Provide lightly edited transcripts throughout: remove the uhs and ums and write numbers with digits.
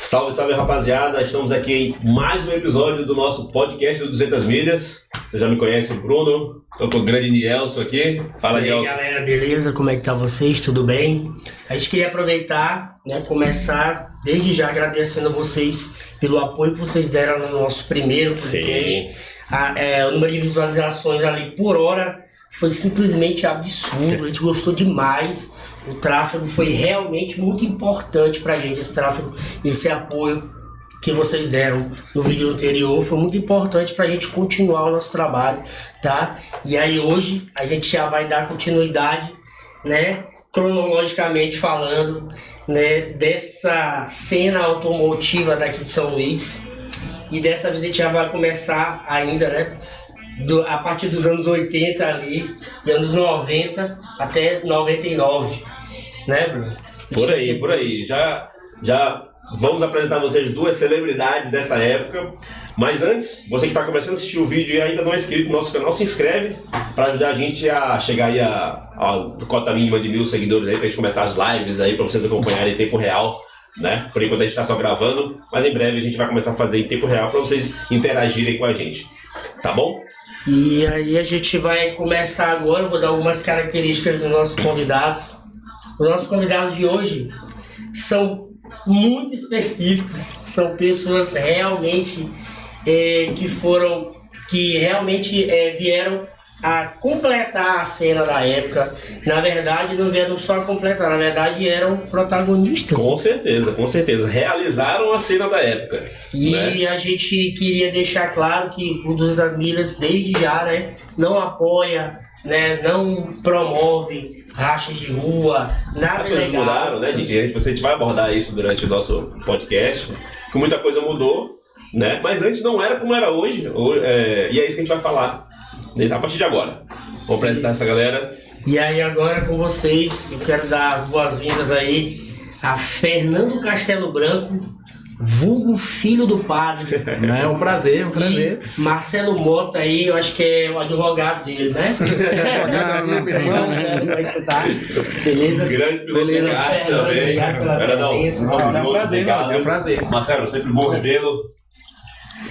Salve, salve, rapaziada! Estamos aqui em mais um episódio do nosso podcast do 200 Milhas. Você já me conhece, Bruno. Estou com o grande Nielson aqui. Fala, Nielson. E aí, galera, beleza? Como é que tá vocês? Tudo bem? A gente queria aproveitar, começar desde já agradecendo a vocês pelo apoio que vocês deram no nosso primeiro podcast. O número de visualizações ali por hora foi simplesmente absurdo. A gente gostou demais. O tráfego foi realmente muito importante pra gente, esse tráfego, esse apoio que vocês deram no vídeo anterior foi muito importante pra gente continuar o nosso trabalho, tá? E aí hoje a gente já vai dar continuidade, cronologicamente falando, dessa cena automotiva daqui de São Luís. E dessa vez a gente já vai começar ainda, a partir dos anos 80 ali, e anos 90 até 99, Bruno? Por aí. Já vamos apresentar vocês duas celebridades dessa época. Mas antes, você que está começando a assistir o vídeo e ainda não é inscrito no nosso canal, se inscreve para ajudar a gente a chegar aí a cota mínima de 1000 seguidores aí, pra gente começar as lives aí, para vocês acompanharem em tempo real. Por enquanto a gente está só gravando, mas em breve a gente vai começar a fazer em tempo real para vocês interagirem com a gente, tá bom? E aí a gente vai começar agora, eu vou dar algumas características dos nossos convidados. Os nossos convidados de hoje são muito específicos, são pessoas realmente que realmente vieram a completar a cena da época. Na verdade, não vieram só a completar, na verdade eram protagonistas. Com certeza. Realizaram a cena da época. E a gente queria deixar claro que o 200 Milhas, desde já, não apoia, não promove rachas de rua, nada. As coisas mudaram, gente? A gente vai abordar isso durante o nosso podcast, que muita coisa mudou, mas antes não era como era hoje, e é isso que a gente vai falar a partir de agora. Vamos apresentar essa galera. E aí agora com vocês, eu quero dar as boas-vindas aí a Fernando Castelo Branco, vulgo filho do padre. É um prazer. E Marcelo Mota aí, eu acho que é o advogado dele, Advogado da minha irmã. Beleza? Grande piloto de kart também. Obrigado pela presença. É um prazer. Marcelo, sempre bom revê-lo.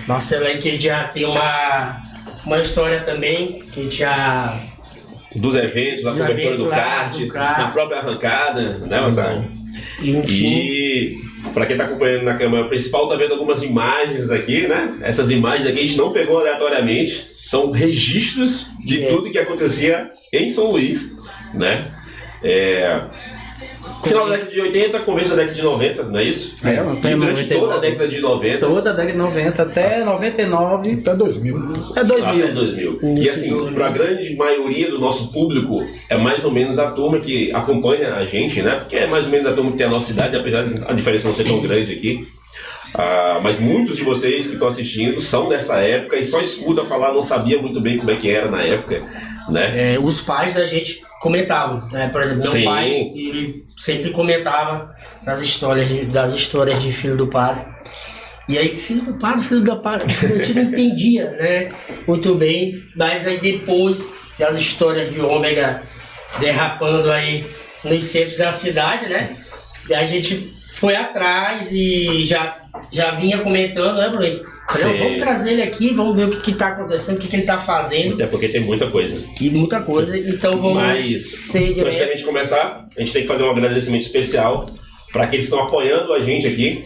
Marcelo aí que já tem uma história também, que a gente já... Dos eventos, na cobertura do kart, na própria arrancada, Marcelo? E para quem está acompanhando na câmera principal, tá vendo algumas imagens aqui, Essas imagens aqui a gente não pegou aleatoriamente, são registros de tudo que acontecia em São Luís, Final da década de 80, começo da década de 90, não é isso? Até durante toda a década de 90. Toda a década de 90 até 99. Até 2000. É 2000. Até 2000. E assim, para a grande maioria do nosso público, é mais ou menos a turma que acompanha a gente, Porque é mais ou menos a turma que tem a nossa idade, apesar de a diferença não ser tão grande aqui. Mas muitos de vocês que estão assistindo são dessa época e só escuta falar, não sabia muito bem como é que era na época, Os pais da gente comentavam, por exemplo, meu pai, ele sempre comentava das histórias de filho do padre. E aí, filho do padre, a gente não entendia, muito bem, mas aí depois que as histórias de ômega derrapando aí nos centros da cidade, e a gente foi atrás e já vinha comentando, Bruno? Falei, vamos trazer ele aqui, vamos ver o que está acontecendo, o que ele está fazendo. Até porque tem muita coisa. Então vamos ser direto. Antes da gente começar, a gente tem que fazer um agradecimento especial para aqueles que estão apoiando a gente aqui,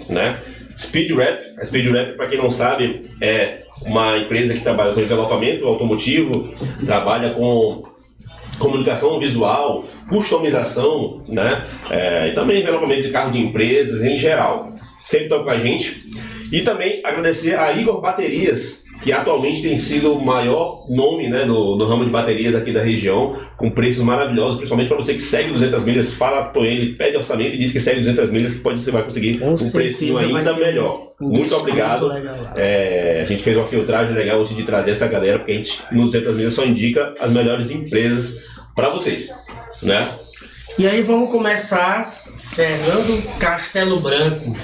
Speed Rap. A Speed Rap, para quem não sabe, é uma empresa que trabalha com envelopamento automotivo, trabalha com comunicação visual, customização, e também envelopamento de carro de empresas em geral. Sempre estão com a gente. E também agradecer a Igor Baterias, que atualmente tem sido o maior nome no ramo de baterias aqui da região, com preços maravilhosos, principalmente para você que segue 200 milhas, fala com ele, pede orçamento e diz que segue 200 milhas, que você vai conseguir um precinho ainda melhor. Muito obrigado. A gente fez uma filtragem legal hoje de trazer essa galera, porque a gente no 200 milhas só indica as melhores empresas para vocês, E aí vamos começar, Fernando Castelo Branco.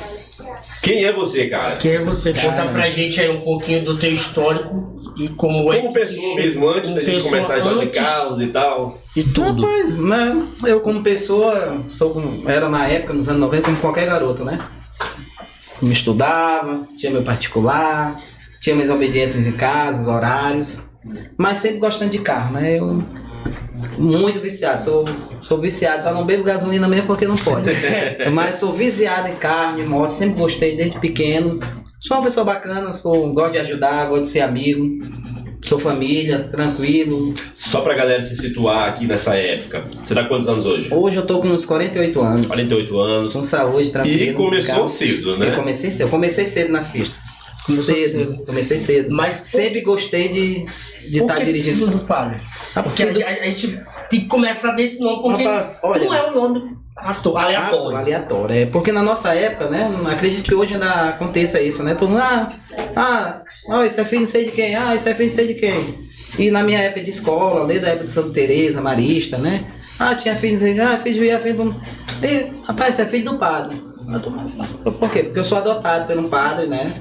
Quem é você, cara? Quem é você? Conta pra gente aí um pouquinho do teu histórico e como pessoa mesmo, antes da gente começar a história de carros e tal. E tudo. Rapaz, eu como pessoa, era na época, nos anos 90, como qualquer garoto, me estudava, tinha meu particular, tinha minhas obediências em casa, os horários, mas sempre gostando de carro, né? Eu muito viciado, sou viciado, só não bebo gasolina mesmo porque não pode. Mas sou viciado em carro, em moto, sempre gostei desde pequeno. Sou uma pessoa bacana, gosto de ajudar, gosto de ser amigo, sou família, tranquilo. Só pra galera se situar aqui nessa época, você tá com quantos anos hoje? Hoje eu tô com uns 48 anos. 48 anos. Com saúde, tranquilo. E começou cedo, né? Eu comecei cedo nas pistas. Comecei cedo. Mas sempre gostei de estar dirigindo. Filho do padre? Porque a gente tem que começar desse nome, porque olha, não é um nome aleatório. Aleatório. É porque na nossa época, né? Não acredito que hoje ainda aconteça isso, né? Todo mundo, isso é filho não sei de quem, isso é filho não sei de quem. E na minha época de escola, desde a época de Santa Teresa, Marista, né? Tinha filho, filho. E, rapaz, você é filho do padre. Por quê? Porque eu sou adotado por um padre, né?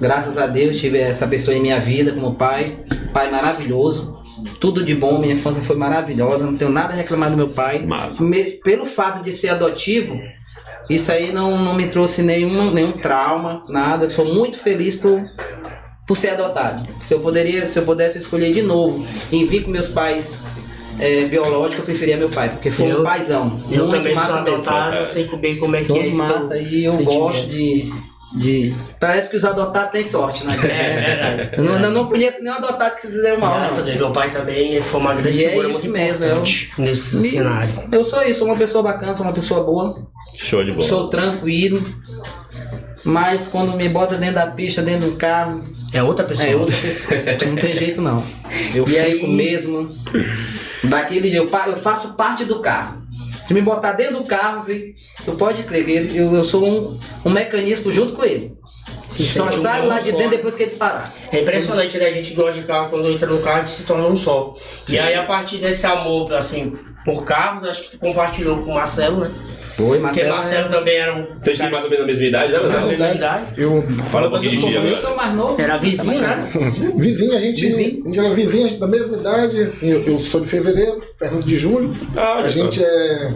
Graças a Deus tive essa pessoa em minha vida como pai maravilhoso, tudo de bom, minha infância foi maravilhosa, não tenho nada a reclamar do meu pai. Pelo fato de ser adotivo, isso aí não me trouxe nenhum trauma, nada, sou muito feliz por ser adotado. Se eu pudesse escolher de novo em vir com meus pais biológicos, eu preferia meu pai, porque foi um paizão. Eu muito também massa sou adotado, eu sei bem como é que é isso. Massa, e eu gosto de... Parece que os adotados têm sorte, né? Eu não conheço nenhum adotado que fizeram mal. Nossa, meu pai também foi uma grande figura muito importante nesse cenário. Eu sou isso, sou uma pessoa bacana, sou uma pessoa boa. Show de bola. Sou tranquilo. Mas quando me bota dentro da pista, dentro do carro... É outra pessoa. Não tem jeito não. Eu fico mesmo daquele jeito. Eu faço parte do carro. Se me botar dentro do carro, tu pode crer que eu sou um mecanismo junto com ele. Só sai lá de dentro depois que ele parar. É impressionante, né? A gente gosta de carro, quando entra no carro, a gente se torna um só. Sim. E aí, a partir desse amor, assim, por carros, acho que tu compartilhou com o Marcelo, né? Foi, Marcelo. Porque Marcelo também era um... Vocês têm mais ou menos a mesma idade, né, Marcelo? Na verdade, eu falo um pouquinho de dia. Eu sou mais novo. Era vizinho, né? Vizinho, a gente era vizinho da mesma idade. Assim, eu sou de fevereiro, Fernando de julho. A gente é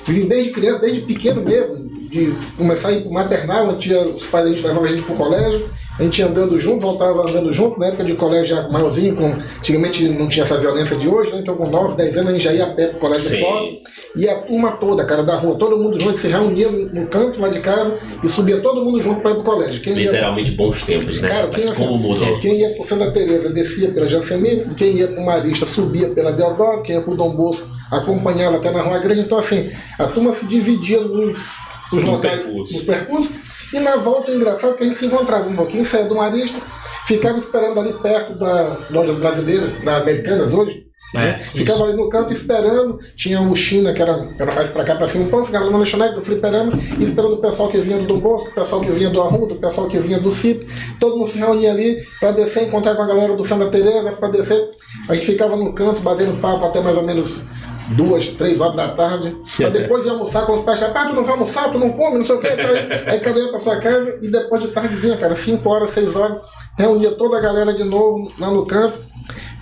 vizinho desde criança, desde pequeno mesmo. De começar a ir pro maternal, os pais da gente levavam a gente pro colégio, a gente ia andando junto, voltava andando junto, na época de colégio já maiorzinho, antigamente não tinha essa violência de hoje, né? Então com 9, 10 anos a gente já ia a pé pro colégio de fora, e a turma toda, cara, da rua, todo mundo junto, se reunia no canto lá de casa e subia todo mundo junto para ir pro colégio. Literalmente bons tempos, né? Cara, como mudou. Quem ia pro Santa Teresa descia pela Jansemiro, quem ia pro Marista subia pela Deodoro, quem ia pro Dom Bosco acompanhava até na Rua Grande, então assim, a turma se dividia nos locais, nos percursos, e na volta, engraçado que a gente se encontrava um pouquinho, saía do Marista, ficava esperando ali perto das lojas brasileiras, das americanas hoje, né? Ficava ali no canto esperando, tinha o China, que era mais pra cá, pra cima, ficava lá na lanchonete, no fliperama, esperando o pessoal que vinha do Dom Bosco, o pessoal que vinha do Arruda, o pessoal que vinha do CIP, todo mundo se reunia ali pra descer, encontrar com a galera do Santa Teresa, pra descer, a gente ficava no canto, batendo papo até mais ou menos 2, 3 horas da tarde, pra depois de almoçar, quando os pais falavam, tu não vai almoçar, tu não come, não sei o que, aí cada um ia pra sua casa, e depois de tardezinha, cara, 5 horas, 6 horas, reunia toda a galera de novo lá no canto,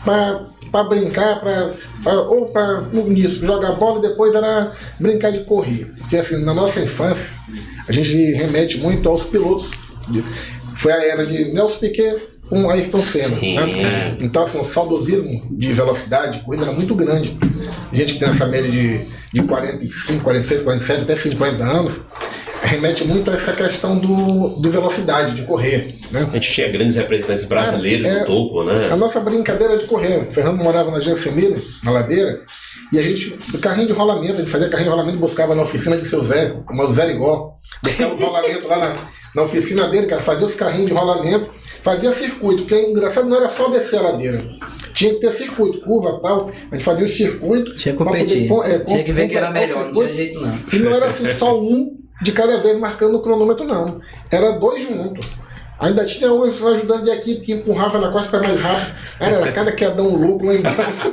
pra brincar, ou pra nisso, jogar bola, e depois era brincar de correr, porque assim, na nossa infância, a gente remete muito aos pilotos, foi a era de Nelson Piquet, com Ayrton Senna, né? Então assim, o saudosismo de velocidade, de corrida era muito grande. Gente que tem essa média de 45, 46, 47, até 50 anos, remete muito a essa questão do velocidade, de correr, né? A gente tinha grandes representantes brasileiros no topo, né? A nossa brincadeira de correr. O Fernando morava na Jansemiro, na ladeira, e a gente, o carrinho de rolamento, a gente fazia carrinho de rolamento e buscava na oficina de seu Zé, o Zé Rigó, buscava os rolamentos lá na oficina dele, cara, fazia os carrinhos de rolamento, fazia circuito, porque engraçado não era só descer a ladeira, tinha que ter circuito, curva e tal, a gente fazia o circuito. Tinha que competir, tinha que ver que era melhor, não tinha jeito não. E não era assim, só um de cada vez marcando no cronômetro, não. Era 2 juntos. Ainda tinha um ajudando de equipe que empurrava na costa para mais rápido. Era cada quedão louco lá embaixo.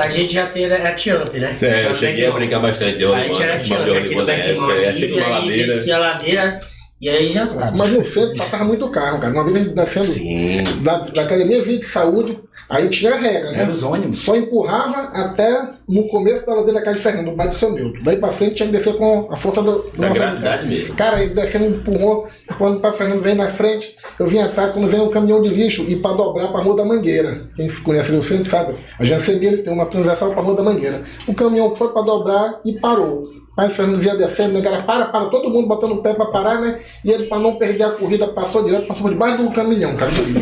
A gente já teve a Tiamp, né? Eu cheguei a brincar bastante. A gente era Tiamp aqui no Beckmont, e aí descia a ladeira E aí já sabe. Mas no centro passava muito carro, cara. Uma vez a gente descendo da academia Vida de Saúde, aí tinha a regra, né? Era os ônibus. Só empurrava até no começo da ladeira da Casa de Fernando, no bairro de São Milton. Daí pra frente tinha que descer com a força da gravidade mesmo. Cara, aí descendo, empurrando pra Fernando, veio na frente. Eu vim atrás, quando veio um caminhão de lixo e pra dobrar pra Rua da Mangueira. Quem se conhece o centro sabe. A Jansemira tem uma transversal pra Rua da Mangueira. O caminhão foi pra dobrar e parou. Aí o Fernando vinha descendo, né, cara, para, todo mundo botando o pé pra parar, né? E ele, pra não perder a corrida, passou direto, passou por debaixo do caminhão, cara. Tudo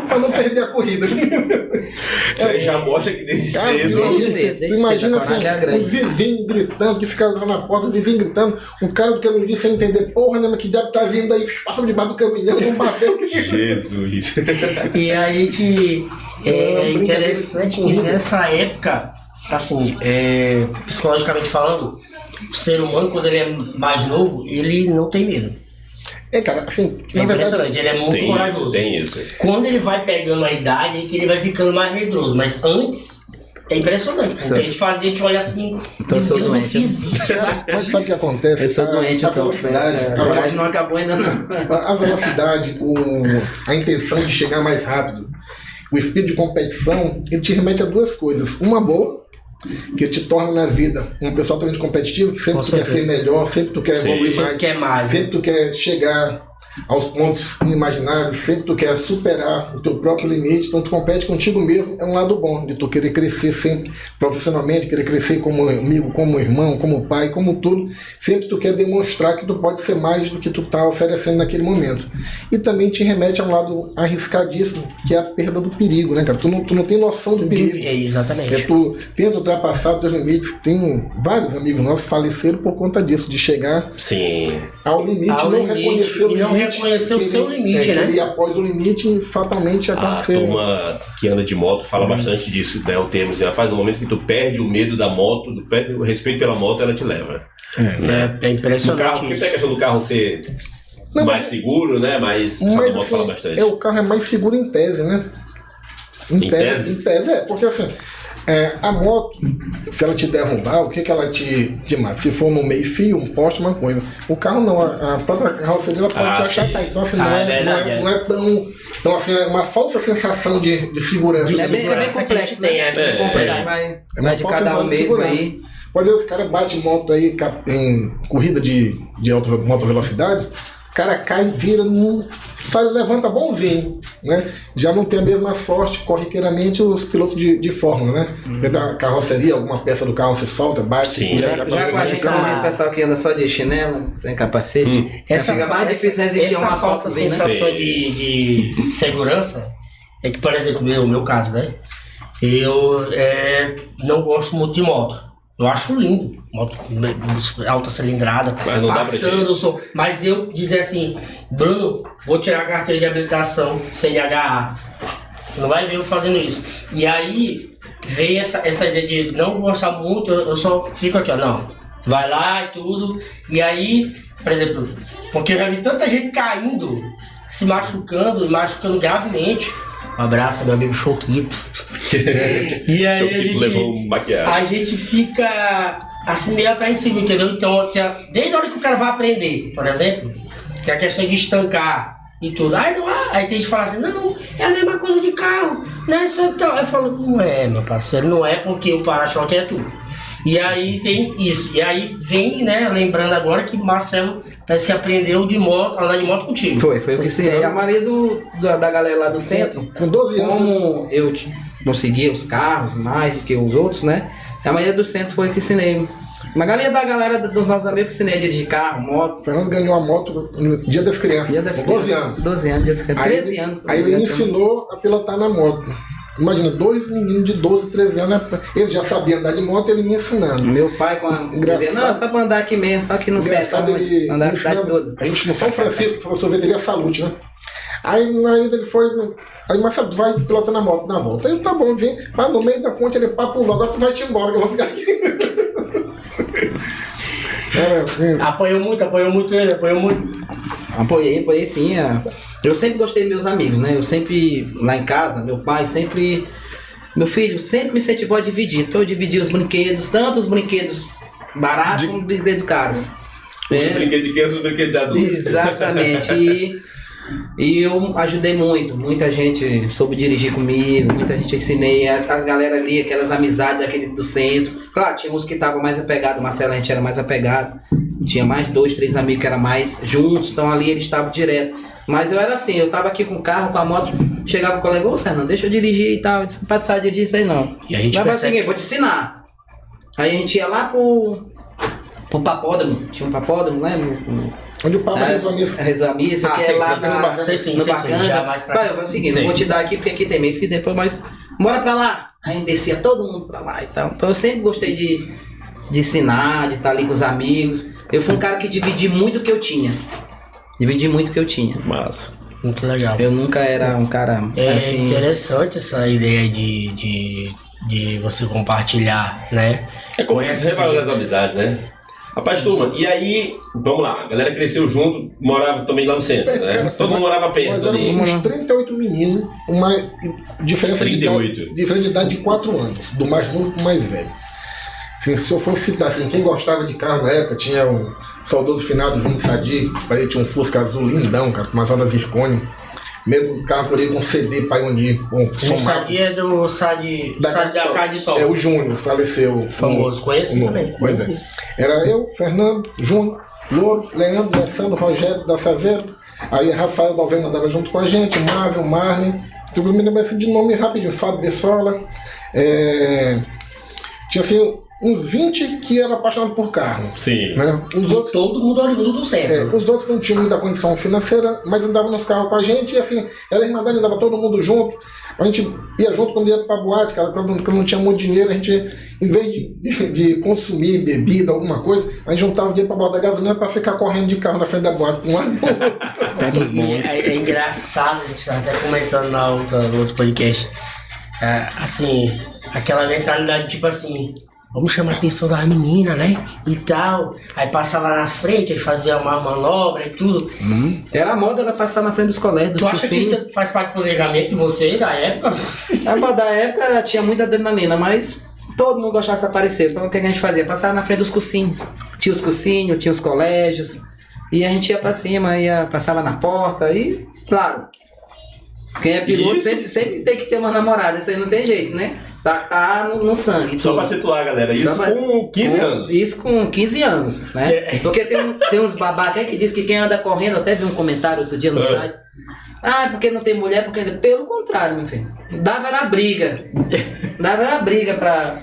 pra não perder a corrida. Isso aí já mostra que desde cedo. Tu imagina assim, os vizinhos gritando, que ficaram lá na porta, os vizinhos gritando, o cara do caminhão sem entender, porra, né, mas que diabo tá vindo aí, passou por debaixo do caminhão, não bateu. Jesus. E a gente, é interessante que nessa época, assim, psicologicamente falando, o ser humano, quando ele é mais novo, ele não tem medo. Cara, assim, é impressionante, ele é muito corajoso. Tem isso. Quando ele vai pegando a idade, é que ele vai ficando mais medroso. Mas antes, é impressionante. Porque a gente fazia, a gente olha assim, então, meu Deus, eu fiz isso. Mas sabe o que acontece? Eu sou doente, a velocidade. A verdade não acabou ainda não. A velocidade, a intenção de chegar mais rápido, o espírito de competição, ele te remete a duas coisas. Uma boa, que te torna na vida um pessoal totalmente competitivo, que sempre tu quer ser melhor, sempre tu quer evoluir mais, sempre tu quer chegar aos pontos inimagináveis, sempre tu quer superar o teu próprio limite, então tu compete contigo mesmo, é um lado bom de tu querer crescer sempre profissionalmente, querer crescer como amigo, como irmão, como pai, como tudo, sempre tu quer demonstrar que tu pode ser mais do que tu tá oferecendo naquele momento. E também te remete a um lado arriscadíssimo, que é a perda do perigo, né, cara? Tu não tem noção do perigo. Exatamente. Tu tenta ultrapassar os teus limites. Tem vários amigos nossos que faleceram por conta disso, de chegar ao limite, não reconhecer o seu limite, né? E após o limite, fatalmente acontecer. A turma que anda de moto fala bastante disso, né? O termo assim, rapaz, no momento que tu perde o medo da moto, o respeito pela moto, ela te leva. É impressionante. No carro, porque tem a questão do carro ser mais seguro, né? Mas a moto assim, fala bastante. O carro é mais seguro em tese, né? Em tese, porque assim, a moto, se ela te derrubar, o que ela te mata? Se for no meio fio, um poste, uma coisa. O carro não, a própria carroceria ela pode te achatar. Então assim, não é tão. Então assim, é uma falsa sensação de segurança. É bem complexo, né? É complexo, vai de cada um mesmo aí. Olha, os caras batem moto aí em corrida de alta velocidade, o cara cai e vira levanta bonzinho, né? Já não tem a mesma sorte corriqueiramente os pilotos de Fórmula, né? A carroceria, alguma peça do carro se solta, bate. Sim. Já com a gente esse pessoal que anda só de chinelo, sem capacete, fica mais difícil resistir a uma falsa sensação de segurança. É que, por exemplo, meu caso, né? Eu não gosto muito de moto. Eu acho lindo, moto alta cilindrada, passando o som. Mas eu dizer assim, Bruno, vou tirar a carteira de habilitação CNHA. Tu não vai ver eu fazendo isso. E aí vem essa ideia de não gostar muito, eu só fico aqui, ó, não. Vai lá e tudo. E aí, por exemplo, porque eu já vi tanta gente caindo, se machucando e machucando gravemente. Um abraço, meu amigo Choquito. E aí a gente fica assim meio apreensivo, entendeu? Então, desde a hora que o cara vai aprender, por exemplo, que é a questão de estancar e tudo. Aí tem gente que fala assim, não, é a mesma coisa de carro, né? Só então. Eu falo, não é, meu parceiro, não é porque o para-choque é tudo. E aí tem isso. E aí vem, né, lembrando agora que Marcelo parece que aprendeu a andar de moto contigo. Foi o que ensinei. A maioria da galera lá do centro, com 12 anos, como eu conseguia os carros mais do que os outros, né? A maioria do centro foi o que ensinei. Uma galera dos nossos amigos que ensinei a dirigir carro, moto. O Fernando ganhou a moto no Dia das Crianças, com 12 anos. 12 anos, Dia das Crianças. 13 anos. Aí ele me ensinou a pilotar na moto. Imagina, 2 meninos de 12, 13 anos, ele já sabia andar de moto, ele me ensinando. Meu pai, dizia, não, só pra andar aqui mesmo, só que não serve pra andar a cidade toda. A gente no São Francisco, falou sorveteria Salute, né? Aí na ida ele foi, aí Marcelo, vai pilotando a moto na volta. Aí tá bom, vem, vai no meio da ponte, ele pulou, agora tu vai te embora, que eu vou ficar aqui. Apoiou muito ele. Apoiei sim. Eu sempre gostei dos meus amigos, né? Eu sempre, lá em casa, meu pai sempre... Meu filho sempre me incentivou a dividir. Então eu dividi os brinquedos, tanto os brinquedos baratos como os brinquedos caros. Os brinquedos de criança, os brinquedos de adulto. Exatamente. E eu ajudei muito, muita gente soube dirigir comigo, muita gente ensinei, as galera ali, aquelas amizades daquele do centro. Claro, tinha uns que estavam mais apegados, o Marcelo a gente era mais apegado, tinha mais 2, 3 amigos que eram mais juntos, então ali eles estavam direto. Mas eu era assim, eu tava aqui com o carro, com a moto, chegava o colega, ô Fernando, deixa eu dirigir e tal, não pode sair dirigir isso aí não. E a gente mas assim, vou te ensinar. Aí a gente ia lá pro papódromo, tinha um papódromo, lembra? Onde o Papa rezou a missa. Rezou a missa, que é lá no Bacana. Já mais pra... Pai, é o seguinte, eu vou te dar aqui porque aqui tem meio filho depois, mas bora pra lá. Aí descia todo mundo pra lá e tal. Então eu sempre gostei de ensinar, de estar ali com os amigos. Eu fui um cara que dividi muito o que eu tinha. Massa. Muito legal. Eu nunca era um cara assim... É interessante essa ideia de você compartilhar, né? É como revalorizar as amizades, né? Rapaz, turma, e aí, vamos lá, a galera cresceu junto, morava também lá no centro, né? Todo mundo morava perto. Nós éramos uns 38 meninos, uma diferença 38. de idade de 4 anos, do mais novo pro mais velho. Assim, se eu fosse citar assim, quem gostava de carro na época, tinha o saudoso finado Júnior Sadi, aí tinha um Fusca azul lindão, cara, com umas rodas zircônio. Mesmo carro por aí com CD Pioneer. O Sadi é do Sadi da Carne de Sol. É o Júnior, faleceu. Famoso, conheço também. Pois é. Era eu, Fernando, Júnior, Louro, Leandro, Alessandro, Rogério, da Saveiro. Aí Rafael Dalvém mandava junto com a gente, Marvel, Marley. Eu me lembro assim de nome rapidinho, Fábio Bessola. Tinha assim uns 20 que eram apaixonados por carro. Sim. Né? Todo mundo oriundo do centro. Os outros não tinham muita condição financeira, mas andavam nos carros com a gente e assim, era irmandade, andava todo mundo junto. A gente ia junto quando ia pra boate, cara, quando não tinha muito dinheiro, a gente, em vez de consumir bebida, alguma coisa, a gente juntava o dinheiro pra botar gasolina pra ficar correndo de carro na frente da boate, um lado do outro. É engraçado, a gente tava até comentando no outro podcast, assim, aquela mentalidade tipo assim, vamos chamar a atenção das meninas, né? E tal. Aí passava lá na frente, aí fazia uma manobra e tudo. Era a moda, era passar na frente dos colégios, dos Tu acha que isso faz parte do planejamento de você, da época? Da época tinha muita adrenalina, mas todo mundo gostava de se aparecer. Então o que a gente fazia? Passava na frente dos cursinhos. Tinha os cursinhos, tinha os colégios. E a gente ia pra cima, passava na porta e, claro, quem é piloto sempre tem que ter uma namorada, isso aí não tem jeito, né? Tá no sangue. Só pra situar, galera, isso com 15 anos. Isso com 15 anos, né? Porque tem uns babacas que diz que quem anda correndo, até vi um comentário outro dia no site, porque não tem mulher, porque... Pelo contrário, meu filho. Dava era briga. Dava era briga pra...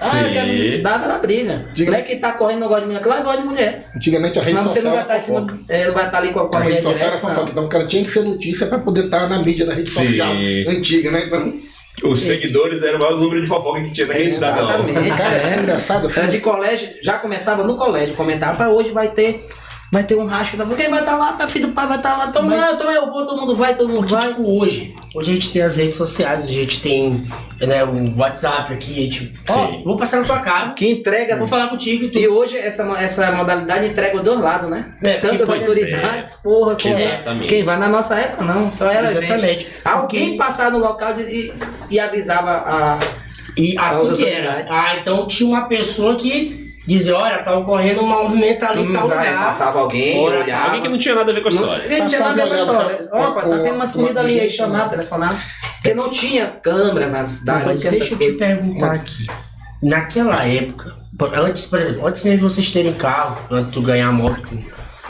Dava era briga. Não é que tá correndo não gosta de mulher, claro, gosta de mulher. Antigamente a rede mas social era fofoca. Não vai estar ali com a mulher rede social direto, era fofoca, então o cara tinha que ser notícia pra poder estar na mídia da rede social antiga, né? Então... Os seguidores eram o maior número de fofoca que tinha naquele cidadão. Exatamente. Cara, é engraçado assim. Era de colégio, já começava no colégio, comentava pra hoje vai ter um racho, quem vai estar lá, filho do pai vai estar lá, então eu vou, todo mundo vai. Tipo, hoje a gente tem as redes sociais, a gente tem, né, o WhatsApp aqui, a gente, vou passar na tua casa, que entrega, vou falar contigo. E hoje essa modalidade entrega os dois lados, né? Tantas autoridades, porra, quem vai na nossa época não, só era gente. Alguém passar no local e avisava e assim que era. Então tinha uma pessoa que dizia, olha, tá ocorrendo um movimento ali, tal lugar. Passava alguém, olhava. Alguém que não tinha nada a ver com a história. Não tinha nada a ver com a história. Opa, tá tendo umas comidas ali, aí chamar, telefonar. Porque não tinha câmera na cidade. Mas deixa eu te perguntar aqui. Naquela época, antes mesmo de vocês terem carro, antes de tu ganhar a moto,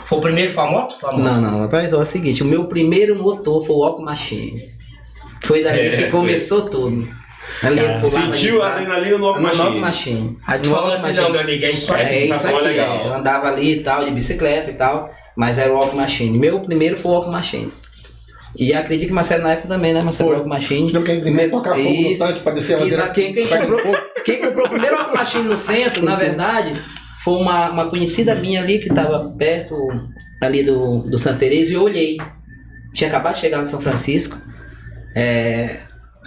foi o primeiro, foi a moto? Não, rapaz, é o seguinte, o meu primeiro motor foi o Walk Machine. Foi daí que começou tudo. Sentiu a adrenalina no Walk Machine. Aí tu falou assim, não, meu amigo, é isso aí. É isso aqui, legal. Eu andava ali e tal, de bicicleta e tal, mas era o Walk Machine. Meu primeiro foi o Walk Machine. E acredito que Marcelo na época também, né? Marcelo Walk Machine. Quem tocar fogo no tanque pra descer a ladeira. Quem comprou o primeiro Walk Machine no centro, na verdade, foi uma conhecida minha ali que estava perto ali do Santa Teresa e eu olhei. Tinha acabado de chegar no São Francisco.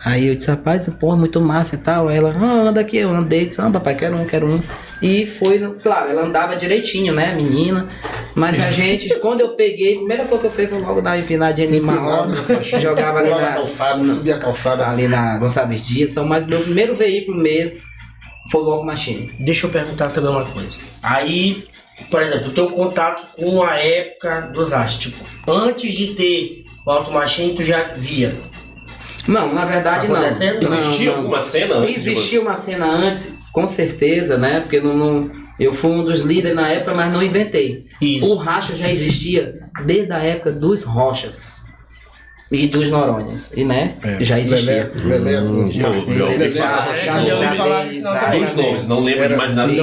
Aí eu disse, rapaz, porra, muito massa e tal. Aí ela, anda aqui, eu andei, disse, papai, quero um. E foi, claro, ela andava direitinho, né, menina. Mas a gente, quando eu peguei, a primeira coisa que eu fiz foi logo dar uma empinadinha de marrom. Jogava ali na calçada, subia a calçada. Ali na Gonçalves Dias. Então, mas meu primeiro veículo mesmo foi o Walk Machine. Deixa eu perguntar também uma coisa. Aí, por exemplo, o teu contato com a época dos rachas, tipo, antes de ter o Alto Machine, tu já via? Não, na verdade não. Existia alguma cena antes? Existia uma cena antes, com certeza, né? Porque eu fui um dos líderes na época, mas não inventei. Isso. O racha já existia desde a época dos Rochas e dos Noronhas, e né? Já existia. Dois nomes, não lembro de mais nada.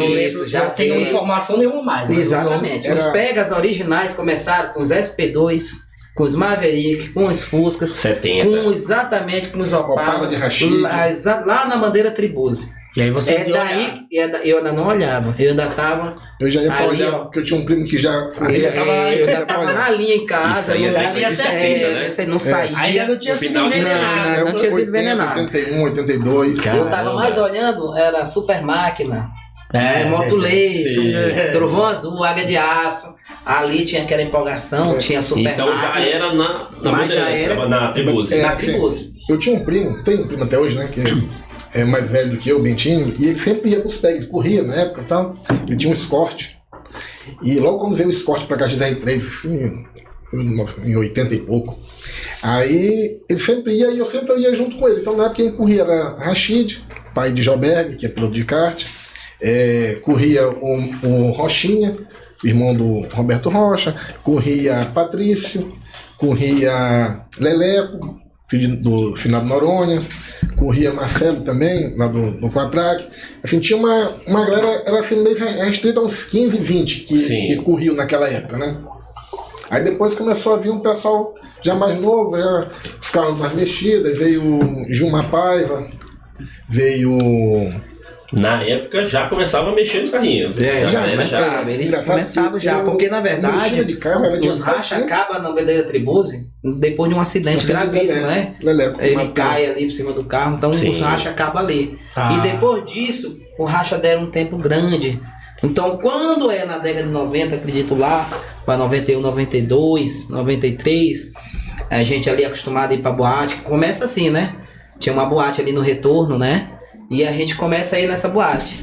Já tenho informação nenhuma mais. Exatamente. Os Pegas originais começaram com os SP2, com os Maverick, com os Fuscas, 70. Exatamente com os Opala de Rashid. Lá na bandeira Tribuse. E aí vocês eu ainda não olhava, eu ainda tava. Eu já ia pra ali, olhar, porque eu tinha um primo que já corria. Eu ainda tava na linha em casa. Isso aí não saía. Ainda não tinha sido envenenado. Não tinha sido envenenado. 81, 82. Eu tava mais olhando, era Super Máquina, Moto Laser, Trovão Azul, Águia de Aço. Ali tinha aquela empolgação, tinha Super Então Máquina. já era na Tribuse. Na Tribuse. Eu tinha um primo, tenho um primo até hoje, né? Que é mais velho do que eu, Bentinho, e ele sempre ia pros PEG, ele corria na época e tal. Ele tinha um Escort. E logo quando veio o Escort pra cá, XR3, assim, em 80 e pouco, aí ele sempre ia e eu sempre ia junto com ele. Então na época quem corria era Rashid, pai de Joberg, que é piloto de kart, corria o Rochinha, irmão do Roberto Rocha, corria Patrício, corria Leleco, filho do finado Noronha, corria Marcelo também, lá do Quatrack. Assim, tinha uma galera, era assim, meio restrita a uns 15, 20 que corriam naquela época, né? Aí depois começou a vir um pessoal já mais novo, já os carros mais mexidos, veio o Gilmar Paiva, veio... Na época já começava a mexer nos carrinhos. Eles começavam já, porque na verdade de carro, os rachas acabam na bandeira Tribuse depois de um acidente gravíssimo, né? Ele cai ali por cima do carro, então os rachas acabam ali. E depois disso, o racha deram um tempo grande. Então quando na década de 90, acredito lá, para 91, 92, 93, a gente ali acostumado a ir pra boate, começa assim, né? Tinha uma boate ali no retorno, né? E a gente começa a ir nessa boate.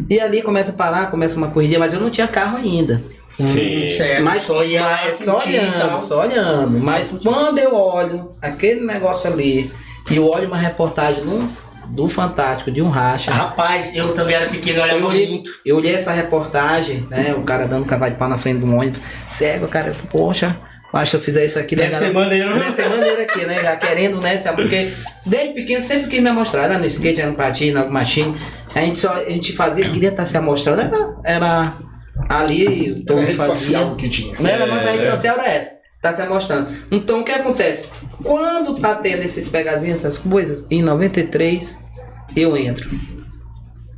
E ali começa a parar, começa uma corrida, mas eu não tinha carro ainda. Sim. Certo. Mas só olhando. Mas quando eu olho aquele negócio ali e eu olho uma reportagem do Fantástico, de um racha. Rapaz, eu também era pequeno, eu olhava muito. Eu olhei essa reportagem, né? O cara dando cavalo de pau na frente do ônibus. Cego, cara, poxa. Acho que eu fizer isso aqui... Deve ser maneiro. Deve ser maneiro aqui, né? Já querendo, né? Porque desde pequeno sempre quis me amostrar. Era no skate, era no patins, nas machines. A gente fazia, queria estar se amostrando. Era ali... Era a rede social que tinha. A nossa rede social era essa. Tá se amostrando. Então o que acontece? Quando tá tendo esses pegazinhos, essas coisas, em 93 eu entro.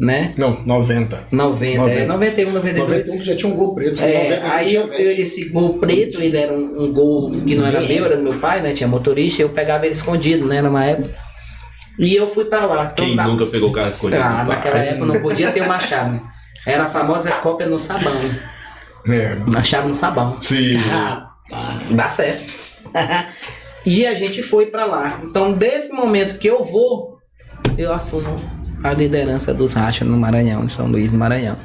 Né? Não, 90. 91, 92. 91 já tinha um Gol preto. Aí esse Gol preto, ele era um Gol que não era meu, era do meu pai, né? Tinha motorista, eu pegava ele escondido, né? Numa época. E eu fui pra lá. Quem nunca pegou o carro escondido? Naquela época não podia ter uma chave. Era a famosa cópia no sabão. Uma chave no sabão. Sim. Dá certo. E a gente foi pra lá. Então, desse momento que eu vou, eu assumo a liderança dos rachas no Maranhão, em São Luís, no Maranhão.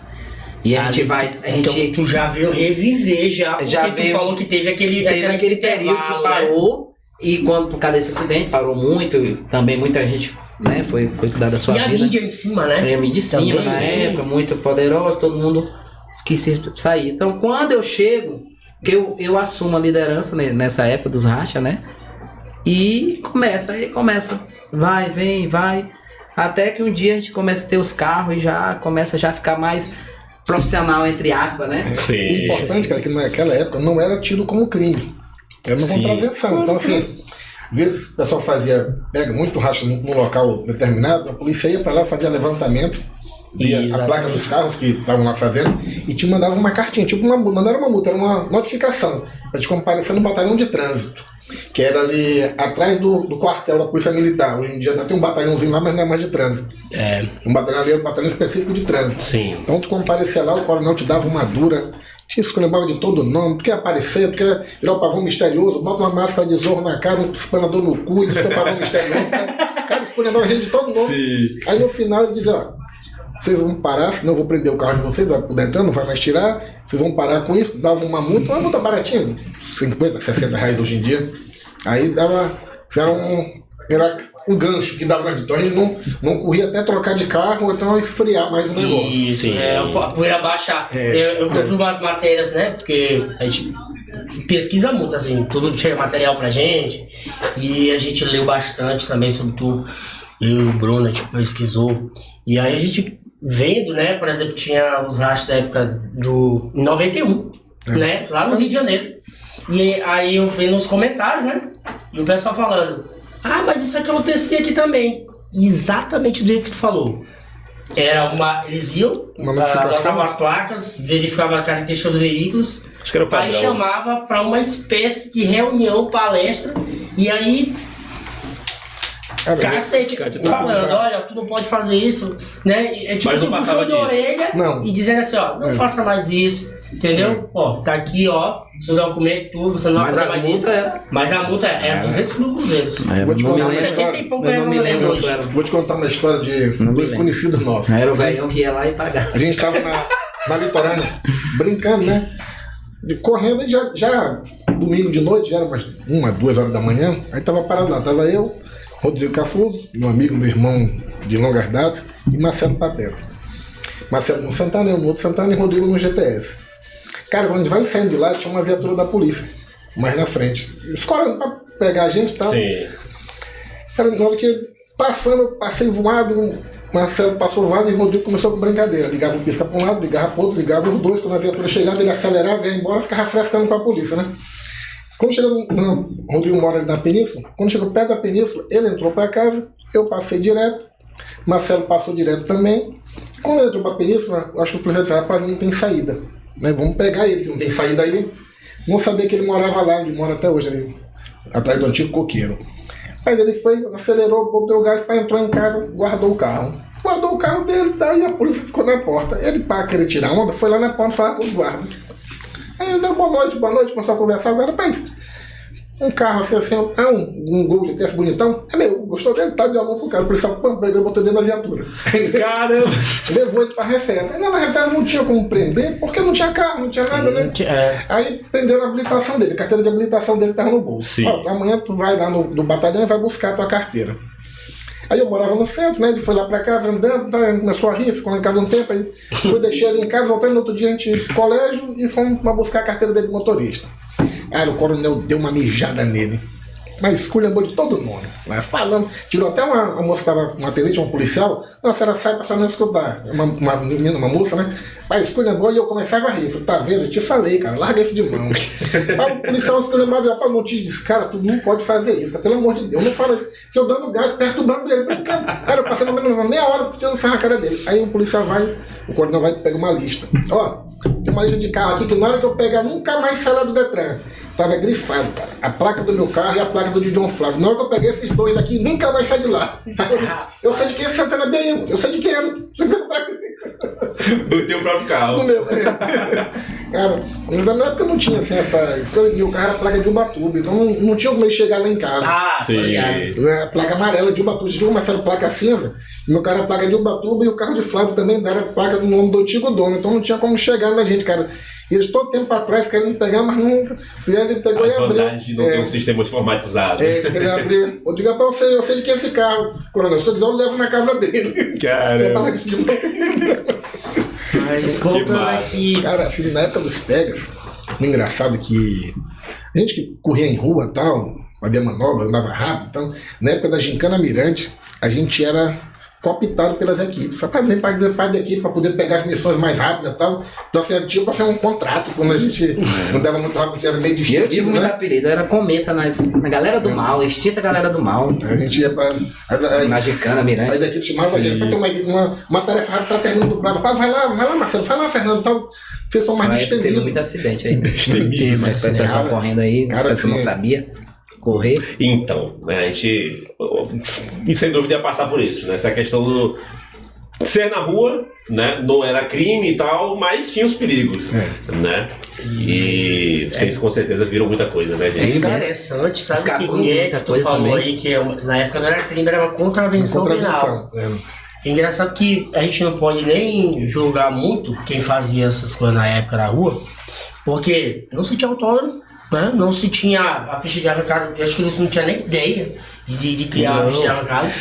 E a gente vai... Então tu já veio reviver porque tu falou que teve aquele período que parou, né? E quando, por causa desse acidente, parou muito, e também muita gente, né, foi cuidar da sua vida. E a mídia em cima, né? A mídia em cima, na época, muito poderosa, todo mundo quis sair. Então, quando eu chego, que eu assumo a liderança nessa época dos rachas, né? E começa, vai, vem, vai... Até que um dia a gente começa a ter os carros e já começa a ficar mais profissional, entre aspas, né? Sim. O importante, cara, que naquela época não era tido como crime. Era uma contravenção. Então, assim, às vezes o pessoal pega muito racha no local determinado, a polícia ia para lá, fazia levantamento, via a placa dos carros que estavam lá fazendo e te mandava uma cartinha, tipo uma multa, não era uma multa, era uma notificação, para te comparecer no batalhão de trânsito. Que era ali atrás do quartel da Polícia Militar. Hoje em dia tem um batalhãozinho lá, mas não é mais de trânsito. Um batalhão ali é um batalhão específico de trânsito. Sim. Então tu comparecia lá, o coronel te dava uma dura, te esculhambava de todo nome, porque aparecer, porque virar o pavão misterioso, bota uma máscara de zorro na cara, um espanador no cu, e diz que é o pavão misterioso. Cara, esculhambava a gente de todo nome. Sim. Aí no final ele dizia, ó, vocês vão parar, senão eu vou prender o carro de vocês, vai pro Detran, não vai mais tirar, vocês vão parar com isso, dava uma multa baratinha, 50, 60 reais hoje em dia. Aí dava, era um gancho que dava na então a gente não corria até trocar de carro ou então esfriar mais o negócio. Isso, a poeira baixar. Eu vi umas matérias, né? Porque a gente pesquisa muito, assim, tudo chega material pra gente e a gente leu bastante também sobre tudo. Eu e o Bruno, a gente pesquisou. E aí a gente vendo, né? Por exemplo, tinha os rastros da época em 91, né? Lá no Rio de Janeiro. E aí eu vi nos comentários, né? E o pessoal falando, mas isso aqui acontecia aqui também. Exatamente do jeito que tu falou. Eles iam, lançavam as placas, verificavam a característica dos veículos, aí chamava para uma espécie de reunião, palestra, e aí cacete, falando, olha, tu não pode fazer isso, né? É tipo assim, puxou de orelha e dizendo assim, não faça mais isso, entendeu? Ó, tá aqui, ó, seu documento, tudo, você não vai fazer mais isso. Mas a multa era 200 mil cruzeiros. Vou te contar uma história. Vou te contar uma história de dois conhecidos nossos. Era o velhão que ia lá e pagava. A gente tava na litorânea, brincando, né? Correndo, e já domingo de noite, já era umas 1, 2 horas da manhã, aí tava parado lá, tava eu, Rodrigo Cafuso, meu amigo, meu irmão de longas datas, e Marcelo Pateta. Marcelo no Santana, eu no outro Santana e Rodrigo no GTS. Cara, quando a gente vai saindo de lá, tinha uma viatura da polícia, mais na frente, escorando pra pegar a gente e tal. Sim. Cara, na hora que passei voado, Marcelo passou voado e o Rodrigo começou com brincadeira. Ligava o pisca pra um lado, ligava pro outro, ligava os dois, quando a viatura chegava, ele acelerava, ia embora, ficava frescando com a polícia, né? Quando chegou o Rodrigo mora ali na Península, quando chegou perto da Península, ele entrou para casa, eu passei direto, Marcelo passou direto também. Quando ele entrou para a Península, eu acho que o policial disse, rapaz, não tem saída, né? Vamos pegar ele, que não tem saída aí. Vamos saber que ele morava lá, onde mora até hoje, ali, atrás do antigo coqueiro. Aí ele foi, acelerou, botou o gás para entrar em casa, guardou o carro. Guardou o carro dele e a polícia ficou na porta. Ele, para querer tirar onda, foi lá na porta falar com os guardas. Aí ele deu boa noite, começou a conversar agora, rapaz, um carro assim, um Gol GTS bonitão, é meu, gostou dele, tá de mão pro cara, o policial pegou, botou dentro da viatura. Caramba! Levou ele pra Refesa. Na Refesa não tinha como prender, porque não tinha carro, não tinha nada, né? Aí prenderam a habilitação dele, a carteira de habilitação dele tava no bolso. Ó, amanhã tu vai lá no batalhão e vai buscar a tua carteira. Aí eu morava no centro, né? Ele foi lá pra casa andando, começou a rir, ficou lá em casa um tempo, aí fui deixei ele em casa, voltei no outro dia a gente ia pro colégio e fomos pra buscar a carteira dele de motorista. Aí o coronel deu uma mijada nele, mas esculhambou de todo mundo, né? Falando, tirou até uma moça que estava, uma tenente, um policial, não, a senhora sai pra só não escutar, uma menina, uma moça, né? Mas esculhambou e eu começava a rir, falei, tá vendo, eu te falei, cara, larga isso de mão. Aí o policial esculhambava, rapaz, não te disse, cara, tu não pode fazer isso, cara, pelo amor de Deus, não fala isso, se eu dando gás, perturbando ele, brincando, cara, eu passei mais ou menos meia hora tirando sarra na cara dele. Aí o policial vai, o coronel vai pegar uma lista, ó, tem uma lista de carro aqui que na hora que eu pegar nunca mais sai lá do Detran. Tava grifado, cara. A placa do meu carro e a placa do de John Flávio. Na hora que eu peguei esses dois aqui, nunca mais sai de lá. Eu sei de quem é Santana bem, eu sei de quem é. Do teu próprio carro. Do meu. Cara, na época não tinha assim essa. Meu carro era placa de Ubatuba, então não tinha como ele chegar lá em casa. Sim. A placa amarela de Ubatuba. Vocês começaram placa cinza. Meu carro era placa de Ubatuba e o carro de Flávio também era placa do nome do antigo dono. Então não tinha como chegar na gente, cara. E eles todo tempo atrás querendo pegar, mas nunca. Ele pegou as e abriu. vantagens de não ter um sistema informatizado. Eles queriam abrir. Eu digo, rapaz, eu sei de quem é esse carro, coronel. Se eu quiser, eu levo na casa dele. Caramba. Mas voltando aqui. Cara, assim, na época dos pegas, o engraçado é que a gente que corria em rua e tal, fazia manobra, andava rápido e tal, na época da Gincana Mirante, a gente era cooptado pelas equipes. Só para nem participar da equipe, para poder pegar as missões mais rápidas e tal. Então, assim, tinha para ser um contrato, quando a gente andava muito rápido, que era meio distribuído. Eu tive muito apelido, eu era cometa na galera do mal, extinta galera do mal. A gente ia para. Na Gincana Mirante. As equipes chamavam a gente para ter uma tarefa rápida, tá terminando do prazo. Vai lá, Marcelo, vai lá, Fernando, tal. Vocês são mais destemidos. Teve muito acidente aí. Destemidos. Foi o pessoal correndo aí, cara, você não sabia. Correr. Então, né, a gente, e sem dúvida ia passar por isso, né? Essa questão do ser na rua, né? Não era crime e tal, mas tinha os perigos, né? E vocês com certeza viram muita coisa, né, gente? É interessante, sabe o que é que tu falou também aí, que na época não era crime, era uma contravenção penal. É engraçado que a gente não pode nem julgar muito quem fazia essas coisas na época na rua, porque não se tinha autódromo, né? Não se tinha a pista de arrancada, eu acho que eles não tinham nem ideia de criar a pista de arrancada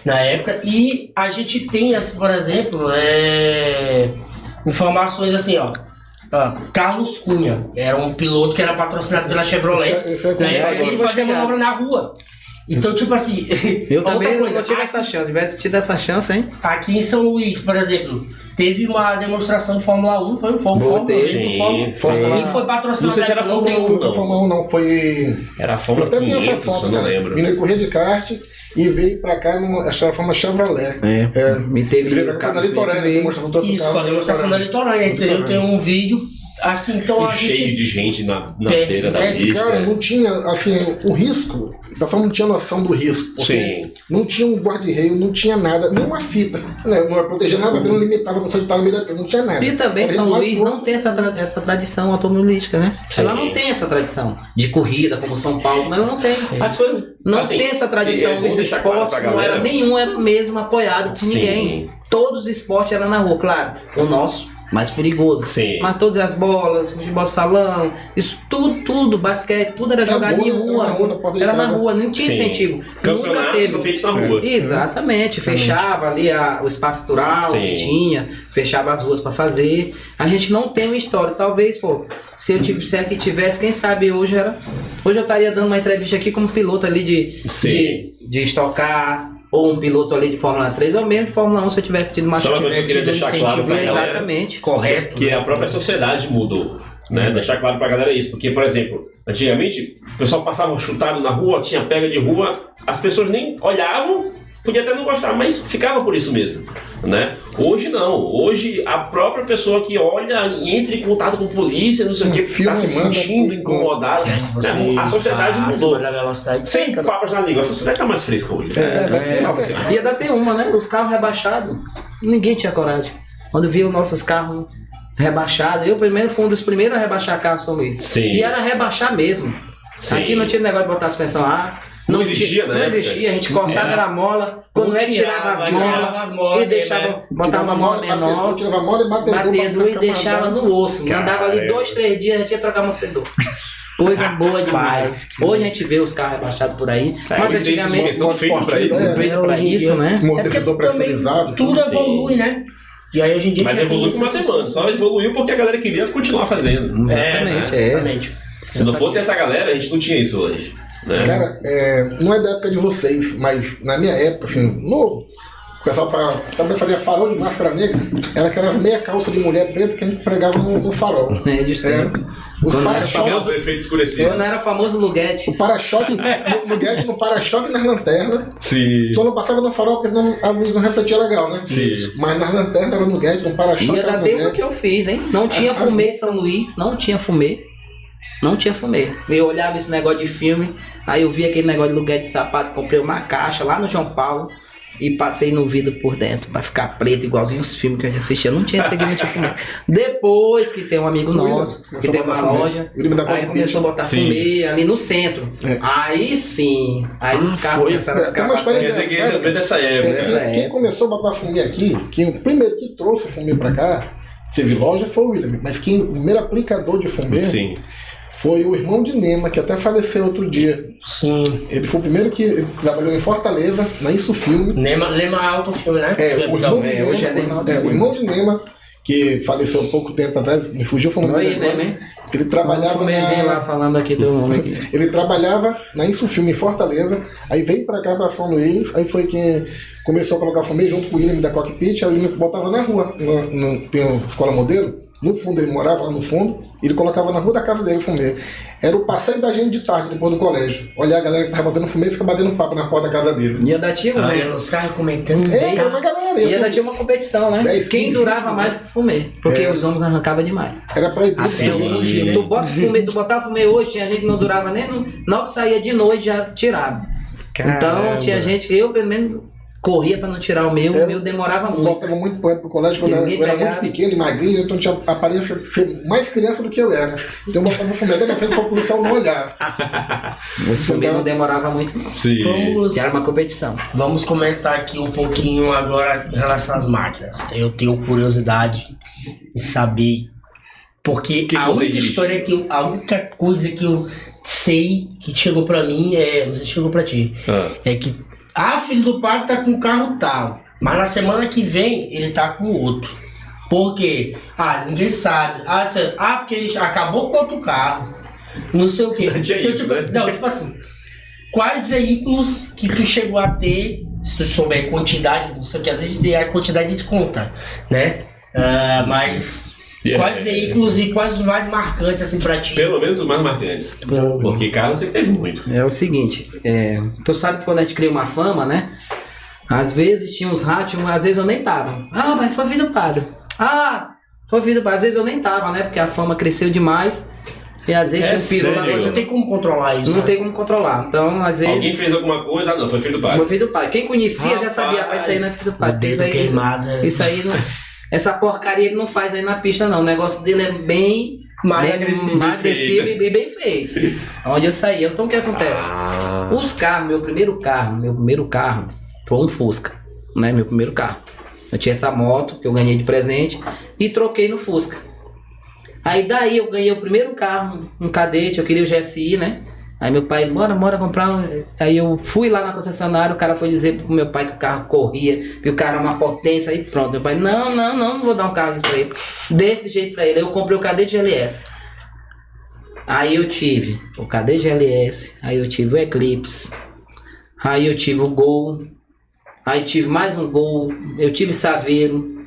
na época. E a gente tem, assim, por exemplo, informações assim, ó. Carlos Cunha era um piloto que era patrocinado pela Chevrolet, ele fazia manobra na rua. Então, tipo assim, eu também não tive essa chance, tivesse tido essa chance, hein? Aqui em São Luís, por exemplo, teve uma demonstração de Fórmula 1, foi um Fórmula 1, e foi patrocinado. Não sei se era Fórmula 1, não. Fórmula 1 não, foi... Era Fórmula 1, eu até vi essa foto, eu não lembro. Menino corria de kart e veio pra cá, acho que era a Fórmula Chevrolet. Me teve... Ele veio na Litorânea, isso, foi a demonstração da Litorânea, entendeu? Tem um vídeo... Assim, então a gente cheio de gente na beira da pista. Cara, não tinha, assim, o risco, a pessoa não tinha noção do risco. Sim. Não tinha um guarda-reio, não tinha nada, nenhuma fita. Não ia proteger nada, não limitava a pessoa de estar no meio da pista, não tinha nada. E também São Luís não tem essa tradição automobilística, né? Sim. Ela não tem essa tradição de corrida, como São Paulo, mas ela não tem. As coisas... Não assim, tem essa tradição, os esportes não era nenhum, era mesmo apoiado por ninguém. Todos os esportes eram na rua, claro. O nosso... mais perigoso. Sim. Mas todas as bolas, futebol salão, isso tudo, basquete, tudo era jogado em rua. Era na rua, não tinha incentivo. Nunca teve. Feitos na rua. Exatamente. Fechava ali o espaço natural que tinha, fechava as ruas para fazer. A gente não tem uma história. Talvez, se eu que tivesse, quem sabe hoje eu estaria dando uma entrevista aqui como piloto ali de estocar. Ou um piloto ali de Fórmula 3, ou mesmo de Fórmula 1, se eu tivesse tido uma chance. Só uma coisa que eu queria deixar claro pra galera, exatamente. Correto. Que a própria sociedade mudou. Né? Deixar claro pra galera isso. Porque, por exemplo, antigamente, o pessoal passava chutado na rua, tinha pega de rua, as pessoas nem olhavam, podia até não gostar, mas ficava por isso mesmo. Né? Hoje não. Hoje a própria pessoa que olha e entra em contato com a polícia, não sei o que, está se sentindo incomodado. Né? A sociedade mudou. Sem papas na língua, a sociedade está mais fresca hoje. Ia dar ter uma, né? Os carros rebaixados, ninguém tinha coragem. Quando via os nossos carros rebaixados, eu primeiro fui um dos primeiros a rebaixar carro São Luís. Sim. E era rebaixar mesmo. Sim. Aqui não tinha negócio de botar suspensão A. Não existia, né? Não existia, a gente cortava a mola, quando tirava as molas e deixava, botava uma mola menor, tirava a mola e batedor e deixava no osso. Andava ali 2-3 dias, já tinha trocado amortecedor. Coisa boa demais. Hoje a gente vê os carros rebaixados por aí, mas antigamente são feitos para isso. Feito para isso, né? Amortecedor pressurizado. Tudo evolui, né? E aí hoje em dia mas evoluiu por uma semana, só evoluiu porque a galera queria continuar fazendo. Exatamente. Se não fosse essa galera, a gente não tinha isso hoje. Né? Cara, não é da época de vocês, mas na minha época, assim, novo, o pessoal pra fazer farol de máscara negra, era aquelas meia calça de mulher preta que a gente pregava no farol. Os para-choques. Efeito escurecido. Quando era famoso Luguete. O para-choque, Luguete no para-choque nas lanternas. Sim. Só não passava no farol porque senão a luz não refletia legal, né? Sim. Mas nas lanternas era Luguete, no para-choque. Ia dar tempo que eu fiz, hein? Não tinha fumê em São Luís, não tinha fumê. Não tinha fumê. Eu olhava esse negócio de filme, aí eu vi aquele negócio de lugar de sapato, comprei uma caixa lá no João Paulo e passei no vidro por dentro pra ficar preto, igualzinho os filmes que eu já assistia. Não tinha segmento de fumê. Depois que tem um amigo nosso, que tem uma loja, aí começou a botar fumê ali no centro. Aí sim, aí os carros começaram a ficar... Tem uma história dessa época. Quem começou a botar fumê aqui, o primeiro que trouxe o fumê pra cá, teve loja, foi o William, mas o primeiro aplicador de fumê... Sim. Foi o irmão de Nema, que até faleceu outro dia. Sim. Ele foi o primeiro que trabalhou em Fortaleza, na Isso Filme. Nema Autofilme, né? Hoje é Nema Autofilme. O irmão de Nema, que faleceu há pouco tempo atrás, me fugiu, foi um nome dele. Ele trabalhava lá falando aqui do nome aqui. Ele trabalhava na Isso Filme em Fortaleza, aí veio pra cá, pra São Luís, aí foi que começou a colocar fumê junto com o William da Cockpit, aí o William botava na rua, tem uma escola modelo. No fundo, ele morava lá no fundo, e ele colocava na rua da casa dele fumê. Era o passeio da gente de tarde, depois do colégio. Olhar a galera que tava batendo fumê e ficar batendo papo na porta da casa dele. Ia dar tio, né? Os caras comentando. Era uma galera. Ia dar uma competição, né? Quem durava mais que o fumê. Porque os homens arrancavam demais. Era pra ir até hoje, né? Tu botava fumê hoje, tinha gente que não durava nem. Não que saía de noite, já tirava. Caramba. Então tinha gente que eu, pelo menos. corria pra não tirar o meu demorava muito. Botava muito poeta pro colégio quando eu era muito pequeno e magrinho, então tinha aparência de ser mais criança do que eu era. Então eu botava o fumê na frente para o policial não olhar. Esse fumê não demorava muito, não. Sim. Que era uma competição. Vamos comentar aqui um pouquinho agora em relação às máquinas. Eu tenho curiosidade em saber, porque a única coisa que eu sei que chegou pra mim não sei se chegou pra ti, é que filho do Pablo tá com um carro tal, mas na semana que vem ele tá com outro. Por quê? Ninguém sabe. Porque ele acabou com outro carro. Não sei o quê. Tipo assim, quais veículos que tu chegou a ter, se tu souber quantidade, não sei o que, às vezes a quantidade de conta, né? Mas quais veículos e quais os mais marcantes assim pra ti? Pelo menos os mais marcantes. Porque carro você teve muito. É o seguinte, tu sabe que quando a gente cria uma fama, né? Às vezes tinha uns ratos, às vezes eu nem tava. Mas foi filho do padre. Foi filho do padre. Às vezes eu nem tava, né? Porque a fama cresceu demais. E às vezes pirou lá, não tem como controlar isso. Não tem como controlar. Então, às vezes. Alguém fez alguma coisa, não, foi filho do padre. Foi filho do padre. Quem conhecia já sabia, isso aí não é filho do padre. Isso aí não. Essa porcaria ele não faz aí na pista, não. O negócio dele é bem mais agressivo e bem feio. Onde eu saí. Então o que acontece? Os carros, meu primeiro carro foi um Fusca, né? Meu primeiro carro. Eu tinha essa moto que eu ganhei de presente e troquei no Fusca. Aí daí eu ganhei o primeiro carro, um cadete, eu queria o GSI, né? Aí meu pai, bora comprar. Aí eu fui lá na concessionária, o cara foi dizer pro meu pai que o carro corria, que o carro era uma potência, aí pronto. Meu pai, não vou dar um carro pra ele. Desse jeito pra ele. Aí eu comprei o Cadete GLS. Aí eu tive o Cadete GLS, aí eu tive o Eclipse, aí eu tive o Gol, aí tive mais um Gol, eu tive Saveiro,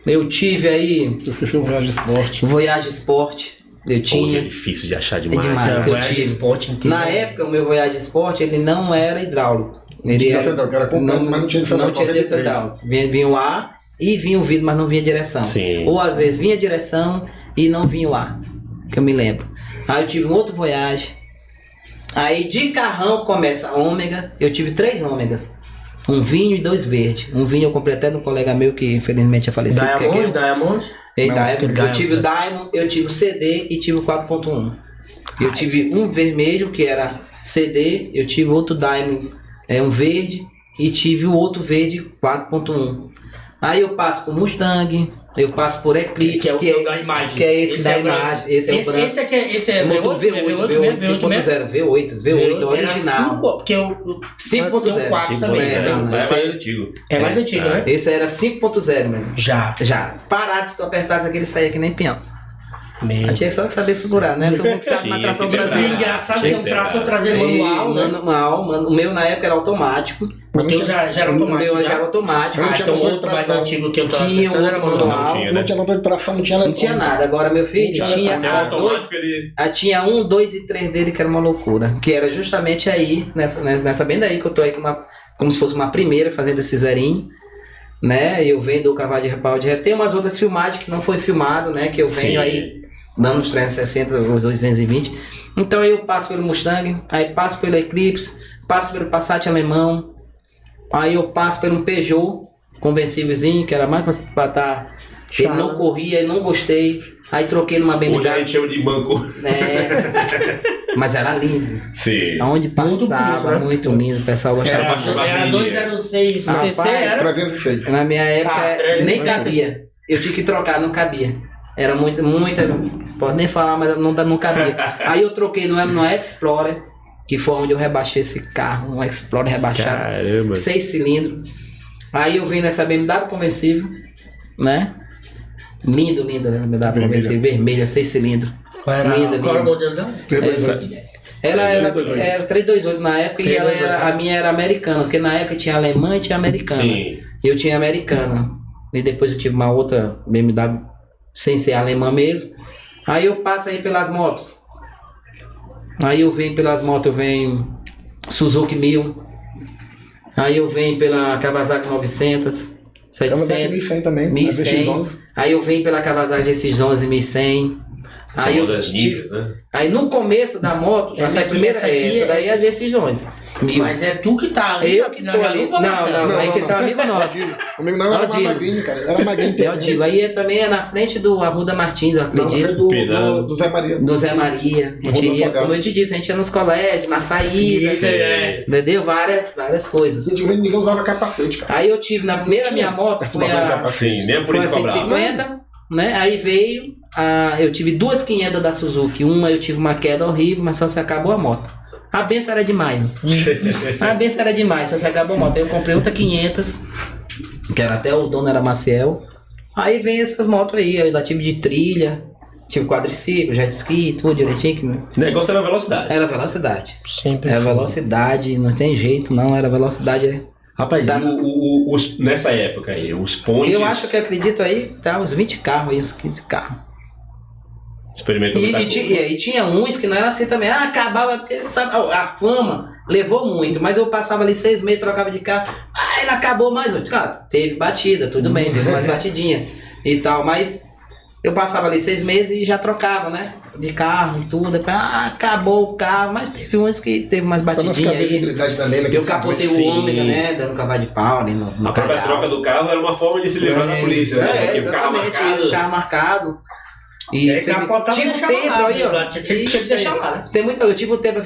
eu tive aí... Eu esqueci o Voyage Sport. Voyage Sport. Eu tinha. É difícil de achar demais. Eu tive. Sport inteiro. Na época, o meu Voyage Sport, ele não era hidráulico. Ele era completo, mas não tinha direção hidráulico. Vinha o ar e vinha o vidro, mas não vinha direção. Sim. Ou às vezes vinha direção e não vinha o ar, que eu me lembro. Aí eu tive um outro Voyage. Aí de carrão começa a Ômega. Eu tive 3 Ômegas. Um vinho e 2 verdes. Um vinho eu comprei até de um colega meu que infelizmente é falecido. Diamond? Eu tive o Diamond, eu tive o CD e tive o 4.1. Eu tive um vermelho que era CD, eu tive outro Diamond, um verde, e tive o outro verde 4.1. Aí eu passo por Mustang, eu passo por Eclipse, que é o da imagem. Que é esse da imagem. Esse é o branco. Esse é motor V8 5.0, original. Porque o 5.0 também. É mais antigo. É mais antigo, né? Esse era 5.0 mesmo. Já. Parado, se tu apertasse aquele, saía que nem peão. A tinha só saber segurar, né? Todo mundo sabe na tração traseira. É engraçado que é um tração traseiro manual, né? Manual, o meu na época era automático. O teu já era automático. O meu já era automático. Então o outro mais antigo que eu tava tinha pensando era manual. Não tinha motor de tração, não tinha nada. Não tinha nada. Agora meu filho tinha 1, 2 e 3 dele que era uma loucura. Que era justamente aí, nessa bem daí que eu tô aí como se fosse uma primeira fazendo esse zerinho. Né? Eu vendo o cavalo de repau de ré. Tem umas outras filmagens que não foi filmado, né? Que eu venho aí dando os 360, os 220. Então aí eu passo pelo Mustang, aí passo pelo Eclipse, passo pelo Passat alemão, aí eu passo pelo um Peugeot conversívelzinho, que era mais pra estar... Ele não corria, eu não gostei. Aí troquei numa BMW. Hoje a gente chama de banco. Mas era lindo. Sim. Aonde passava, muito lindo. O pessoal gostava bastante. Era 206 CC, era? 306. Na minha época nem cabia. Eu tinha que trocar, não cabia. Era muita, pode nem falar, mas não cabia. Aí eu troquei no Explorer, que foi onde eu rebaixei esse carro, um Explorer rebaixado. Caramba. 6 cilindros. Aí eu vim nessa BMW conversível, né? Lindo, BMW conversível, vermelha, 6 cilindros. Qual era o modelo dela? 328. Ela era 328 na época e a minha era americana, porque na época tinha alemã e tinha americana. Sim. Eu tinha americana. E depois eu tive uma outra BMW sem ser alemã mesmo. Aí eu passo aí pelas motos. Aí eu venho pelas motos, eu venho Suzuki 1000. Aí eu venho pela Kawasaki 900, 700, 1100 também, 1100. Aí eu venho pela Kawasaki GX11 1100. Aí eu das tive, níveis, né? aí no começo da moto, essa daí é a GS Jones. Mas é tu que tá ali. Eu que tô ali. Não, aí que tá amigo nosso. Amigo não, era magrinho, cara. Era magrinho. Eu digo, aí também é na frente do Arruda Martins, eu acredito. Não, na frente do Zé Maria. Do Zé Maria. A gente ia, como eu te disse, a gente ia nos colégios, na saída, entendeu? Várias coisas. Antigamente ninguém usava capacete, cara. Aí eu tive, na primeira minha moto, foi a Sim, nem a foi a polícia cobrava. 150, né? Aí veio, eu tive 2 500 da Suzuki. Uma eu tive uma queda horrível, mas só se acabou a moto. A benção era demais. A benção era demais, só se acabou a moto. Aí eu comprei outra 500, que era até o dono era Maciel. Aí vem essas motos aí, eu ainda tive de trilha, tive quadriciclo, jet ski, tudo direitinho. Né? O negócio era velocidade. Era velocidade. Sempre Era foi. velocidade, não tem jeito não, era velocidade. Rapaz, nessa época aí, os pontes... Eu acho que acredito aí, tá uns 20 carros aí, uns 15 carros. Experimentou muita coisa. E tinha uns que não era assim também. Acabava, porque sabe, a fama levou muito, mas eu passava ali 6 meses, trocava de carro. Ele acabou mais outro. Claro, teve batida, tudo bem, teve mais batidinha e tal, mas eu passava ali 6 meses e já trocava, né? De carro e tudo. Depois, acabou o carro, mas teve uns que teve mais Pra não batidinha ficar a aí. visibilidade da lenda. Eu capotei o ômega, né? Dando cavalo de pau ali no A própria calhau. troca do carro era uma forma de se livrar da polícia, né? Porque ficava exatamente, marcado. isso, carro marcado. E Aí você capotava e tinha um deixava tempo lá, aí, ó. tinha que deixar lá, né? Tem muita, eu tive um tempo,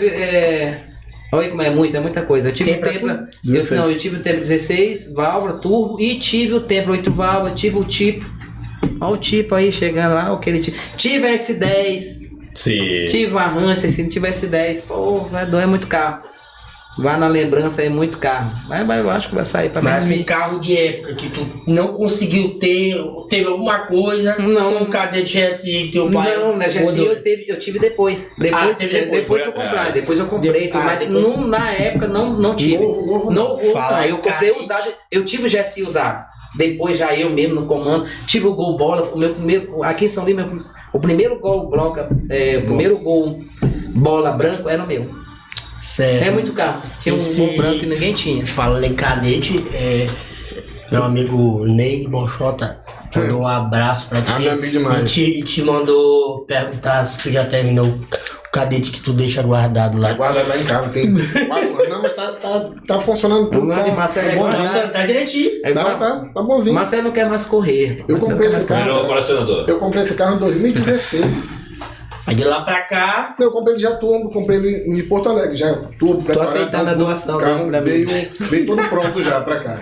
olha como é muita coisa. Eu tive um tempo, eu tive o tempo 16, válvula, turbo, e tive o tempo 8 válvula, tive o tipo. Olha o tipo aí chegando lá, aquele tipo. Tive a S10, Sim. tive o Arranjo, se não tive S10, pô, vai doer muito carro. Vai na lembrança aí, muito carro. Mas eu acho que vai sair pra mim. Mas assim, carro de época que tu não conseguiu ter, teve alguma coisa, Não. foi um cadete GSI que teu pai... Não, na GSI eu tive depois. Depois eu comprei. Depois eu comprei, mas depois. na época não tive. Novo, Fala aí, eu comprei cadete. usado. Eu tive o GSI usado. Depois já eu mesmo no comando. Tive o Gol Bola, o meu primeiro. Aqui em São Lima, o primeiro Gol Bloca, o primeiro Gol Bola branco era o meu. Certo. É muito carro. Tinha um Gol branco que ninguém tinha. Falando em cadete, meu amigo Ney Bochota mandou um abraço pra ti. meu amigo demais. E te mandou perguntar se tu já terminou o cadete que tu deixa guardado lá. Guarda lá em casa, tem 4 anos. Não, mas tá funcionando tudo. Vamos lá de Marcelo, bom, Tá direitinho. tá bonzinho. Marcelo não quer mais correr. Eu Marcelo comprei não quer esse mais carro. Virou um colecionador. Eu comprei esse carro em 2016. Aí de lá pra cá, Eu comprei ele já turbo, comprei ele em Porto Alegre, já turbo, preparado. aceitando a doação O carro dele pra mim. veio todo pronto já pra cá.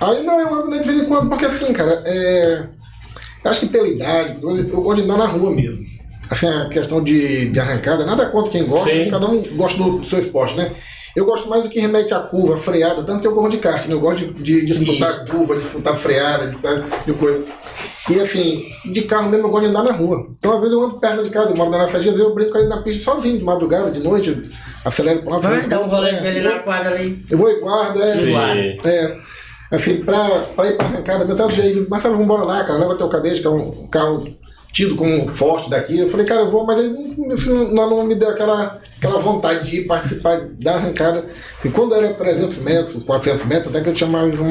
Aí não, eu ando nele de vez em quando, porque assim, cara, eu acho que pela idade, eu gosto de andar na rua mesmo. Assim, a questão de arrancada, nada contra quem gosta, Sim. cada um gosta do seu esporte, né? Eu gosto mais do que remete a curva, freada, tanto que eu corro de kart, né? Eu gosto de disputar Isso. curva, disputar freada, de coisa. E assim, de carro mesmo eu gosto de andar na rua. Então às vezes eu ando perto de casa, eu moro na nossa às vezes eu brinco ali na pista sozinho, de madrugada, de noite, eu acelero pra lá. vai acelero dar um pra lá, rolezinho ali na quadra ali. Eu vou e guardo, Sim. assim, pra ir pra arrancada, meu tal jeito, mas sabe, vamos embora lá, cara, leva teu cadete, que é um carro tido como forte daqui. Eu falei, cara, eu vou, mas ele não me deu aquela vontade de ir participar da arrancada. Assim, quando era 300 metros, 400 metros, até que eu tinha mais um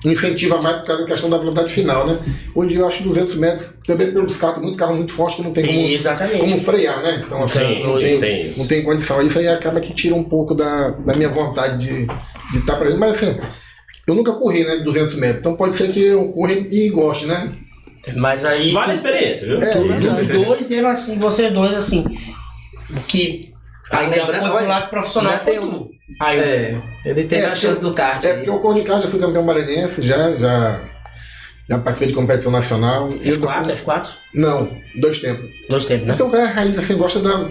incentivo a mais por causa da questão da velocidade final, né? Hoje eu acho 200 metros, também pelos carros, carro muito forte que não tem Exatamente. como frear, né? Então, assim, Sim, não tem condição. Isso aí acaba que tira um pouco da minha vontade de estar presente. Mas assim, eu nunca corri, né, de 200 metros. Então pode ser que eu corra e goste, né? Mas aí. Vale a experiência, viu? Dos dois, mesmo assim, vocês dois, assim. O que. Ainda lembrando, foi olha, pro lado profissional já foi tem tu. Aí, ele teve a chance do kart. É porque eu corro de kart, já fui campeão maranhense, já participei de competição nacional. F4? Não, 2 tempos. 2 tempos, né? Então o cara é raiz, assim, gosta da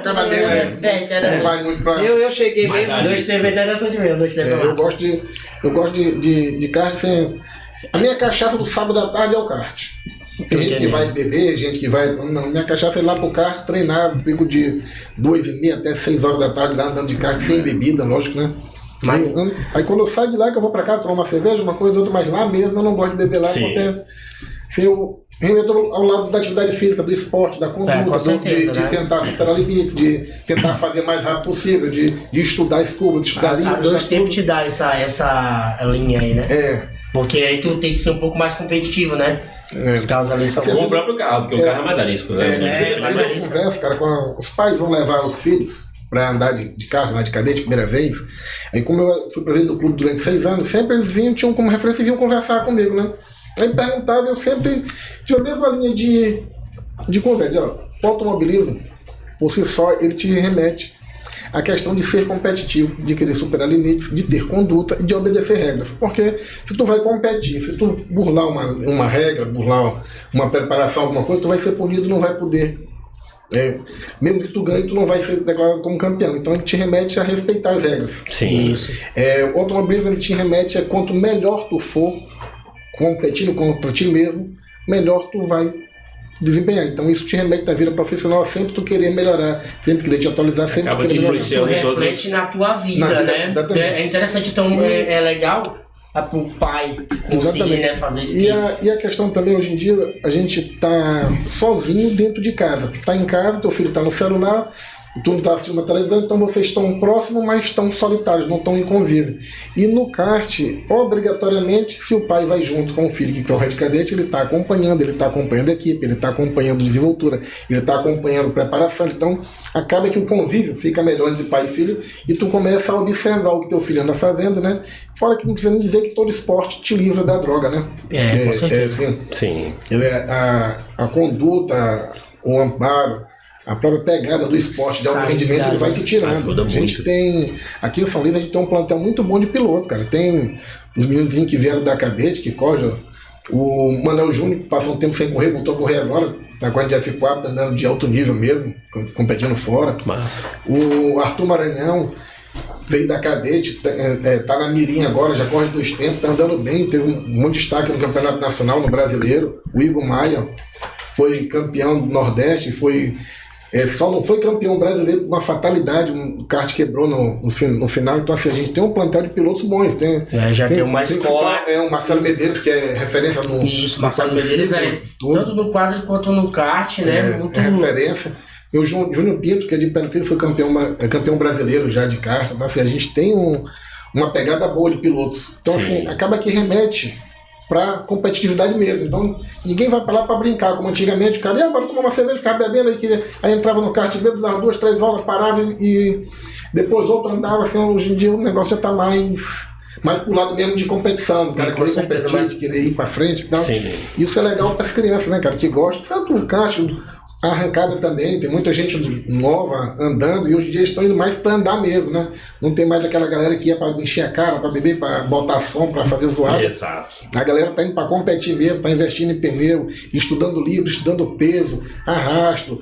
tocada dele, né? Interessante. Não vai muito pra... Eu cheguei Mas mesmo. aí- 2 tempos é interessante mesmo, 2 tempos é eu massa. gosto de kart, assim... A minha cachaça do sábado à tarde é o kart. Tem gente que vai beber, gente que vai... Não, minha cachaça é ir lá pro kart, treinar, fico de 2h30 até 6 horas da tarde lá andando de kart, sem bebida, lógico, né? Mas- Aí quando eu saio de lá, que eu vou pra casa tomar uma cerveja, uma coisa ou outra, mas lá mesmo eu não gosto de beber lá, Sim. porque se eu remeto ao lado da atividade física, do esporte, da conduta, com certeza, de né? tentar superar limites, de tentar fazer mais rápido possível, de estudar as curvas, de estudar A livros. 2 estudar tempos tudo. te dá essa linha aí, né? É, Porque aí tu tem que ser um pouco mais competitivo, né? Os carros ali são Com o próprio carro, porque o carro é mais arisco, né? mais eu arisco. converso, cara, os pais vão levar os filhos para andar de carro, andar de cadete, primeira vez. Aí, como eu fui presidente do clube durante 6 anos, sempre eles vinham, tinham como referência e vinham conversar comigo, né? Aí perguntava, eu sempre tinha a mesma linha de conversa. Ó, o automobilismo, por si só, ele te remete à questão de ser competitivo, de querer superar limites, de ter conduta e de obedecer regras. Porque se tu vai competir, se tu burlar uma regra, burlar uma preparação, alguma coisa, tu vai ser punido, não vai poder. Mesmo que tu ganhe, tu não vai ser declarado como campeão. Então ele te remete a respeitar as regras. Sim. Isso. O automobilismo, ele te remete a quanto melhor tu for competindo contra ti mesmo, melhor tu vai desempenhar. Então isso te remete na vida profissional, sempre tu querer melhorar, sempre querer te atualizar, sempre Acaba tu querer melhorar. Isso reflete na tua vida, né? Exatamente. É interessante, então é legal o pai conseguir, né, fazer isso. E a questão também, hoje em dia, a gente tá sozinho dentro de casa. Tu tá em casa, teu filho tá no celular, tu não tá assistindo uma televisão, então vocês estão próximos, mas estão solitários, não estão em convívio. E no kart, obrigatoriamente, se o pai vai junto com o filho que é o Red Cadete, ele está acompanhando a equipe, ele está acompanhando desenvoltura, ele está acompanhando preparação. Então, acaba que o convívio fica melhor entre pai e filho e tu começa a observar o que teu filho anda fazendo, né? Fora que não precisa nem dizer que todo esporte te livra da droga, né? Com certeza. Assim, Sim. a conduta, o amparo, a própria pegada do esporte de alto rendimento, ele vai te tirando. A gente tem, aqui em São Luís, a gente tem um plantel muito bom de piloto, cara. Tem os meninozinhos que vieram da cadete, que correm. O Manuel Júnior passou um tempo sem correr, voltou a correr agora, tá com a de F4, tá andando de alto nível mesmo, competindo fora. Massa. O Arthur Maranhão veio da cadete, tá na mirinha agora, já corre 2 tempos, tá andando bem, teve um destaque no Campeonato Nacional, no Brasileiro. O Igor Maia foi campeão do Nordeste, só não foi campeão brasileiro por uma fatalidade, um kart quebrou no final. Então assim, a gente tem um plantel de pilotos bons. Tem uma escola. O Marcelo Medeiros, que é referência no... Isso, Marcelo Medeiros tanto no quadro quanto no kart, né? Muito referência. E o Júnior Pinto, que é de Imperatriz, foi campeão brasileiro já de kart. Então assim, a gente tem uma pegada boa de pilotos. Então assim, acaba que remete para competitividade mesmo. Então, ninguém vai para lá para brincar, como antigamente o cara ia tomar uma cerveja, ficava bebendo, aí entrava no kart, bebia, dava 2, 3 voltas, parava e depois outro andava. Assim, hoje em dia o negócio já está mais pro lado mesmo de competição, o cara querer competir, querer ir para frente e tal. Sim. Isso é legal para as crianças, né, cara, que gostam tanto do kart, a arrancada também, tem muita gente nova andando, e hoje em dia eles estão indo mais para andar mesmo, né? Não tem mais aquela galera que ia para encher a cara, para beber, para botar som, para fazer zoada. Exato. A galera tá indo para competir mesmo, tá investindo em pneu, estudando livro, estudando peso, arrasto,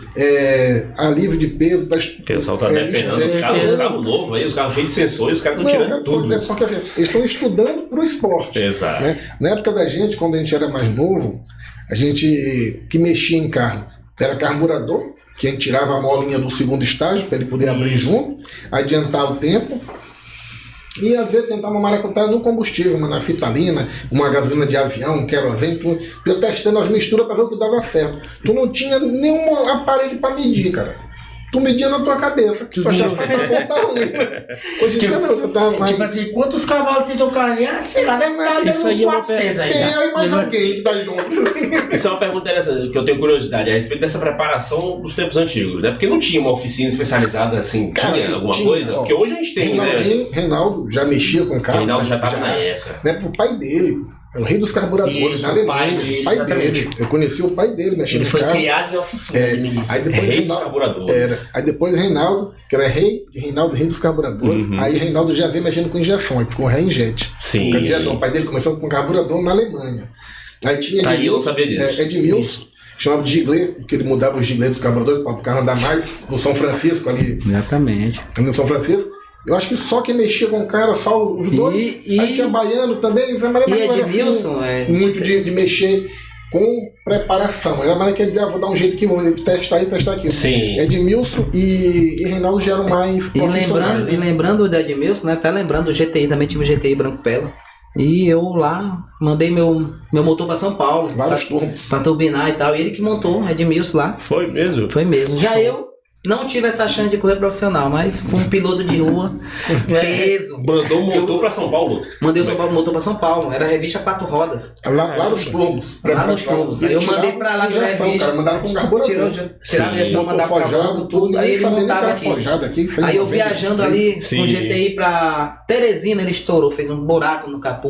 alívio de peso. O pessoal tá dependendo dos carros novos aí, os carros cheios de sensores, os caras estão tirando tudo. Porque assim, eles estão estudando pro esporte. Exato. Né? Na época da gente, quando a gente era mais novo, a gente que mexia em carro, era carburador, que a gente tirava a molinha do segundo estágio para ele poder abrir junto, adiantar o tempo, e às vezes tentar uma maracutaia no combustível, uma naftalina, uma gasolina de avião, um querosene, tu ia testando as misturas para ver o que dava certo. Tu não tinha nenhum aparelho para medir, cara. Tu media na tua cabeça, que tu achava que tá ruim. Hoje em dia não, já tá mais... Tipo assim, quantos cavalos tem teu carro ali? Sei lá, deve estar dando uns 400 aí. Tem aí mais alguém que tá junto. Isso é uma pergunta interessante, que eu tenho curiosidade a respeito dessa preparação dos tempos antigos, né? Porque não tinha uma oficina especializada assim, cara, tinha alguma coisa? Porque hoje a gente tem, Reinaldo já mexia com carro. Reinaldo já estava na época. Né, pro pai dele. O rei dos carburadores, na Alemanha. Pai dele. Eu conheci o pai dele mexendo no carro. Ele foi criado em oficina. Aí depois rei dos carburadores. Aí depois Reinaldo, que era rei dos carburadores. Aí Reinaldo já veio mexendo com injeção. Aí ficou Reinjet. Sim. O pai dele começou com carburador na Alemanha. Aí tinha Edmilson, eu não sabia disso. Edmilson, chamava de giglê, porque ele mudava os giglês dos carburadores para o carro andar mais. No São Francisco ali. Exatamente. No São Francisco. Eu acho que só quem mexia com o cara, só os dois. Aí tinha Baiano também, Zé Maria, mas Edmilson, assim, muito de mexer com preparação. Era mais que vou dar um jeito que vou testar isso, testar aquilo. Sim. Edmilson e Reinaldo já eram mais profissionais. E lembrando do Edmilson, né? Até lembrando do GTI, também tive o GTI Branco Pela. E eu lá mandei meu motor para São Paulo. Vários turbos. Para turbinar e tal. E ele que montou, Edmilson lá. Foi mesmo? Foi mesmo. Já eu não tive essa chance de correr profissional, mas fui um piloto de rua, peso. Mandou um motor pra São Paulo? Mandei o motor pra São Paulo, era a revista 4 Rodas. Lá nos Turbos. Lá nos Turbos. Aí eu mandei pra lá de revista. Cara, mandaram com carburador. Tiraram a injeção, mandaram pra forjado, tudo. Aí ele montava aqui. Aí eu viajando ali com o GTI pra Teresina, ele estourou, fez um buraco no capô.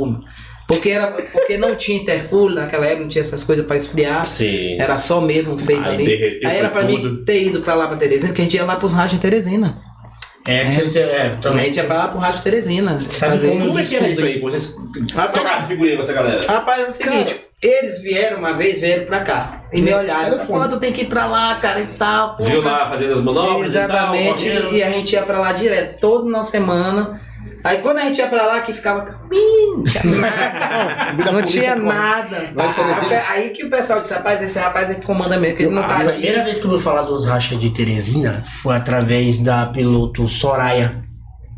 Porque não tinha intercooler naquela época, não tinha essas coisas pra esfriar. Sim. Era só mesmo feito ali. Aí era pra mim ter ido pra lá pra Teresina, que a gente ia lá pros rádios de Teresina. Também. A gente ia pra lá pro rádio de Teresina. Como é que era isso aí? Vocês trocaram figurinha com essa galera? Rapaz, é o seguinte, eles vieram pra cá e me olharam. Pô, tu tem que ir pra lá, cara, e tal. Viu lá fazendo as manobras? Exatamente, e a gente ia pra lá direto, toda na semana. Aí quando a gente ia pra lá, que ficava não tinha nada. Não tinha nada. Aí que o pessoal disse, rapaz, esse rapaz é que comanda mesmo, porque ele não tá aqui. A primeira vez que eu vou falar dos rachas de Teresina foi através da piloto Soraya.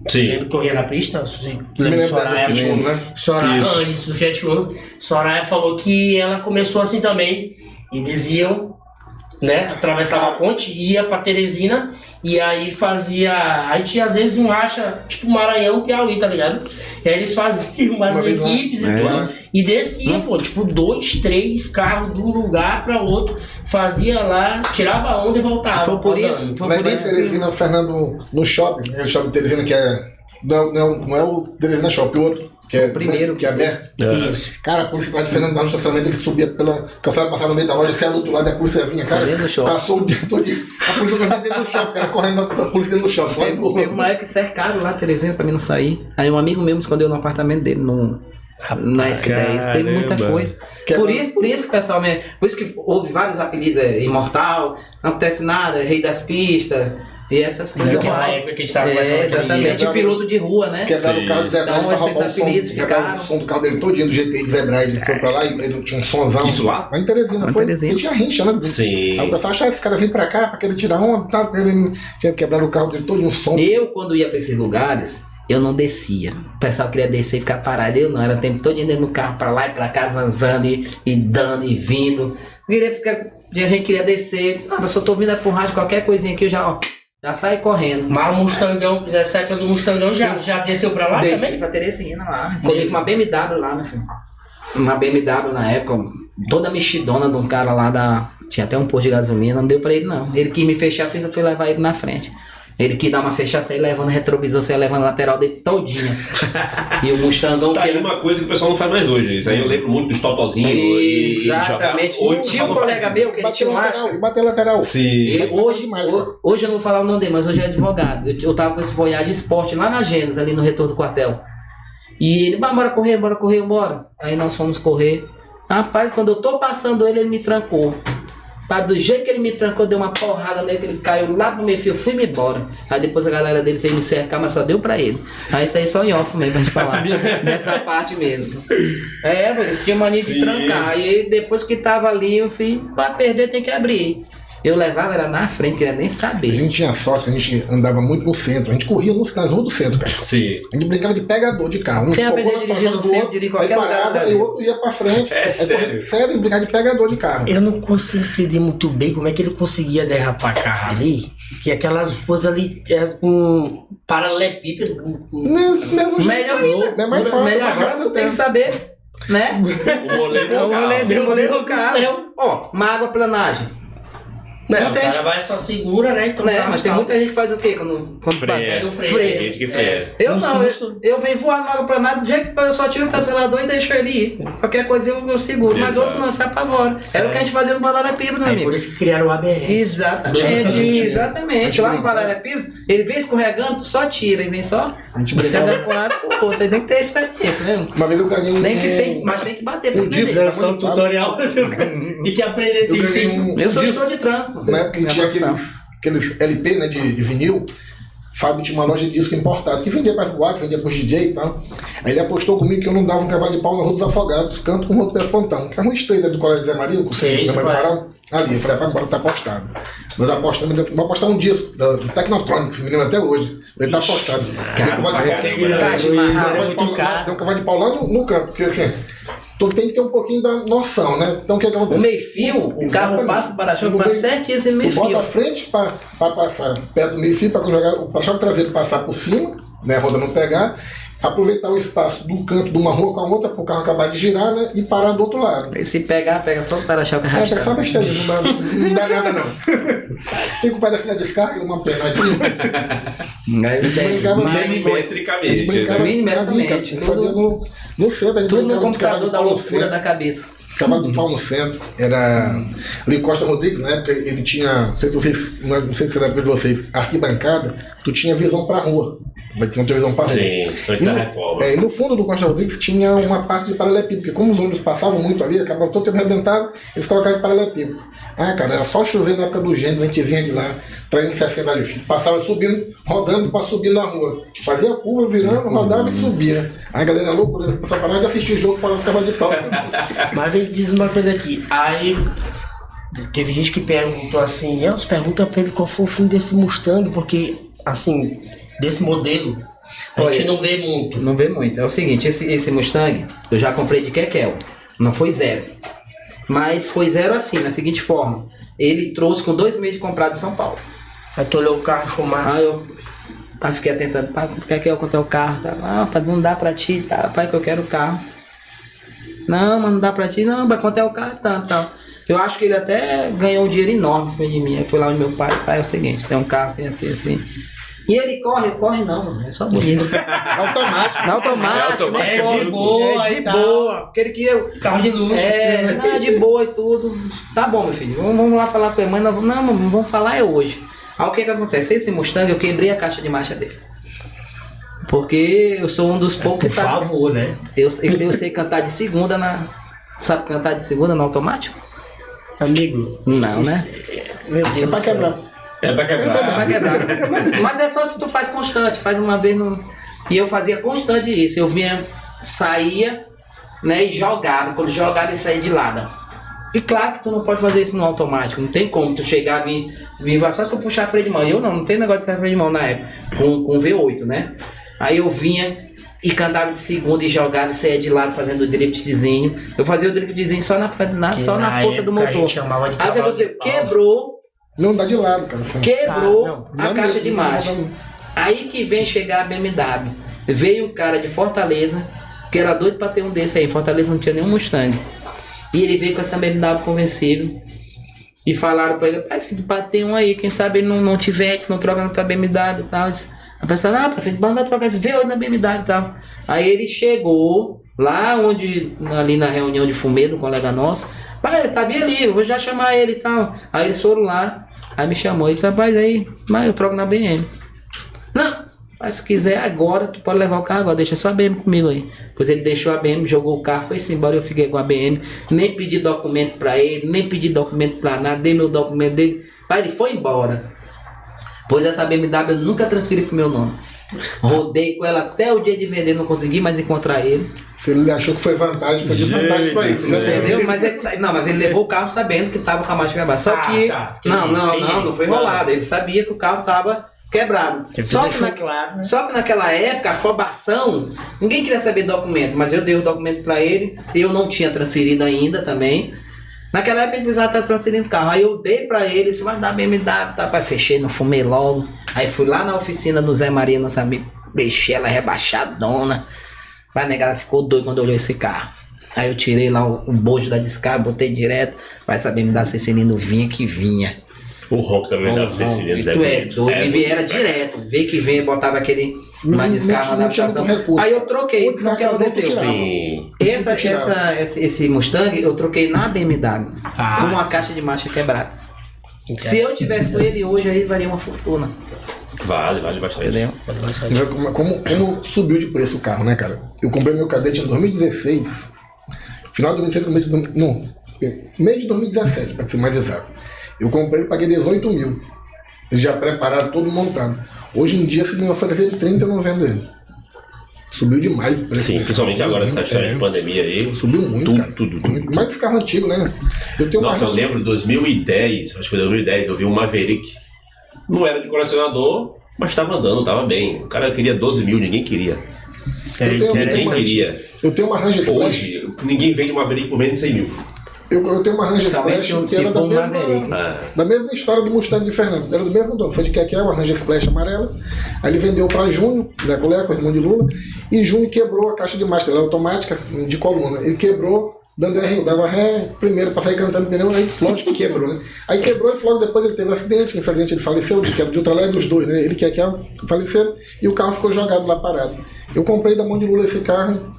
Sim. Lembra que corria na pista? Lembra Soraya? Soraya, isso, do Fiat Uno. Soraya falou que ela começou assim também. Eles iam, né, atravessava a ponte, ia pra Teresina e aí fazia. Aí tinha às vezes um racha, tipo Maranhão, Piauí, tá ligado? E aí eles faziam umas equipes e tudo. E descia, pô, tipo 2, 3 carros de um lugar pra outro, fazia lá, tirava a onda e voltava. Foi por isso. Lá em Teresina, Fernando, no shopping, aquele shopping de Teresina que é. Não é o Teresina Shopping, o outro. Que é o primeiro, que é aberto. Isso. Cara, a polícia lá de Fernando, lá no estacionamento, ele subia pela calçada, passava no meio da loja, saia do outro lado, e a polícia vinha, cara. Passou o dia todo. A polícia estava dentro do shopping, cara, correndo a polícia dentro do shopping. Teve uma época que cercaram lá, Teresina, pra mim não sair. Aí um amigo meu me escondeu no apartamento dele, na S10. Teve muita coisa. Por isso que o pessoal. Por isso que houve vários apelidos, Imortal, Não Acontece Nada, Rei das Pistas. E essas coisas lá. Época que a gente tava exatamente, piloto de rua, né? Quebraram o carro de Zé Braille pra roubar o som do carro dele todinho, do GTI de Zé Braille. Ele foi pra lá e ele tinha um sonzão. Isso lá? Lá em Teresina, foi. Ele tinha rincha, né? Sim. Aí o pessoal achava esse cara vir pra cá pra querer tirar onda, tá? Ele tinha quebrado o carro dele todinho, um som. Eu, quando ia pra esses lugares, eu não descia. O pessoal queria descer e ficar parado. Eu não, era o tempo todo indo no carro pra lá e pra cá, zanzando e dando e vindo. E a gente queria descer. Eu disse, mas se eu tô vindo pro rádio, qualquer coisinha aqui, eu já sai correndo. Mas o Mustangão, nessa época do Mustangão, já desceu pra lá Desci também? Pra Teresina lá. Corri com uma BMW lá, meu filho. Uma BMW na época, toda mexidona de um cara lá tinha até um posto de gasolina, não deu pra ele não. Ele quis me fechar, eu fui levar ele na frente. Ele quis dar uma fechada, sair levando retrovisor, sair levando a lateral dele todinha. E o Mustangão... Tá aí uma coisa que o pessoal não faz mais hoje. Isso aí eu lembro muito dos totozinhos. Exatamente. Tinha um colega meu que ele tinha um macho. Bater lateral. Sim. Hoje eu não vou falar o nome dele, mas hoje é advogado. Eu tava com esse Voyage Sport lá na Gênesis, ali no retorno do quartel. E ele, bora correr. Aí nós fomos correr. Rapaz, quando eu tô passando ele me trancou. Do jeito que ele me trancou, deu uma porrada nele, ele caiu lá no meu fio, fui-me embora. Aí depois a galera dele veio me cercar, mas só deu pra ele. Aí isso aí só em off mesmo, pra gente falar. Dessa parte mesmo. Eles tinham mania de trancar. Aí depois que tava ali, eu fui, pra perder tem que abrir. Eu levava, era na frente, queria nem saber. A gente tinha sorte que a gente andava muito no centro. A gente corria nas ruas do centro, cara. Sim. A gente brincava de pegador de carro. Quem aprendeu a dirigir no centro, dirigir qualquer lugar. E o outro ia pra frente. Sério, e brincava de pegador de carro. Eu não consigo entender muito bem como é que ele conseguia derrapar carro ali. Que aquelas ruas ali com paralelepípedo. Melhor agora tu tem que saber, né? O rolê do carro. Uma água planagem. Não, o cara vai só segura, né? Então mas tem muita gente que faz o quê? Quando freia. Tem gente que freia. Eu não, eu venho voar no água planada, do jeito que eu só tiro o acelerador e deixo ele ir. Qualquer coisa eu seguro, mas outro não, se apavora. Era o que a gente fazia no Paralelepípedo, meu amigo. Por isso que criaram o ABS. Exatamente. Lá no Paralelepípedo, ele vem escorregando, só tira, e vem só. A gente brincava. Tem que ter experiência, mesmo. Uma vez eu ganhei mas tem que bater pra aprender. Tutorial. Tem que aprender. Eu sou gestor de trânsito. Na época que tinha aqueles LP, né, de vinil, Fábio tinha uma loja de disco importado, que vendia para as boates, vendia para os DJ e tal. Aí ele apostou comigo que eu não dava um cavalo de pau na Rua dos Afogados, canto com o Rodo Pontão, que é uma estreita do Colégio Zé Maria, ali. Eu falei, rapaz, agora tá apostado. Nós apostamos, vamos apostar um disco do Technotronic, esse menino até hoje. Ele tá apostado. Deu um cavalo de pau lá no canto, porque assim, tu tem que ter um pouquinho da noção, né? Então o que acontece? O meio-fio, o carro passa o para-choque, mas certinho esse meio-fio. Tu bota a frente para passar perto do meio-fio, para jogar o para-choque traseiro passar por cima, né? A roda não pegar. Aproveitar o espaço do canto de uma rua com a outra para o carro acabar de girar, né? E parar do outro lado. E se pegar, pega só o para-choque rachado. Pega só besteira, não dá nada não. Fica o pedacinho da descarga, uma penadinha. Aí A gente brincava milimetricamente. fazia no centro. A gente Tudo no brincava de computador da cavalo loucura da cabeça. Cavalo do pau no centro. Era ali Costa Rodrigues, na época ele tinha, não sei se era época de vocês, arquibancada, tu tinha visão pra rua. Mas tinha visão para rua. Sim, antes da reforma. E no fundo do Costa Rodrigues tinha uma parte de paralelepípedo, porque como os ônibus passavam muito ali, acabavam todo tempo arrebentado, eles colocaram de paralelepípedo. Ah, cara, era só chover na época do gênero, a gente vinha de lá, 360 ali, passava subindo, rodando para subir na rua. Fazia a curva, virando, rodava e subia. Aí a galera louca, só parava de assistir o jogo para os cavalos de pau. Mas me diz uma coisa aqui, aí teve gente que perguntou assim, Elcio, pergunta pra ele qual foi o fim desse Mustang, porque assim, desse modelo, a gente não vê muito. Não vê muito. É o seguinte, esse Mustang, eu já comprei de Kekel. Não foi zero. Mas foi zero assim, na seguinte forma. Ele trouxe com 2 meses de comprado em São Paulo. Aí tu olhou o carro, achou massa. Aí eu fiquei atentando, pai, Kekel, quanto é o carro? Tá? Ah, pai, não dá pra ti, tá? Pai, que eu quero o carro. Não, mas não dá pra ti. Não, pai, quanto é o carro? Tá, tal. Eu acho que ele até ganhou um dinheiro enorme em cima de mim. Aí foi lá onde meu pai, é o seguinte, tem um carro assim, assim, assim. E ele corre não, mano, é só bonito. Automático. Automático, É de boa, é de boa. Porque ele queria. Carro de luxo. Não, de boa e tudo. Tá bom, meu filho, vamos lá falar com a mãe. Não, vamos falar hoje. Aí o que acontece? Esse Mustang, eu quebrei a caixa de marcha dele. Porque eu sou um dos poucos que sabe. Por favor, né? Eu sei cantar de segunda Sabe cantar de segunda no automático? Amigo. Não, né? Meu Deus. É pra quebrar. É pra quebrar. Vai quebrar. Mas é só se tu faz constante, faz uma vez no. E eu fazia constante isso. Eu saía, né, e jogava. Quando jogava, e saía de lado. E claro que tu não pode fazer isso no automático. Não tem como tu chegar, vir só se tu puxar freio de mão. Eu não tem negócio de puxar freio de mão na época. Com V8, né? Aí eu vinha e cantava de segunda e jogava e saía de lado fazendo o driftzinho. Eu fazia o driftzinho só na força do motor. Aí o que aconteceu? Quebrou. Não dá de lado, cara. Assim. Quebrou a caixa de marcha. Aí que vem chegar a BMW. Veio um cara de Fortaleza, que era doido pra ter um desse aí. Em Fortaleza não tinha nenhum Mustang. E ele veio com essa BMW conversível. E falaram pra ele, pai, filho, tem um aí, quem sabe ele não te vende, não troca na tua BMW e tal. A pessoa, pai, filho, não vai trocar esse V8 na BMW e tal. Aí ele chegou lá ali na reunião de fumê do colega nosso. Pai, ele tá bem ali, eu vou já chamar ele e tal. Aí eles foram lá. Aí me chamou e disse, rapaz, mas eu troco na BM. Não, mas se quiser agora, tu pode levar o carro agora, deixa só a BM comigo aí. Pois ele deixou a BM, jogou o carro, foi-se embora, eu fiquei com a BM. Nem pedi documento pra ele, nem pedi documento pra nada, dei meu documento dele. Pai, ele foi embora. Pois essa BMW eu nunca transferi pro meu nome. Rodei com ela até o dia de vender, não consegui mais encontrar ele. Se ele achou que foi vantagem, foi de vantagem pra ele. Entendeu? Mas ele levou o carro sabendo que tava com a marcha quebrada. Só que. Não foi enrolado. Ele sabia que o carro tava quebrado. Só que naquela época, a afobação, ninguém queria saber documento, mas eu dei o documento pra ele, eu não tinha transferido ainda também. Naquela época ele precisava estar transferindo o carro. Aí eu dei pra ele, você vai dar BMW, tá? Pai, fechei, não fumei logo. Aí fui lá na oficina do Zé Maria, nosso amigo, deixei ela rebaixadona. Vai, negada, ficou doido quando olhou esse carro. Aí eu tirei lá o bojo da descarga, botei direto. Vai saber me dar 6 cilindros, vinha que vinha. O ronco também dava 6 cilindros. Tu é doido, e era direto. Veio que vem, botava aquele. Uma descarga na adaptação. Aí eu troquei, não que aconteceu. Sim. Esse Mustang eu troquei na BMW. Com uma caixa de marcha quebrada. Se eu tivesse com ele hoje, aí valia uma fortuna. Vale bastante. Entendeu? Como subiu de preço o carro, né, cara? Eu comprei meu Cadete em 2016. Final de 2016, meio de 2017, para ser mais exato. Eu comprei e paguei 18 mil. Eles já prepararam todo montado. Hoje em dia, se me oferecer de 30, eu não vendo ele. Subiu demais o preço. Sim, principalmente agora nessa história de pandemia aí. Subiu muito, cara. Tudo. Mais esse carro antigo, né? Eu lembro, em 2010, acho que foi 2010, eu vi um Maverick. Não era de colecionador, mas estava andando, estava bem. O cara queria 12 mil, ninguém queria. Ninguém queria. Eu tenho uma Ranger Flash. Hoje, ninguém vende uma Maverick por menos de 100 mil. Eu tenho uma Ranger Splash que era da mesma história do Mustang de Fernando. Era do mesmo dono. Foi de Kekel, uma Ranger Splash amarela. Aí ele vendeu para Júnior, Leco, irmão de Lula. E Júnior quebrou a caixa de master, ela era automática, de coluna. Ele quebrou, dando R, dava ré, primeiro para sair cantando pneu, aí lógico que quebrou, né? Aí quebrou e logo depois ele teve um acidente, que infelizmente ele faleceu, que era de ultraleve, os dois, né? Ele e Kekel faleceram e o carro ficou jogado lá parado. Eu comprei da mão de Lula esse carro,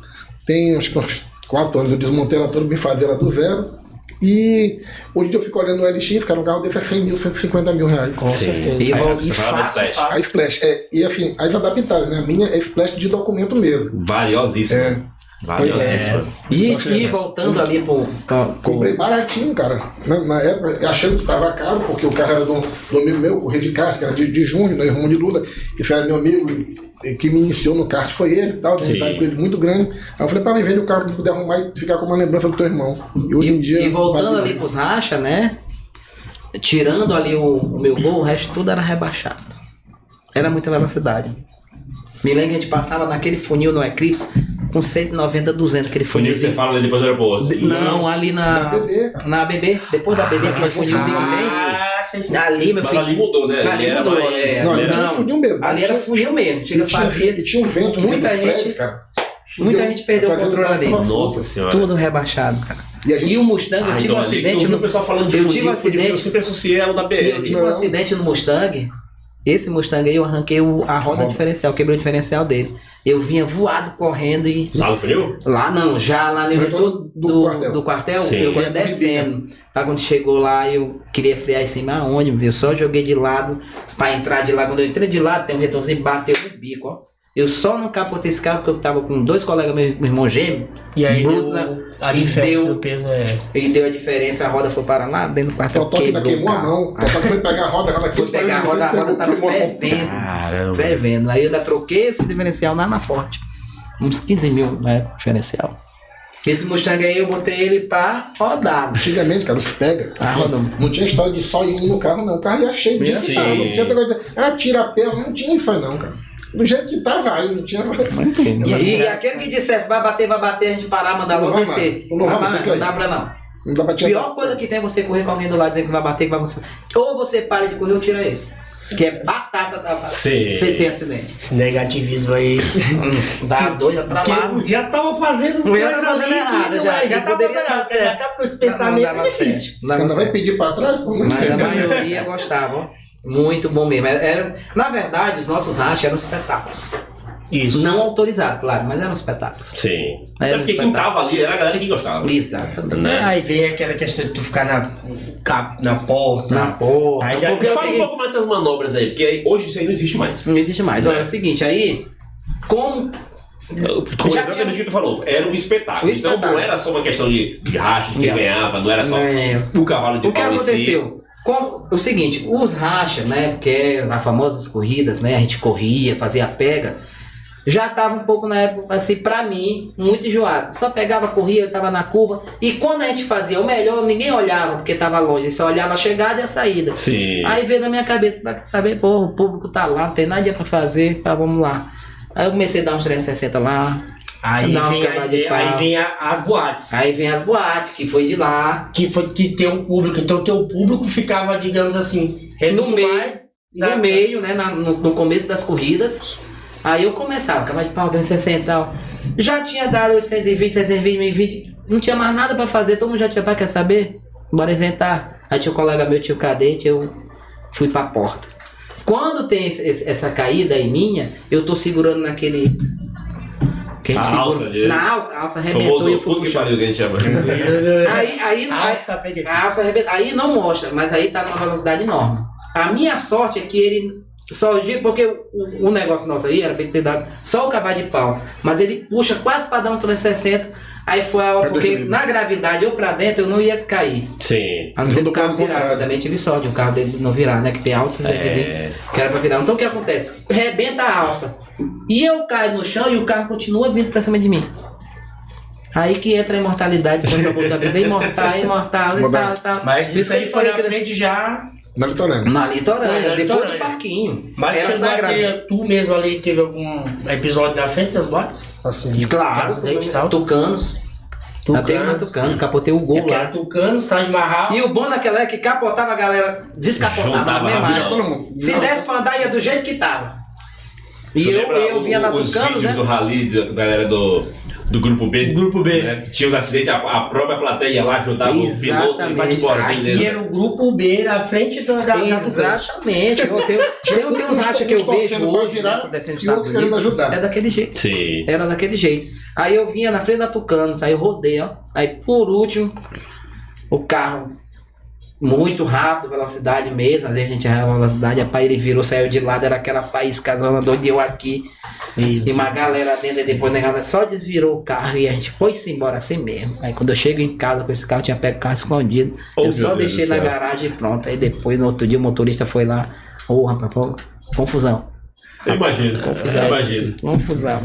tem acho que uns 4 anos, eu desmontei ela toda, me fazia ela do zero. E hoje em dia eu fico olhando o LX, cara, um carro desse é 100 mil, 150 mil reais. Com certeza. E fácil. A Splash, e assim, as adaptadas, né? A minha é Splash de documento mesmo. Valiosíssima. Valiosíssima. E voltando ali comprei baratinho, cara. Na época, achando que tava caro, porque o carro era do amigo meu, o Rei de Castro, que era de Júnior, né, irmão de Lula. Esse era meu amigo, que me iniciou no kart, foi ele e tal, tem um detalhe com ele muito grande. Aí eu falei, pra mim, vende o carro pra poder arrumar e ficar com uma lembrança do teu irmão. E hoje em dia. E voltando ali pros racha, né? Tirando ali o meu gol, o resto tudo era rebaixado. Era muita velocidade. Me lembro que a gente passava naquele funil no Eclipse com 190, 200, aquele funil. Você fala depois do aeroporto? Não, ali na BB, depois da BB, aquele funilzinho bem. Ali, meu filho. Mas ali mudou, né? Ali era mudou, mais... Não, ali tinha um funil mesmo. Ali era funil mesmo. E tinha um vento, muita gente, cara. Muita gente perdeu o controle ali. Nossa senhora. Tudo rebaixado, cara. E o Mustang, eu tive um acidente. Eu vi o pessoal falando de funil, tive um acidente. Eu sempre associei ela da BR. Eu tive um acidente no Mustang. Esse Mustang aí eu arranquei a roda diferencial, quebrei o diferencial dele. Eu vinha voado correndo e. Lá no funil? Lá não, já lá no do quartel, Sim. eu vinha descendo. Aí quando chegou lá, eu queria frear em cima aonde, eu só joguei de lado pra entrar de lado. Quando eu entrei de lado, tem um retornozinho, bateu no bico, ó. Eu só não capotei esse carro porque eu tava com 2 colegas, meu irmão gêmeo. E aí deu a diferença do peso, E deu a diferença, a roda foi para lá dentro do quartel. O Toque ainda queimou a mão. O Toque foi pegar a roda, foi pegar a roda tava fervendo. Caramba. Fervendo. Aí eu ainda troquei esse diferencial lá na Forte. Uns 15 mil, né? Diferencial. Esse Mustang aí eu botei ele pra rodar. Antigamente, cara, os pega. Assim, não tinha história de só ir no carro, não. O carro ia cheio de Sim. carro. Não tinha essa coisa de, tira a peça, não tinha isso aí, não, cara. Do jeito que tava aí, não tinha. E aquele que dissesse vai bater, a gente parar, mandar logo descer. Não dá pra não. Não dá pra tirar. Pior coisa que tem é você correr com alguém do lado dizendo que vai bater, que vai acontecer. Ou você para de correr ou tira ele. Que é batata você tem acidente. Esse negativismo aí. Dá doida pra lá. Já tava fazendo coisa fazendo errado. Já poderia dar certo. Já tá com esse pensamento é difícil. Ainda vai pedir pra trás? Mas a maioria gostava, ó. Muito bom mesmo. Na verdade, os nossos rachas eram espetáculos. Isso. Não autorizados, claro, mas eram espetáculos. Sim. Até porque quem tava ali era a galera que gostava. Exatamente. Aí vem aquela questão de tu ficar na porta. Na porta. Aí já fala um pouco mais dessas manobras aí, porque hoje isso aí não existe mais. Não existe mais. Olha, é o seguinte, aí, como... Exatamente o que tu falou, era um espetáculo. Então não era só uma questão de racha, de quem ganhava, não era só o cavalo de pau em si. O que aconteceu? O seguinte, os rachas, né, que é as famosas corridas, né, a gente corria, fazia pega, já estava um pouco na época, assim, pra mim, muito enjoado. Só pegava, corria, estava na curva, e quando a gente fazia o melhor, ninguém olhava, porque estava longe, só olhava a chegada e a saída. Sim. Aí veio na minha cabeça, vai saber, pô, o público tá lá, não tem nada pra fazer, vamos lá. Aí eu comecei a dar uns 360 lá. Aí vem as boates. Aí vem as boates, que foi de lá. Que tem um público. Então o teu público ficava, digamos assim, no meio, né? No começo das corridas. Aí eu começava, cavalo de pau, 360 e tal. Já tinha dado os 620, 620, não tinha mais nada pra fazer, todo mundo já tinha pra quer saber? Bora inventar. Aí tinha um colega meu, tinha o cadete, eu fui pra porta. Quando tem essa caída aí minha, eu tô segurando naquele... A alça arrebentou e eu fui pro chão. A alça arrebentou. Aí não mostra, mas aí tá numa velocidade enorme. A minha sorte é que ele só... Porque o negócio nosso aí era pra ele ter dado só o cavalo de pau. Mas ele puxa quase pra dar um 360. Aí foi a hora, porque na gravidade, eu pra dentro, eu não ia cair. Sim. A não ser do carro virar. Eu também tive sorte o carro dele não virar, né? Que tem altos acidentezinhos que era pra virar. Então o que acontece? Rebenta a alça. E eu caio no chão e o carro continua vindo pra cima de mim. Aí que entra a imortalidade, que essa botar vida imortal e tal. Mas isso aí foi na frente já... Na Litorânea. Na Litorânea, depois do parquinho. Mas era sagrado. Tu mesmo ali teve algum episódio na frente das boates? Assim, claro, acidente e tal? Tucanos. Até uma Tucanos, capotei o Gol lá. Tucanos, Taj Mahal. E o bom naquela é que capotava a galera, descapotava na mesma área. Se desse pra andar, ia do jeito que tava. E eu vinha na Tucanos, né? Do rally, da galera do Grupo B. Grupo B. Né? Tinha os acidentes, a própria plateia ia lá, ajudava o piloto e vai embora. Aqui era o Grupo B, na frente da Exatamente. Tem uns rachas que eu vejo hoje, né, descendo dos Estados Unidos. É daquele jeito. Sim. Era daquele jeito. Aí eu vinha na frente da Tucanos, aí eu rodei, ó. Aí por último, o carro muito rápido, velocidade mesmo. Às vezes a gente errava a velocidade, rapaz, ele virou, saiu de lado, era aquela faíscazona, doido eu aqui. E uma galera dentro, e depois negada, só desvirou o carro e a gente foi-se embora assim mesmo. Aí quando eu chego em casa com esse carro, eu tinha pego o carro escondido. Eu só deixei na garagem e pronto. Aí depois, no outro dia, o motorista foi lá. Rapaz, pô, confusão. Eu imagino. Confusão. Confusão.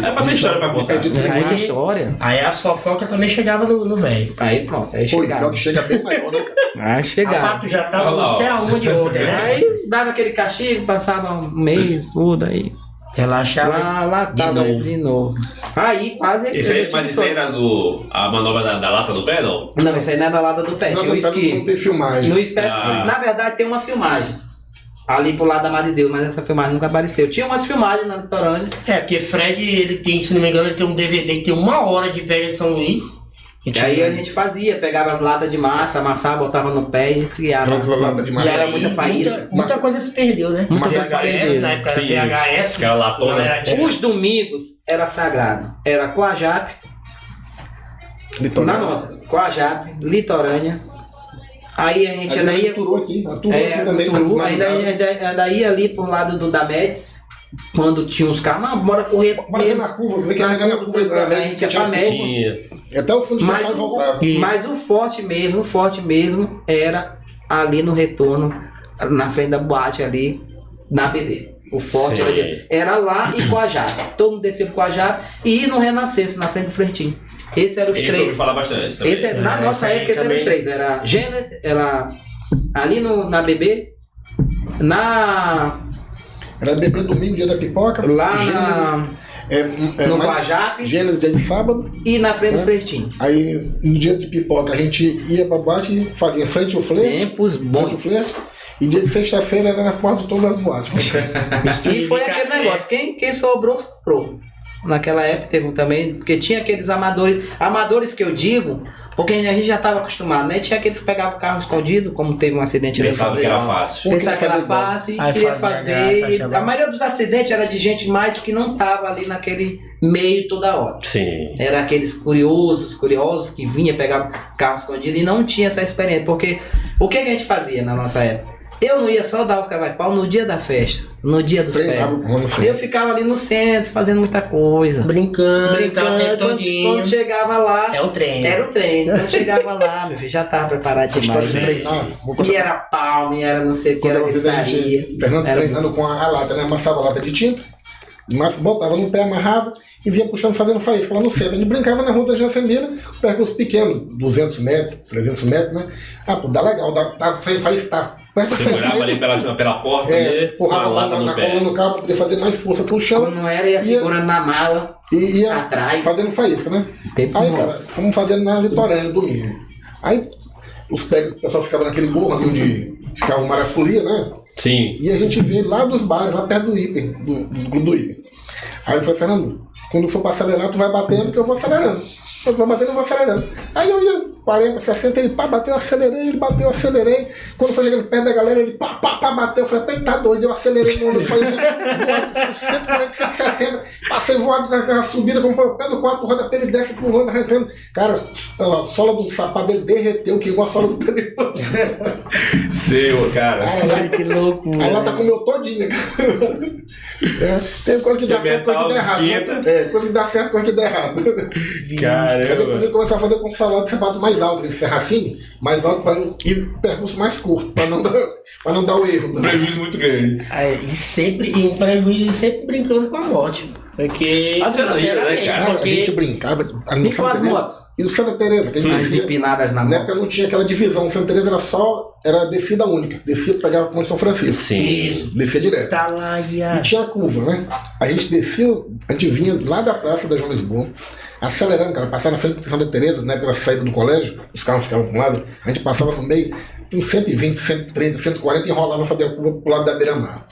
É pra ter história pra contar. É muita história. Aí as fofocas também chegavam no velho. Aí pronto, aí chegava. Que chega bem maior, né? Aí chegava. A tu já tava no céu aonde ontem, né? Aí dava aquele castigo, passava um mês, tudo aí. Relaxava. Lá tava de novo. Aí quase. Mas isso aí era a manobra da lata do pé, não? Não, isso aí não é da lata do pé. Não tem filmagem. Na verdade, tem uma filmagem. Ali pro lado da Madre de Deus, mas essa filmagem nunca apareceu. Tinha umas filmagens na litorânea. Porque Fred, ele tem, se não me engano, ele tem um DVD que tem 1 hora de pega de São Luís. E aí a gente pegava as latas de massa, amassava, botava no pé e esquiava. E era muita faísca. Muita coisa se perdeu, né? Muita coisa se perdeu. Na época era VHS. Que era latona. Os domingos era sagrado. Era Coajape. Na nossa, Coajape, litorânea. Aí a gente ainda ia. Ainda ia ali pro lado do Damedes. Quando tinha uns carros, não, bora correr. Bora na curva, ver que a gente ia pra Médici. Até o fundo de carro e voltava. Mas o forte mesmo era ali no retorno, na frente da boate ali, na BB. O forte era lá e Coajape. Todo mundo descia pro Coajape e ia no Renascença, na frente do Frentinho. Esses eram os três. Eu ouvi falar bastante também. Na nossa época, esses eram os três. Era Gênesis, ali na BB, Era BB domingo, dia da pipoca. Lá no Coajape. Gênesis, dia de sábado. E na frente do Frentinho. Aí, no dia de pipoca, a gente ia pra boate e fazia frente ao flerte. Tempos bons. E dia de sexta-feira era na porta de todas as boates. E foi aquele negócio. Quem sobrou. Naquela época teve também, porque tinha aqueles amadores que eu digo, porque a gente já estava acostumado, né? Tinha aqueles que pegavam o carro escondido, como teve um acidente. Pensava que era fácil. Pensava que era fácil e queria fazer. A maioria dos acidentes era de gente mais que não estava ali naquele meio toda hora. Sim. Era aqueles curiosos que vinha pegar carro escondido e não tinha essa experiência, porque o que a gente fazia na nossa época? Eu não ia só dar os cavalo no dia da festa, no dia dos pés. Eu ficava ali no centro, fazendo muita coisa. Brincando. Quando chegava lá... Era o treino. Quando chegava lá, meu filho, já tava preparado demais. E era palme, era não sei o que, era gritaria. Fernando treinando com a lata, né? Amassava a lata de tinta, botava no pé, amarrava e vinha puxando, fazendo faísca lá no centro. A gente brincava na rua da Jansemira, percurso pequeno, 200 metros, 300 metros, né? Dá legal, tá sem faísca, segurava ali pela porta, empurrava lá na coluna do carro para poder fazer mais força puxando. Quando não era, ia segurando na mala, ia atrás. Fazendo faísca, né? Aí, cara, fomos fazendo na litorânea, domingo. Aí, o pessoal ficava naquele morro ali onde ficava o Marafolia, né? Sim. E a gente veio lá dos bares, lá perto do Hiper, do clube do Hiper. Aí eu falei, Fernando, quando for pra acelerar, tu vai batendo, que eu vou acelerando. Eu vou batendo, eu vou acelerando. Aí eu ia 40, 60, ele bateu, eu acelerei, ele bateu, eu acelerei. Quando foi chegando perto da galera, ele bateu. Eu falei, tá doido, eu acelerei no outro, voado 140, 160, passei voado naquela subida, como o pé do quarto rodapé, ele desce pulando, arrancando. Cara, a sola do sapato dele derreteu, que igual a sola do pé dele. Seu, cara. Ai, que louco. Aí ela tá comeu todinha, cara. Tem coisa que dá certo, coisa que dá errado. Coisa que dá certo, coisa que dá errado. Cara. Aí depois ele começou a fazer com salado de sapato mais alto, esse ferracinho, mais alto para ir percurso mais curto, para não dar o erro. Um prejuízo muito grande. E um prejuízo sempre brincando com a morte. Porque, sinceramente, cara, a gente brincava. E com as motos? E do Santa Teresa, que a gente as empinadas na moto. Na época não tinha aquela divisão. O Santa Teresa era descida única. Descia para pegar a Ponte São Francisco. Sim. Isso. Descia direto. Tá lá, e tinha a curva, né? A gente descia, a gente vinha lá da praça da João Lisboa, acelerando, cara, passar na frente de Santa Teresa, né, pela saída do colégio, os carros ficavam para um lado, a gente passava no meio, com 120, 130, 140 e enrolava fazer a curva pro lado da beira-mar.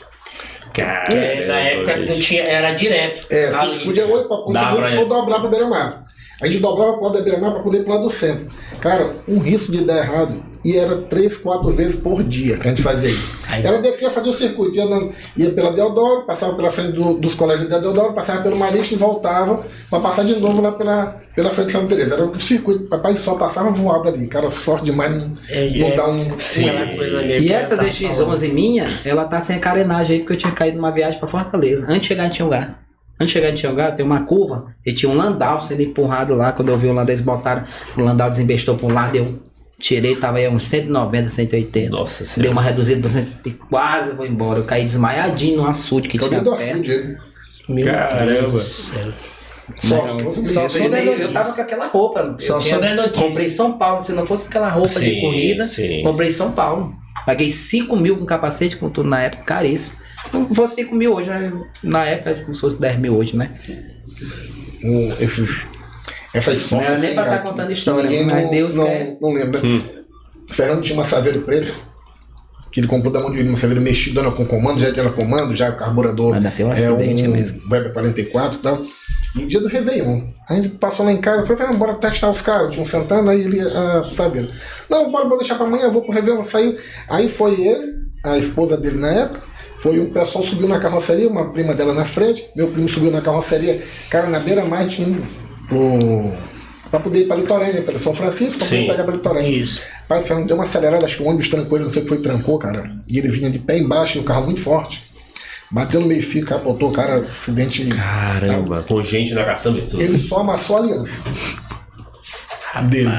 Na época não tinha, era direto. Ali. Podia ou ir pra Ponta ou dobrar pra beira-mar. A gente dobrava pro lado da beira-mar pra poder ir pro lado do centro. Cara, um risco de dar errado. E era 3, 4 vezes por dia que a gente fazia isso. Ela descia, fazia o circuito, ia pela Deodoro, passava pela frente dos colégios da Deodoro, passava pelo Marista e voltava para passar de novo lá pela frente de Santa Teresa. Era um circuito, papai só passava voado ali. Cara, sorte demais não dá um... Sim. E essa ZX11 minha, ela tá sem carenagem aí, porque eu tinha caído numa viagem para Fortaleza, antes de chegar em Tiongá. Antes de chegar em Tiongá, tem uma curva, e tinha um Landau sendo empurrado lá. Quando eu vi o Landau, eles botaram, o Landau desembestou para um lado, eu tirei, tava aí uns 190, 180. Nossa Senhora. Deu uma reduzida pra 100 e quase vou embora. Eu caí desmaiadinho no açude que tinha perto. Caramba. Eu tava com aquela roupa. Comprei em São Paulo. Se não fosse aquela roupa de corrida, comprei em São Paulo. Paguei 5 mil com capacete, com tudo na época, caríssimo. Não fosse 5 mil hoje, né? Na época, como se fosse 10 mil hoje, né? Essas sortes. Não era nem pra estar contando história, mas Deus quer. Não lembra. Fernando tinha uma Saveiro preta, que ele comprou da mão de uma Saveiro mexidona com comando, já tinha comando, já carburador. Ainda tem um acidente mesmo. Weber 44 e tal. E dia do Réveillon. A gente passou lá em casa, eu falei, Fernando, bora testar os carros. Tinha um Santana, aí ele, Saveiro. Não, bora deixar pra amanhã, eu vou pro Réveillon, saiu. Aí foi ele, a esposa dele na época. Foi um pessoal subiu na carroceria, uma prima dela na frente, meu primo subiu na carroceria, cara, na beira-mar tinha para poder ir para Litorânea, para São Francisco, para poder pegar para Litorânea. Isso. Pai, o Fernando deu uma acelerada, acho que o ônibus trancou, ele não sei o que foi, trancou, cara. E ele vinha de pé embaixo, e o carro muito forte. Bateu no meio-fio, capotou, cara, acidente. Caramba, com gente na caçamba e tudo. Ele só amassou a aliança dele.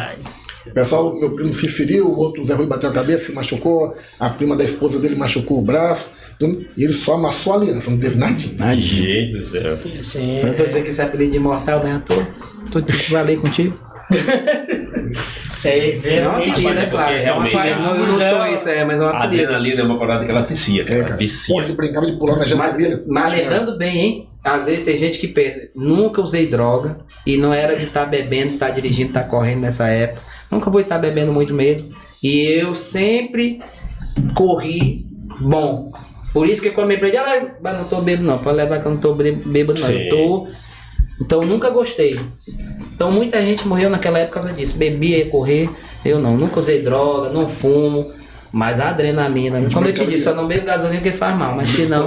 O pessoal, meu primo se feriu, o outro, o Zé Rui, bateu a cabeça, se machucou, a prima da esposa dele machucou o braço, e ele só amassou a aliança, não teve nadinha. Gente do céu. Sim. Eu tô dizendo que esse apelido de imortal, né? Tô falei contigo. Não, mentira, claro. Eu não sou isso, mas é uma apelido. A adrenalina é uma parada que ela vicia, cara. Vicia. Pô, brincava de pular na janela. Mas lembrando bem, hein? Às vezes tem gente que pensa, nunca usei droga e não era de estar bebendo, estar dirigindo, estar correndo nessa época. Nunca vou estar bebendo muito mesmo. E eu sempre corri bom. Por isso que quando me aprendi, mas não tô bêbado não. Pode levar que eu não tô bêbado não. Eu tô... Então nunca gostei. Então muita gente morreu naquela época por causa disso. Bebia, ia correr. Eu não. Nunca usei droga, não fumo. Mas a adrenalina, como eu te disse, só não bebo gasolina que faz mal. Mas se não,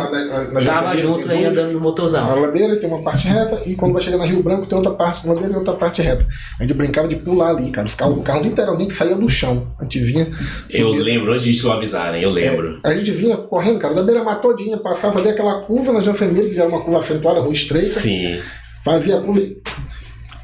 tava junto aí andando no motorzão. A ladeira tem uma parte reta e quando vai chegar na Rio Branco tem outra parte ladeira e outra parte reta. A gente brincava de pular ali, cara. O carro literalmente saía do chão. A gente vinha... Eu lembro, antes de suavizarem, eu lembro. A gente vinha correndo, cara, da beira-mar todinha, passava, fazia aquela curva na Jansenmeira, que era uma curva acentuada, rua estreita. Sim. Fazia a curva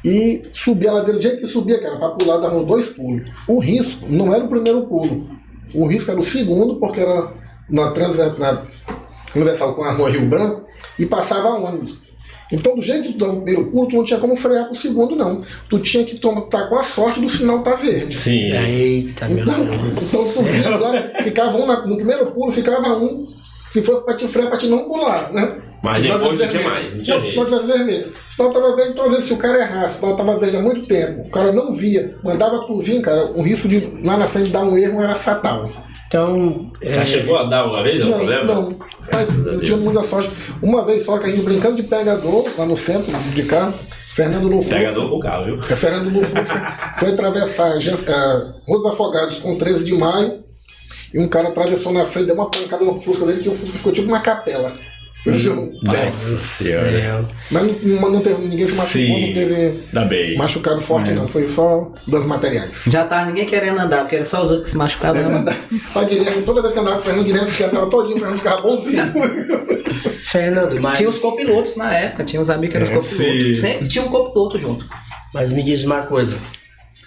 e subia a ladeira. Do jeito que subia, cara, pra pular dava 2 pulos. O risco não era o primeiro pulo. O risco era o segundo, porque era na transversal com a rua Rio Branco e passava ônibus. Então, do jeito que tu dava o primeiro pulo, tu não tinha como frear pro segundo, não. Tu tinha que estar com a sorte do sinal estar verde. Sim. Eita, meu Deus. Então, tu via lá, ficava no primeiro pulo, ficava um, se fosse pra te frear, pra te não pular, né? Mas depois não tinha mais, não tinha jeito. Só tivesse vermelho. O sinal tava verde, então às vezes se o cara errasse, o sinal tava verde há muito tempo, o cara não via, mandava tu vir, cara, o risco de lá na frente dar um erro era fatal. Então... Já chegou a dar uma vez, não, problema? Não, mas eu tinha muita sorte. Uma vez só que a gente brincando de pegador, lá no centro de carro, Fernando no Fusca. Pegador com o carro, viu? Fernando no Fusca foi atravessar Rua dos Afogados com 13 de maio, e um cara atravessou na frente, deu uma pancada no Fusca dele, que o Fusca ficou tipo uma capela. Nossa Senhora. Mas não teve, ninguém se machucou, não teve machucado forte, não. Foi só danos materiais. Já tava ninguém querendo andar, porque era só os outros que se machucavam. É verdade. O Guilherme, toda vez que andava com o Fernando, Guilherme se quebrava todinho, o Fernando ficava bonzinho. Fernando, mas... Tinha os copilotos na época, tinha os amigos que eram os copilotos. Sempre tinha um copiloto junto. Mas me diz uma coisa.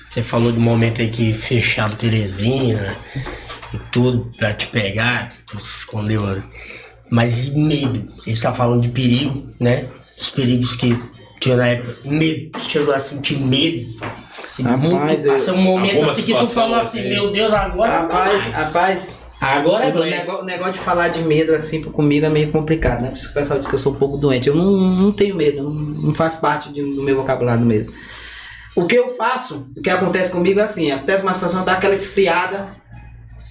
Você falou do momento aí que fecharam Teresina e tudo pra te pegar, tu se escondeu. Mas e medo? Você está falando de perigo, né? Os perigos que tinha na época. Medo. Tu chegou a sentir medo? Assim, rapaz, passou um momento assim que tu falou assim, meu Deus, agora rapaz, Agora é O negócio de falar de medo assim comigo é meio complicado, né? Por isso que o pessoal diz que eu sou um pouco doente. Eu não tenho medo, não faz parte do meu vocabulário do medo. O que eu faço, o que acontece comigo é assim, acontece uma situação, dá aquela esfriada,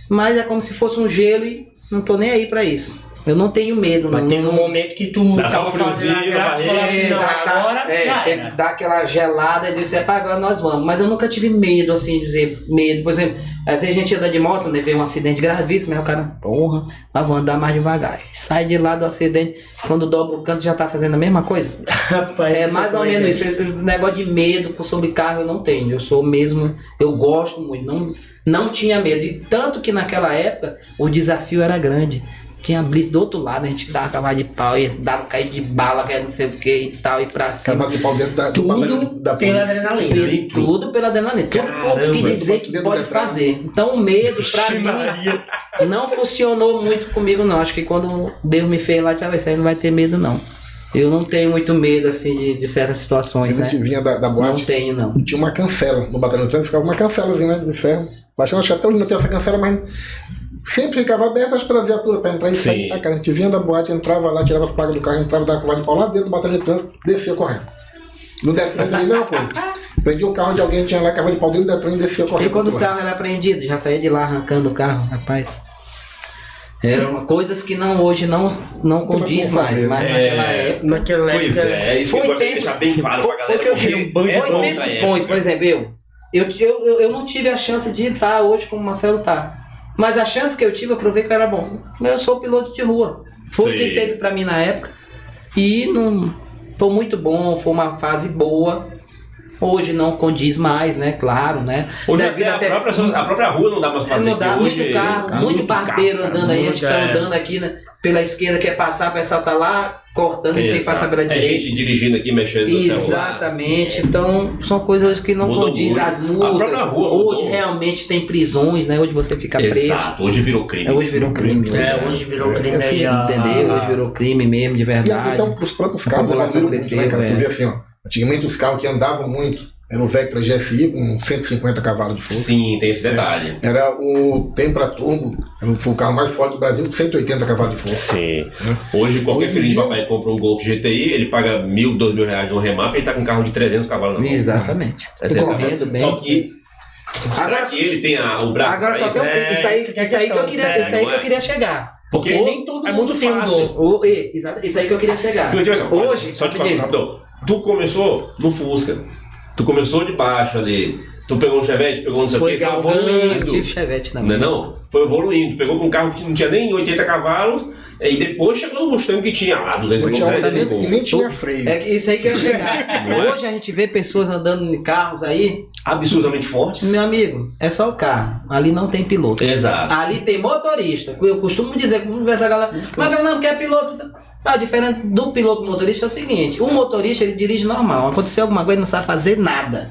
mas é como se fosse um gelo e não tô nem aí pra isso. Eu não tenho medo. Mas teve um momento que tu tava fazendo as graças e falou assim, não, agora dá aquela gelada e dizer, agora nós vamos. Mas eu nunca tive medo, assim, dizer medo. Por exemplo, às vezes a gente anda de moto, levei um acidente gravíssimo, aí o cara, porra, mas vou andar mais devagar. Sai de lá do acidente, quando dobra o canto já tá fazendo a mesma coisa. Rapaz, é mais ou menos isso. O negócio de medo sobre carro eu não tenho. Eu sou mesmo, eu gosto muito, não tinha medo. E tanto que naquela época o desafio era grande. Tinha blitz do outro lado, a gente dava cavalo de pau, e dava cair de bala, que não sei o que e tal, e pra cima. Cavalo de pau dentro da pela adrenalina. Tudo pela adrenalina. Tudo que dizer que pode fazer. Então o medo, pra mim, não funcionou muito comigo, não. Acho que quando Deus me fez lá, disse, isso aí não vai ter medo, não. Eu não tenho muito medo, assim, de certas situações, né? A gente vinha da boate. Não tenho, não. Tinha uma cancela no batalhão de trânsito, ficava uma cancelazinha, né, de ferro. Baixando, acho que até hoje não tem essa cancela, mas sempre ficava aberta para a viatura, para entrar e sair. Cara, a gente vinha da boate, entrava lá, tirava as placas do carro, entrava, dava cavalo de pau lá dentro do batalhão de trânsito, descia correndo. No Detran também a mesma coisa. Prendia o carro de alguém, tinha lá cavalo de pau dentro do Detran e descia correndo. E quando o carro era apreendido, já saía de lá arrancando o carro, rapaz. Eram coisas que hoje não condiz mais, mas naquela época. Pois é, isso que eu gostaria de deixar bem claro pra galera. Foi o que eu disse, foi tempos bons, por exemplo, eu não tive a chance de estar hoje como o Marcelo tá. Mas a chance que eu tive, eu provei que era bom. Eu sou piloto de rua. Foi o que teve pra mim na época. E foi muito bom, foi uma fase boa. Hoje não condiz mais, né? Claro, né? Hoje a própria rua não dá mais pra fazer. Não dá, hoje, muito carro, muito barbeiro andando aí. A gente tá andando aqui, né, pela esquerda, quer passar, o pessoal tá lá cortando, tem que passar pela direita. É gente dirigindo aqui, mexendo no celular. Exatamente. Então, são coisas que não condizem. As multas. Hoje realmente tem prisões, né? Hoje você fica preso. Exato. Hoje virou crime. Hoje virou crime. Hoje virou crime. Entendeu? Hoje virou crime mesmo, de verdade. Então, os próprios carros, tu vê assim, ó. Antigamente os carros que andavam muito era o Vectra GSI com 150 cavalos de força. Sim, tem esse detalhe. Era o Tempra Turbo, foi o carro mais forte do Brasil, com 180 cavalos de força. Sim. Hoje qualquer filho de papai compra um Golf GTI, ele paga R$1.000, R$2.000 no remap e ele tá com um carro de 300 cavalos na mão. Exatamente. Correndo bem. Só que será que ele tem o braço? Agora só tem isso aí que eu queria chegar. Porque nem todo mundo tem fácil. Isso aí que eu queria chegar. Hoje, só te falar rapidão. Tu começou no Fusca. Tu começou de baixo ali. Tu pegou um Chevette, pegou um foi evoluindo. Tive Chevette também. Não? Foi evoluindo. Pegou com um carro que não tinha nem 80 cavalos. E depois chegou no Mustang que tinha lá 200 cavalos. E nem tinha freio. É isso aí que eu ia chegar. Hoje a gente vê pessoas andando em carros aí absurdamente fortes. Meu amigo, é só o carro. Ali não tem piloto. Exato. Ali tem motorista. Eu costumo dizer, quando essa galera, mas Fernando, quer piloto? Diferente do piloto motorista é o seguinte: o motorista ele dirige normal. Aconteceu alguma coisa, ele não sabe fazer nada.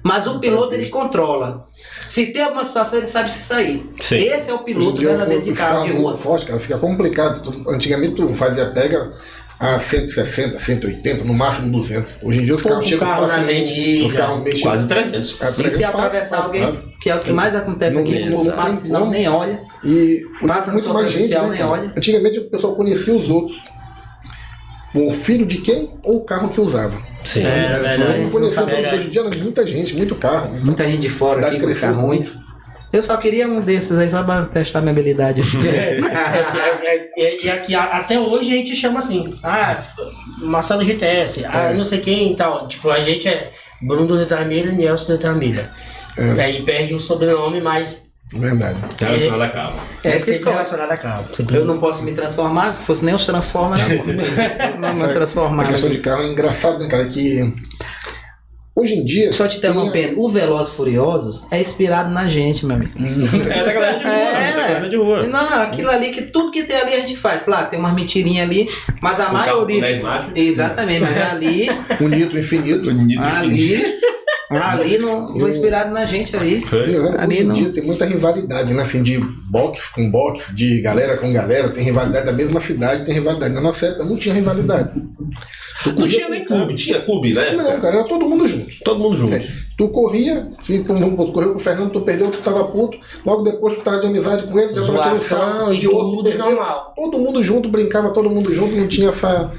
Mas o piloto ele controla. Se tem alguma situação, ele sabe se sair. Sim. Esse é o piloto verdadeiro de carro de rua. Forte, cara, fica complicado. Antigamente tu fazia pega a 160, 180, no máximo 200. Hoje em dia os carros chegam facilmente. Os carros mexem quase 300. Se atravessar alguém, que é o que mais acontece aqui, não passa, não nem olha. E passa muito mais gente, né, nem olha. Antigamente o pessoal conhecia os outros. O filho de quem ou o carro que usava. Sim, verdade. Hoje em dia muita gente, muito carro. Muita gente de fora aqui com os carrões. Eu só queria um desses aí só pra testar minha habilidade. E aqui até hoje a gente chama assim, Marcelo GTS, não sei quem e tal. Tipo, a gente é Bruno do Determilha e Nelson do Determilha. Aí perde o sobrenome, mas... Verdade. Relacionado a carro. Sempre relacionado a carro. Eu não posso me transformar, se fosse nem os Transformers, não me transformar. A questão de carro é engraçado, né, cara, que hoje em dia... Só te interrompendo, o Velozes e Furiosos é inspirado na gente, meu amigo. É da galera de rua. Não, aquilo ali, tudo que tem ali a gente faz. Claro, tem umas mentirinhas ali, mas a maioria... Exatamente, mas ali... O Nitro Infinito. Ali não foi inspirado na gente ali. Hoje em dia tem muita rivalidade, né? Assim, de boxe com boxe, de galera com galera, tem rivalidade da mesma cidade, tem rivalidade. Na nossa época não tinha rivalidade. Não tinha nem clube, tinha clube, né? Não, cara, era todo mundo junto. Todo mundo junto. Tu corria, tu correu com o Fernando, tu perdeu, tu tava puto, logo depois tu tava de amizade com ele, já tava tirando sarro de outro, tudo normal. Todo mundo junto, brincava todo mundo junto, não tinha essa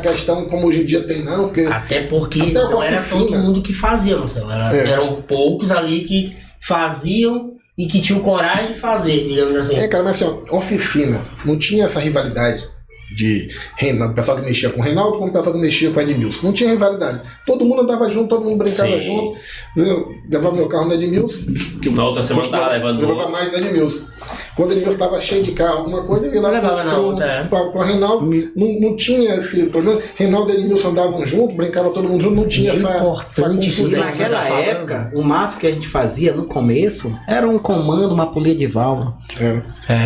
questão como hoje em dia tem, não. Até porque não era todo mundo que fazia, Marcelo. Eram poucos ali que faziam e que tinham coragem de fazer, digamos assim. Cara, mas assim, oficina, não tinha essa rivalidade de o pessoal que mexia com o Reinaldo com o pessoal que mexia com o Edmilson. Não tinha rivalidade. Todo mundo andava junto, todo mundo brincava junto. Eu levava meu carro no Edmilson. Na outra semana estava levando. Levava mais no Edmilson. Quando o Edmilson estava cheio de carro, alguma coisa, eu ia lá para o Reinaldo. Não tinha esse problema. Reinaldo e Edmilson andavam juntos, brincava todo mundo junto, não tinha essa confusão. Naquela época, o máximo que a gente fazia no começo era um comando, uma polia de válvula.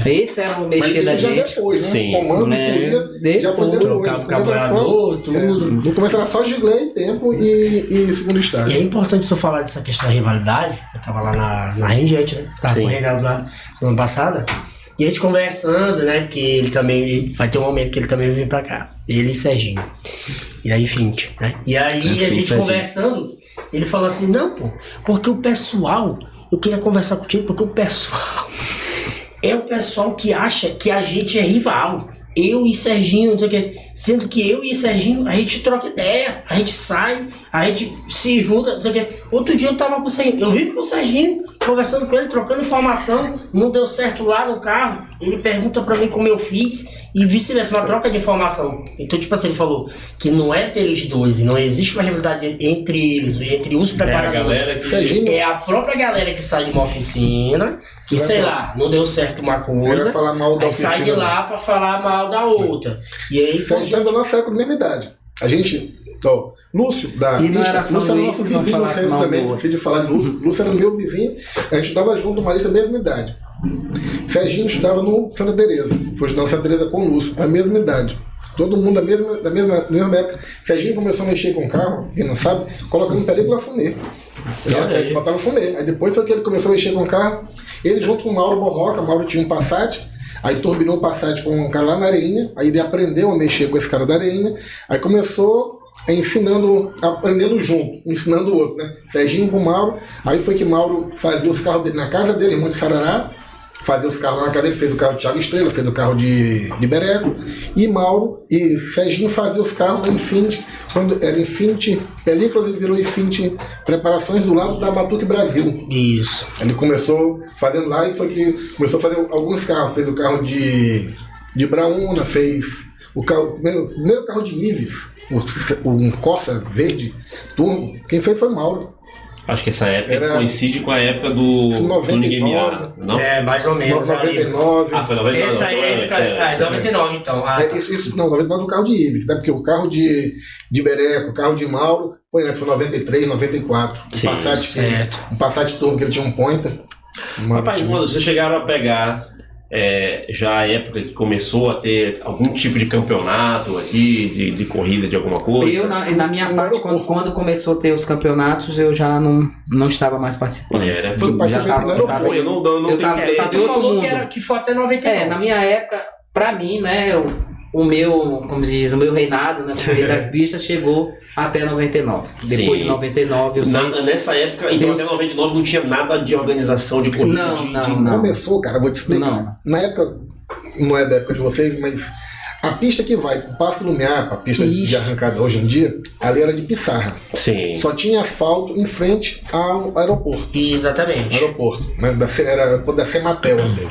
Esse era o mexer da gente. Depois, né? Sim. Comando, polia, já foi depois. Trocava o carburador, tudo. No começo era só giglé, tempo e segundo estágio. E é importante você falar dessa questão da rivalidade. Eu tava lá na Rangete, né? Tava com o Reinaldo lá semana passada. E a gente conversando, né? Porque ele também vai ter um momento que ele também vem pra cá. Ele e Serginho. E aí, Fint, né? E aí a gente Serginho. Conversando, ele falou assim: não, pô, porque o pessoal, eu queria conversar contigo, porque o pessoal é o pessoal que acha que a gente é rival. Eu e Serginho, não sei o que. Sendo que eu e Serginho, a gente troca ideia, a gente sai, a gente se junta, não sei o que. Outro dia eu tava com o Serginho, eu vivo com o Serginho, conversando com ele, trocando informação, não deu certo lá no carro, ele pergunta pra mim como eu fiz, e vice-versa, uma troca de informação. Então, tipo assim, ele falou que não é deles dois, e não existe uma rivalidade entre eles, entre os preparadores. É a própria galera que sai de uma oficina, que sei lá, não deu certo uma coisa, falar mal da aí sai de lá pra falar mal da outra. E aí, Serginho é da nossa época, da mesma idade. A gente, Lúcio, da e não era São Lúcio era nosso vizinho no centro também, esqueci de falar de Lúcio. Lúcio era meu vizinho, a gente estudava junto, uma lista da mesma idade. Serginho estudava no Santa Teresa, foi estudar no Santa Teresa com o Lúcio, a mesma idade. Todo mundo da mesma época. Serginho começou a mexer com o carro, quem não sabe, colocando película fumê. Ele botava fumê. Aí depois foi que ele começou a mexer com o carro, ele junto com o Mauro Borroca, Mauro tinha um Passat. Aí turbinou o Passat com um cara lá na Areinha, aí ele aprendeu a mexer com esse cara da Areinha, aí começou aprendendo junto, ensinando o outro, né? Serginho com o Mauro, aí foi que Mauro fazia os carros dele na casa dele, em Monte Sarará, fazia os carros lá na casa dele, fez o carro de Thiago Estrela, fez o carro de Bereco, e Mauro e Serginho faziam os carros na Infinity, quando era Infinity Películas, ele virou Infinity Preparações do lado da Batuque Brasil. Isso. Ele começou fazendo lá e foi que começou a fazer alguns carros, fez o carro de Brauna, fez o primeiro carro de Ives, um Corsa verde turbo, quem fez foi Mauro. Acho que essa época coincide com a época do Ninguém Me Ama, não? É, mais ou menos. 99. Foi 99. Essa época, 99 então. Não, 99 o carro de Ives, né? Porque o carro de Bereco, o carro de Mauro, foi 93, 94. Um Passat turbo que ele tinha um Pointer. Rapaz, quando vocês chegaram a pegar já a época que começou a ter algum tipo de campeonato aqui, de corrida de alguma coisa? Eu, na minha parte, quando começou a ter os campeonatos, eu já não estava mais participando. Eu não tenho ideia. Tu falou que foi até 99. Na minha época, pra mim, né, o meu, como se diz, o meu reinado, né, Corrida das Pistas chegou até 99. Depois de 99 eu saí. Nessa época, então até 99 não tinha nada de organização de corrida. Não. Começou, cara, vou te explicar. Na época, não é da época de vocês, mas a pista que vai pro Passo Lumiar, a pista de arrancada hoje em dia, ali era de pissarra. Sim. Só tinha asfalto em frente ao aeroporto. Exatamente. Aeroporto, né? Era da Sematel dele.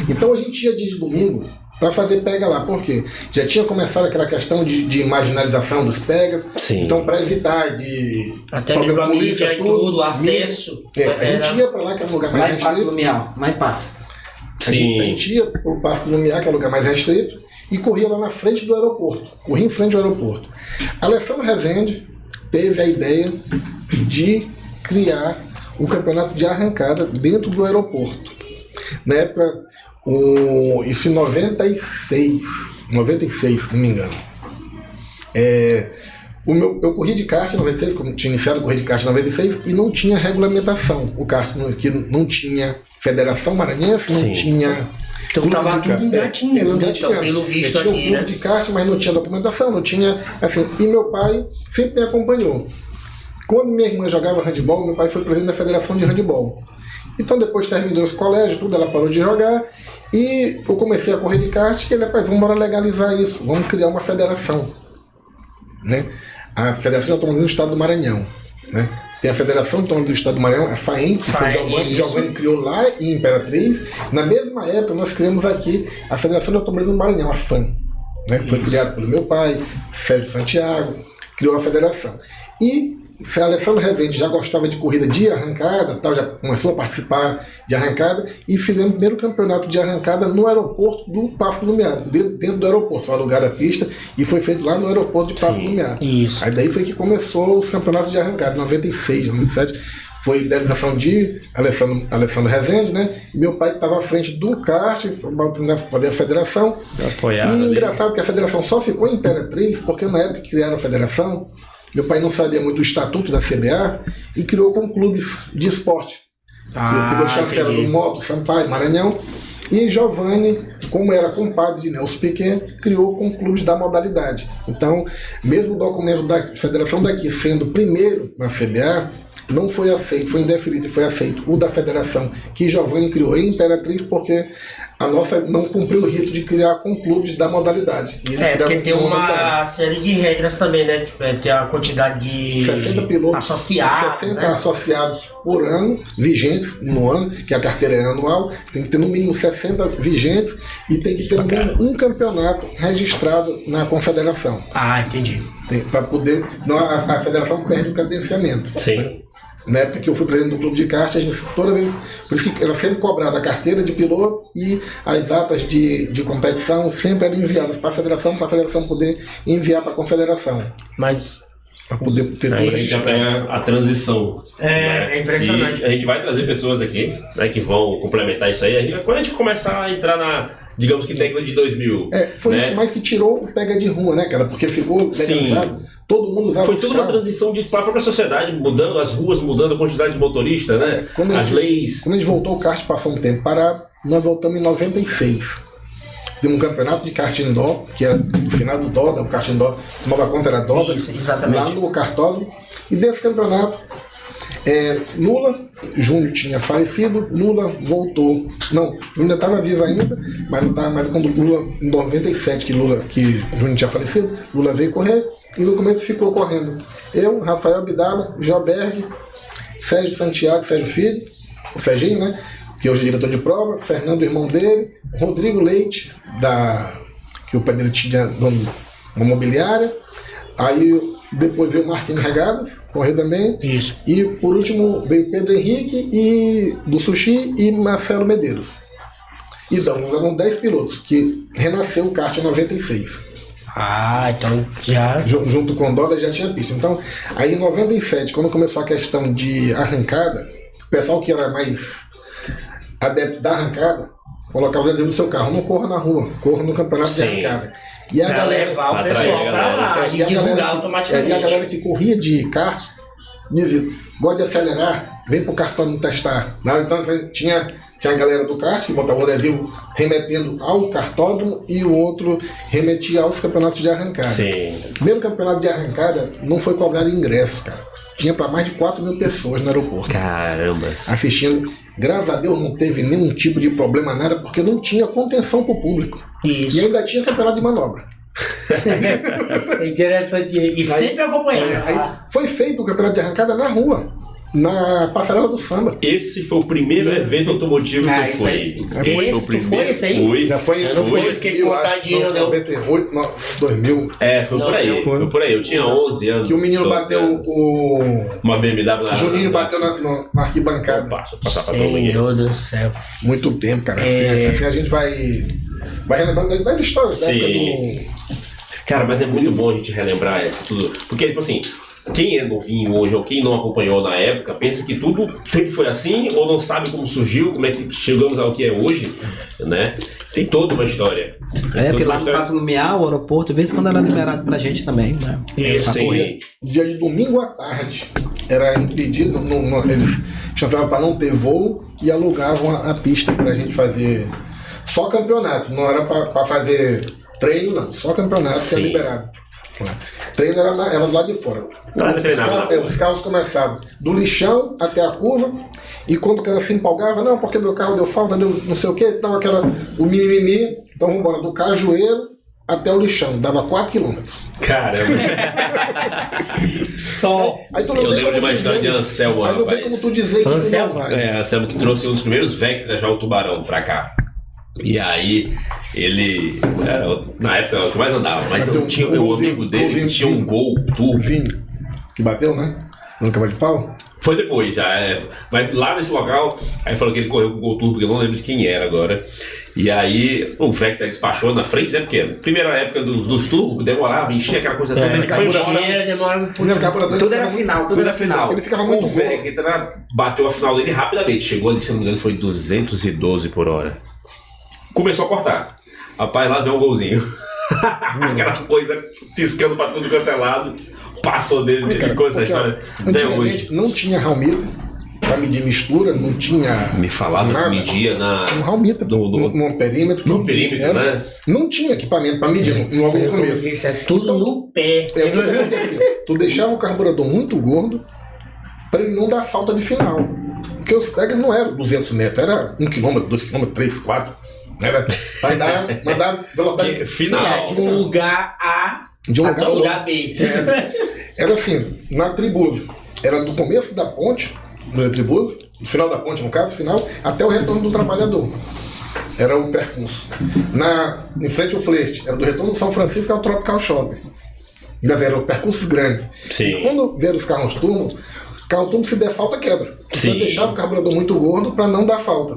Então a gente ia dia de domingo para fazer pega lá, porque já tinha começado aquela questão de marginalização dos pegas. Sim. Então para evitar de até mesmo a mídia e tudo, acesso. A gente ia para lá, que era um lugar mais restrito. Passo Lumiar, lá em Passo. A gente ia para o Passo Lumiar, que é o lugar mais restrito, e corria lá na frente do aeroporto. Corria em frente ao aeroporto. Alessandro Rezende teve a ideia de criar um campeonato de arrancada dentro do aeroporto. Na época, isso em 96, se não me engano. Eu corri de kart em 96, como tinha iniciado a correr de kart em 96, e não tinha regulamentação. O kart que não tinha Federação Maranhense, não tinha. Então tava tudo engatinhando, pelo visto aqui, né? Tinha um clube de kart, mas não tinha documentação, não tinha, assim, e meu pai sempre me acompanhou. Quando minha irmã jogava handebol, meu pai foi presidente da Federação de Handebol. Então depois terminou o colégio, tudo, ela parou de jogar e eu comecei a correr de kart e ele, rapaz, vamos legalizar isso, vamos criar uma federação, né? A Federação de Automobilismo do Estado do Maranhão, né? Tem a Federação de Automobilismo do Estado do Maranhão, a FAEM, que foi Giovanni criou lá em Imperatriz. Na mesma época nós criamos aqui a Federação de Automobilismo do Maranhão, a FAM, né? Foi criada pelo meu pai, Sérgio Santiago, criou a federação. E o Alessandro Rezende já gostava de corrida de arrancada, tal, já começou a participar de arrancada e fizemos o primeiro campeonato de arrancada no aeroporto do Passo do Lumiar, dentro do aeroporto, alugaram a pista e foi feito lá no aeroporto de Passo do Lumiar. Isso. Aí daí foi que começou os campeonatos de arrancada, 96, 97, foi idealização de Alessandro Rezende, né? E meu pai que estava à frente do kart, para a federação. Apoiado. E engraçado que a federação só ficou em Imperatriz, porque na época que criaram a federação, meu pai não sabia muito do estatuto da CBA e criou com clubes de esporte. Pegou chancela do Moto, Sampaio, Maranhão. E Giovanni, como era compadre de Nelson Piquet, criou com clubes da modalidade. Então, mesmo o documento da federação daqui sendo primeiro na CBA, não foi aceito, foi indeferido e foi aceito o da federação que Giovanni criou em Imperatriz, porque a nossa não cumpriu o rito de criar com clubes da modalidade. E eles porque tem uma série de regras também, né? Tem a quantidade de 60 pilotos associados, 60 né? associados por ano, vigentes no ano, que a carteira é anual, tem que ter no mínimo 60 vigentes e tem que ter no mínimo um campeonato registrado na confederação. Entendi. Para poder. Não, a federação perde o credenciamento. Sim. Né? Na época que eu fui presidente do clube de kart, a gente toda vez. Por isso que era sempre cobrada a carteira de piloto e as atas de competição sempre eram enviadas para a federação poder enviar para a confederação. Mas. Para poder ter Aí a gente já pega a transição. É impressionante. E a gente vai trazer pessoas aqui, né, que vão complementar isso aí. Quando a gente começar a entrar na, digamos que década de 2000. Foi né? isso mais que tirou o pega de rua, né, cara? Porque ficou legalizado. Todo mundo usava. Foi toda uma transição para a própria sociedade, mudando as ruas, mudando a quantidade de motoristas, né? As leis. Quando a gente voltou, o kart passou um tempo parado, nós voltamos em 96. Fizemos um campeonato de kart indoor, que era no final do Doda, o kart indoor, tomava conta, era Doda. Isso, exatamente. Lá no kartódromo. E desse campeonato, Lula, Júnior tinha falecido, Lula voltou. Não, Júnior estava vivo ainda, mas não estava mais quando Lula, em 97, que Júnior tinha falecido, Lula veio correr e no começo ficou correndo. Eu, Rafael Bidaba, Joberg, Sérgio Santiago, Sérgio Filho, o Serginho, né? Que hoje é diretor de prova, Fernando, irmão dele, Rodrigo Leite, que o pai dele tinha uma mobiliária, aí depois veio Marquinhos Regadas, correr também, Isso. E por último veio Pedro Henrique do Sushi e Marcelo Medeiros. Então, eram 10 pilotos, que renasceu o kart em 96. Então já... Junto com o Doda já tinha pista. Então, aí em 97, quando começou a questão de arrancada, o pessoal que era mais adepto da arrancada, colocava os adesivos no seu carro, não corra na rua, corra no campeonato de arrancada. E a galera levar o pessoal pra lá e divulgar automaticamente. E a galera que corria de kart dizia, gosta de acelerar, vem pro cartódromo testar. Então tinha a galera do kart que botava o adesivo remetendo ao cartódromo e o outro remetia aos campeonatos de arrancada. Sim. O primeiro campeonato de arrancada não foi cobrado ingresso, cara. Tinha para mais de 4 mil pessoas no aeroporto. Caramba! Assistindo. Graças a Deus não teve nenhum tipo de problema, nada, porque não tinha contenção pro público. Isso. E ainda tinha campeonato de manobra. Interessante. E sempre acompanhando. Aí foi feito o campeonato de arrancada na rua, na passarela do samba. Esse foi o primeiro evento automotivo que eu fui. Esse foi o primeiro. Esse aí? Fui. Já foi, eu não fui, fiquei contadinho, não. 98, 2000. Foi por aí. Foi por aí. Eu tinha 11 anos. Que o menino bateu uma BMW lá. O Juninho bateu na arquibancada. Deixa eu passar pra todo mundo. Meu Deus do céu. Muito tempo, cara. Assim a gente vai relembrando das histórias da época do... Cara, mas é muito bom a gente relembrar isso tudo. Porque, tipo assim, quem é novinho hoje ou quem não acompanhou na época, pensa que tudo sempre foi assim ou não sabe como surgiu, como é que chegamos ao que é hoje, né? Tem toda uma história. Porque lá passa no Miau, o aeroporto, vez quando era liberado pra gente também, né? Sim. Dia de domingo à tarde, era impedido, eles chamavam para não ter voo e alugavam a pista pra gente fazer só campeonato, não era pra fazer treino, não, só campeonato que é liberado. Treino era do lado de fora. Os carros começavam do lixão até a curva, e quando o cara se empolgava, não, porque meu carro deu falta, deu não sei o que, então o mimimi, então vamos embora, do Cajueiro até o lixão, dava 4 km. Caramba. Só. Eu lembro de uma história de Anselmo. Aí não tem como tu dizer que Anselmo? tu não vai. Anselmo que trouxe um dos primeiros Vectra já o Tubarão pra cá. E aí, ele. Na época eu mais andava, mas eu tinha o amigo dele que tinha um Gol turbo. Vinho, que bateu, né? No cavalo de pau? Foi depois, já. Mas lá nesse local, aí falou que ele correu com o Gol turbo, porque eu não lembro de quem era agora. E aí, o Vectra despachou na frente, né? Porque a primeira época dos turbos demorava, enchia aquela coisa toda. Tudo era final, tudo era final. Ele ficava muito O Vectra bateu a final dele rapidamente. Chegou ali, se não me engano, foi 212 por hora. Começou a cortar. Rapaz, lá veio um golzinho. Aquela coisa ciscando pra tudo quanto é lado. Passou dele, ficou essa história. Antigamente não tinha Raumita pra medir mistura, não tinha. Me falava que media na. Um Raumita, no perímetro. No perímetro, né? Não tinha equipamento pra medir logo no começo. Isso é tudo então, no pé. O que acontecia? Tu deixava o carburador muito gordo pra ele não dar falta de final. Porque os pegas não eram 200 metros, era 1 km, 2 km, 3, 4. Era pra mandar velocidade final. De um lugar A até um lugar B. Era assim, na Tribuse, era do começo da ponte, da Tribuse, do final da ponte, no caso, final, até o retorno do trabalhador. Era o percurso. Em frente ao Flerte, era do retorno do São Francisco ao Tropical Shopping. Eram percursos grandes. Sim. E quando vieram os carros turbo, se der falta, quebra. Então deixava o carburador muito gordo para não dar falta.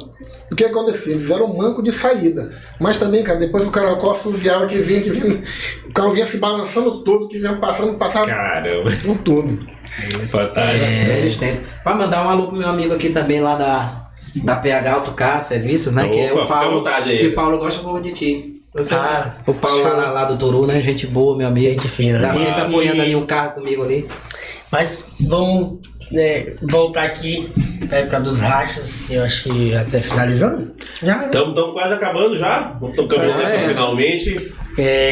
O que acontecia? Eles eram manco de saída. Mas também, cara, depois o caracol assoviava que vinha, o carro vinha se balançando todo, que vinha passava. Caramba. Com tudo. Fantástico. Para mandar um alô pro meu amigo aqui também lá da PH Autocar Serviços, né? Opa, que é o Paulo. E o Paulo gosta muito de ti. O Paulo lá do Turu, né? Gente boa, meu amigo. Gente fina. Tá sempre apoiando ali um carro comigo ali. Mas vamos voltar aqui na época dos rachas, eu acho que até finalizando. Já? Estamos quase acabando já. Estamos caminhando finalmente.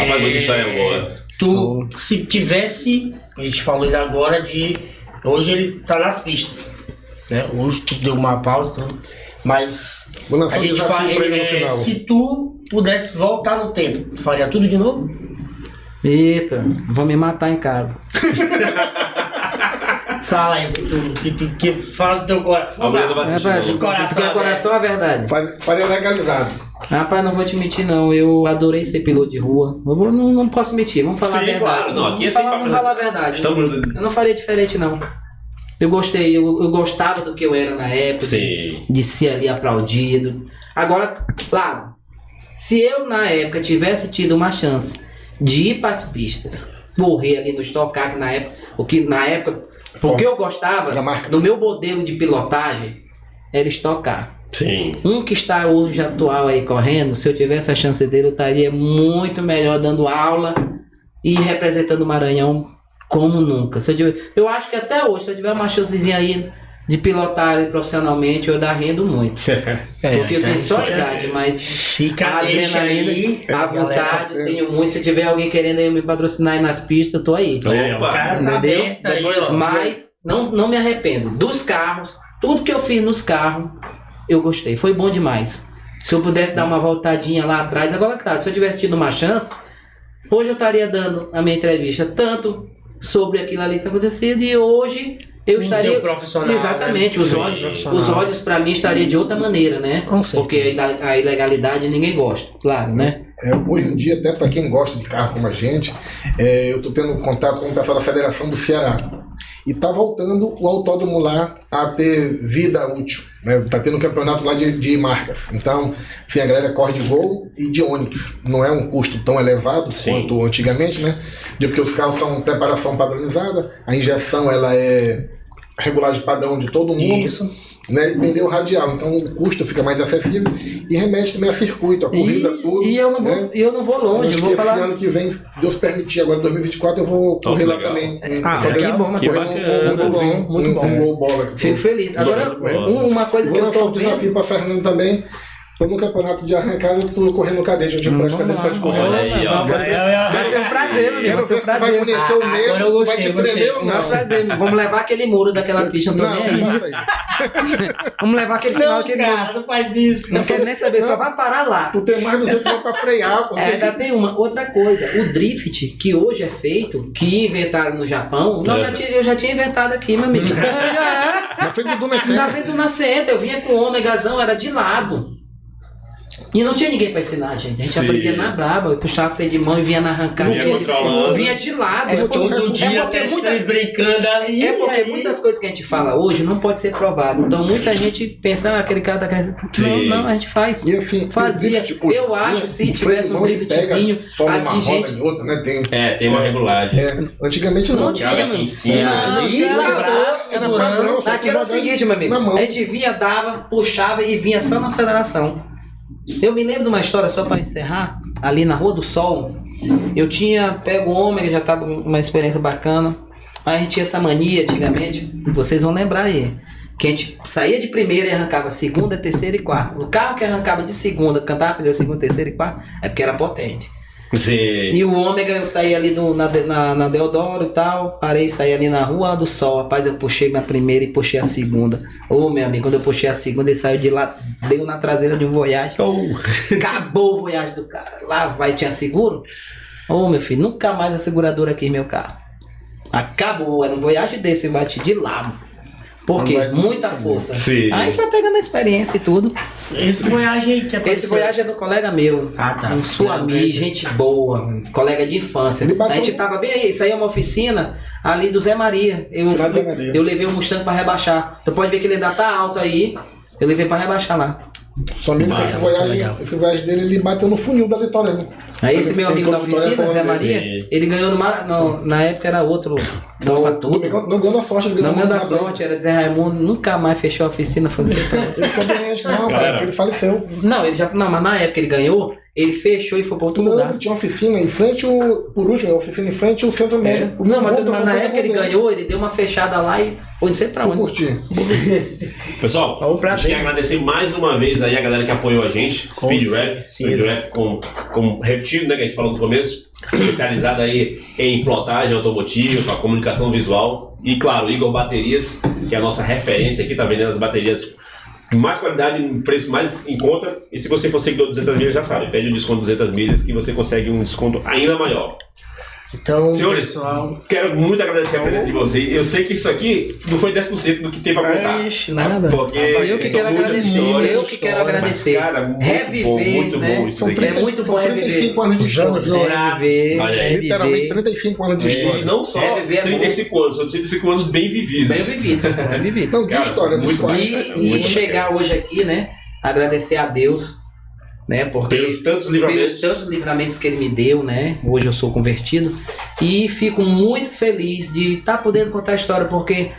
Rapaz, muita história boa. Tu, se tivesse, a gente falou ainda agora hoje ele tá nas pistas. Né? Hoje tu deu uma pausa, tudo. Mas vou lançar a gente fala, no final. Se tu pudesse voltar no tempo, tu faria tudo de novo? Eita, vão me matar em casa. Fala aí, que fala do teu coração. Do coração é verdade. Faria legalizado. Rapaz, não vou te mentir não, eu adorei ser piloto de rua. Eu não posso mentir, vamos falar a verdade. Claro, não, aqui vamos falar a verdade. Eu não faria diferente não. Eu gostei, eu gostava do que eu era na época, de ser ali aplaudido. Agora, claro, se eu na época tivesse tido uma chance de ir para as pistas, correr ali no Stock Car, o que na época eu gostava do meu modelo de pilotagem era Stock Car. Sim. Um que está hoje atual aí correndo, se eu tivesse a chance dele, eu estaria muito melhor dando aula e representando o Maranhão como nunca. Eu acho que até hoje, se eu tiver uma chancezinha aí de pilotar profissionalmente, eu rendo muito. Porque eu tenho só a idade, mas fica a adrenalina, a vontade, eu tenho muito. Se tiver alguém querendo aí me patrocinar aí nas pistas, eu tô aí. O cara tá aberto aí, mas não me arrependo. Dos carros, tudo que eu fiz nos carros, eu gostei. Foi bom demais. Se eu pudesse dar uma voltadinha lá atrás, agora claro, se eu tivesse tido uma chance, hoje eu estaria dando a minha entrevista tanto sobre aquilo ali que está acontecendo, e hoje eu estaria profissional, exatamente, né? Os olhos para mim estariam de outra maneira, né? Porque a ilegalidade ninguém gosta, claro, né? Hoje em dia, até para quem gosta de carro como a gente, eu estou tendo contato com o pessoal da Federação do Ceará. E está voltando o autódromo lá a ter vida útil. Está tendo um campeonato lá de marcas. Então, a galera corre de Gol e de Onix. Não é um custo tão elevado quanto antigamente, né? Porque os carros são preparação padronizada, a injeção ela é regulagem padrão de todo mundo. Isso. Né, e pneu radial, então o custo fica mais acessível e remete também a circuito, a corrida, tudo. E eu não vou longe, eu vou falar. Esse ano que vem, se Deus permitir, agora em 2024, eu vou correr lá também. Que bom, mas muito bom. Fico feliz. Agora, uma coisa que eu tô vendo. Vou lançar um desafio para Fernando também. Tô no campeonato de arrancada, eu tô correndo cadete, eu tive prática dele pra te correr. Olha aí, ó. Vai ser um prazer, meu amigo. Quero ver se tu vai conhecer o medo, agora eu vai gostei, te tremer ou Não, é um não. prazer. Vamos levar aquele muro daquela pista, não tô nem aí. Não faça aí. Vamos levar aquele final, Não, aquele cara, não faz isso. Não quero nem saber, só vai parar lá. Tu tem mais 200 lá pra frear. Ainda tem uma outra coisa, o drift, que hoje é feito, que inventaram no Japão, eu já tinha inventado aqui, meu amigo. Já era. Na frente do Nascente. Na frente do Nascente, eu vinha com o ômegazão, era de lado. E não tinha ninguém pra ensinar, gente. A gente Sim. aprendia na braba, eu puxava freio de mão e vinha na arrancada. Vinha controlando. Vinha de lado. Todo dia porque testando, brincando ali. É porque aí- muitas coisas que a gente fala hoje não pode ser provado. Então muita gente pensa, aquele cara tá querendo. Sim. Não, a gente faz. E assim, Fazia. o drift, hoje Eu em acho, dia, se o freio tivesse de um mão, ele driftzinho, pega só numa aqui, roda gente. e outra, né? Tem uma regulagem. Antigamente não. Não tinha. Cada aqui em cima. Não, Ih, era braço, braço, era segurando. braço. Só que Aqui era o jogando seguinte, meu amigo. na mão. A gente vinha, dava, puxava e vinha só na aceleração. Eu me lembro de uma história, só para encerrar, ali na Rua do Sol. Eu tinha pego o ômega, já tava uma experiência bacana. Aí a gente tinha essa mania antigamente, vocês vão lembrar aí, que a gente saía de primeira e arrancava segunda, terceira e quarta. O carro que arrancava de segunda, cantava pneu segunda, terceira e quarta, é porque era potente. Você... E o ômega eu saí ali na Deodoro e tal, parei, saí ali na Rua do Sol, rapaz, eu puxei minha primeira e puxei a segunda. Ô meu amigo, quando eu puxei a segunda, ele saiu de lá, deu na traseira de um Voyage, acabou o Voyage do cara, lá vai, tinha seguro? Ô meu filho, nunca mais a seguradora aqui meu carro, acabou, era um Voyage desse, eu bati de lado. Por quê? Não vai Muita conseguir. força. Sim. Aí a gente vai pegando a experiência e tudo. Esse Voyage aí que apareceu. Esse Voyage é do colega meu. Ah, tá. Um Suami, gente boa, colega de infância. Ele bateu A gente tava bem aí, isso aí é uma oficina ali do Zé Maria. Lá do Zé Maria. Eu levei o Mustang pra rebaixar. Tu pode ver que ele ainda tá alto aí. Eu levei pra rebaixar lá. Só mesmo que legal. esse voyage dele, ele bateu no funil da Vitória, né? Aí esse meu amigo da oficina, Zé Maria, Sim. ele ganhou na época era outro topa tudo. Não ganhou na sorte, ele ganhou Não ganhou da na vez. sorte, era de Zé Raimundo, nunca mais fechou a oficina, foi assim. Ele ficou doente, não, cara, Galera. porque ele faleceu. Não, ele já. Não, mas na época ele ganhou, ele fechou e foi pra outro lugar. Não, tinha uma oficina em frente, por último, a oficina em frente ao centro É. médico. Não, mas na época ele ganhou, ele deu uma fechada lá e foi não sei pra Pra onde. curtir. Pessoal, É um prazer. a gente quer agradecer mais uma vez aí a galera que apoiou a gente. Speed Com Rap, Speed certeza. Rap com repetido, né, que a gente falou no começo, especializada aí em plotagem automotiva, com a comunicação visual. E claro, Igor Baterias, que é a nossa referência aqui, tá vendendo as baterias de mais qualidade, um preço mais em conta. E se você for seguidor de 200 milhas, já sabe, pede um desconto de 200 milhas que você consegue um desconto ainda maior. Então, Senhores, pessoal. quero muito agradecer a presença de vocês. Eu sei que isso aqui não foi 10% do que tem pra contar. Ixi, nada. Porque Eu que são quero muitas agradecer, histórias, eu que quero agradecer. Mas, cara, muito Reviver, bom, muito né? bom isso São daqui. 30, É muito são bom 35 anos de Os anos história. dourados. Reviver, Olha aí, Literalmente 35 anos de E história. não só Reviver é 35 anos, são 35 anos bem vividos. Bem vividos, bem vividos. Não, de Cara, história, de muito história. E chegar hoje aqui, né? Agradecer a Deus, né? Porque Pelos tantos pelos livramentos. tantos livramentos que ele me deu, né? Hoje eu sou convertido. E fico muito feliz de estar podendo contar a história, porque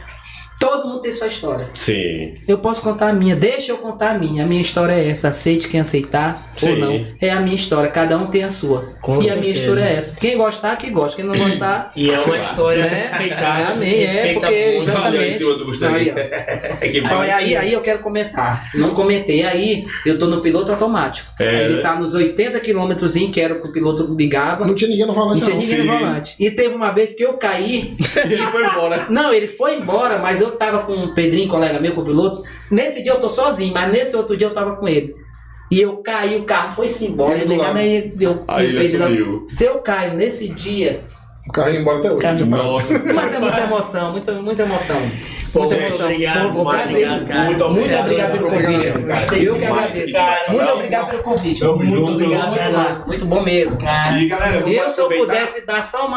todo mundo tem sua história. Sim. Eu posso contar a minha, deixa eu contar a minha. A minha história é essa, aceite quem aceitar Sim. ou não. É a minha história, cada um tem a sua. Com e a certeza. minha história é essa. Quem gostar, que gosta. Quem não gostar, E é uma história né? respeitável. a Amém, gente é, respeita porque muito. já- Olha em cima do Gustavo. Aí, ó. Que aí eu quero comentar. Não comentei. Aí eu tô no piloto automático. É. Aí ele tá nos 80 quilômetros, que era o que o piloto ligava. Não tinha ninguém no Não volante, tinha não. ninguém no Sim. volante. E teve uma vez que eu caí. E ele foi embora. Não, ele foi embora, mas eu tava com o Pedrinho, colega meu, com o piloto. Nesse dia eu tô sozinho, mas nesse outro dia eu tava com ele. E eu caí, o carro foi-se embora. Ele do Ele, lado. aí eu, Aí ele Pedro, assumiu. se eu caio nesse dia, O carro ia embora até hoje. Cara, Tinha parado. Nossa. mas é muita emoção, muita emoção. Pô, Muita muito emoção. obrigado, Pô, prazer. obrigado, cara. Muito obrigado pelo convite. Obrigado. Eu que agradeço. Cara, Muito Não, obrigado pelo convite. Tamo Muito junto. obrigado, muito Cara. massa. Muito bom mesmo. Cara, E galera, vamos Eu, se eu aproveitar. pudesse dar só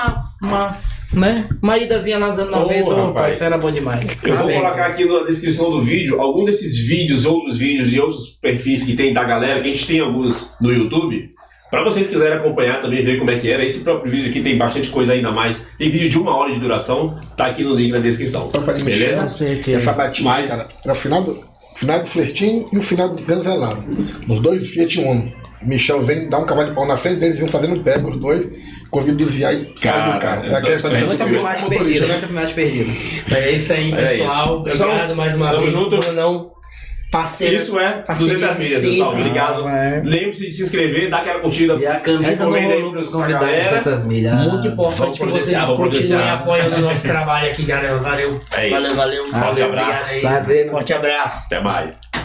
uma idazinha lá nos anos 90, Ô, ô, rapaz. pai, isso era bom demais. Eu vou Amém. colocar aqui na descrição do vídeo algum desses vídeos, outros vídeos e outros perfis que tem da galera, que a gente tem alguns no YouTube, pra vocês quiserem acompanhar também, ver como é que era. Esse próprio vídeo aqui tem bastante coisa ainda mais. Tem vídeo de 1 hora de duração, tá aqui no link na descrição. Então, para Beleza? com certeza. Essa batida, Mas- cara, era o final do Flertinho e o final do Ganzelado. Os dois Fiat Uno. Michel vem dar um cavalo de pau na frente deles, iam fazendo pega os dois, conseguiu desviar e sai Cara, do carro. É aquela é história de Muita filmagem perdida, muita filmagem perdida. É isso aí, É pessoal. isso. Obrigado mais uma Tamo vez. junto. Brunão. parceira. Isso é parceria 200 milhas, sempre. pessoal. Obrigado. Lembre-se de se inscrever, dá aquela curtida. E a camisa não rolou pros convidados 200 milhas. Muito importante que vocês continuem apoiando o nosso trabalho aqui, galera. Valeu. É isso. Valeu. Forte abraço. Obrigado aí. Prazer. Forte abraço. Até mais.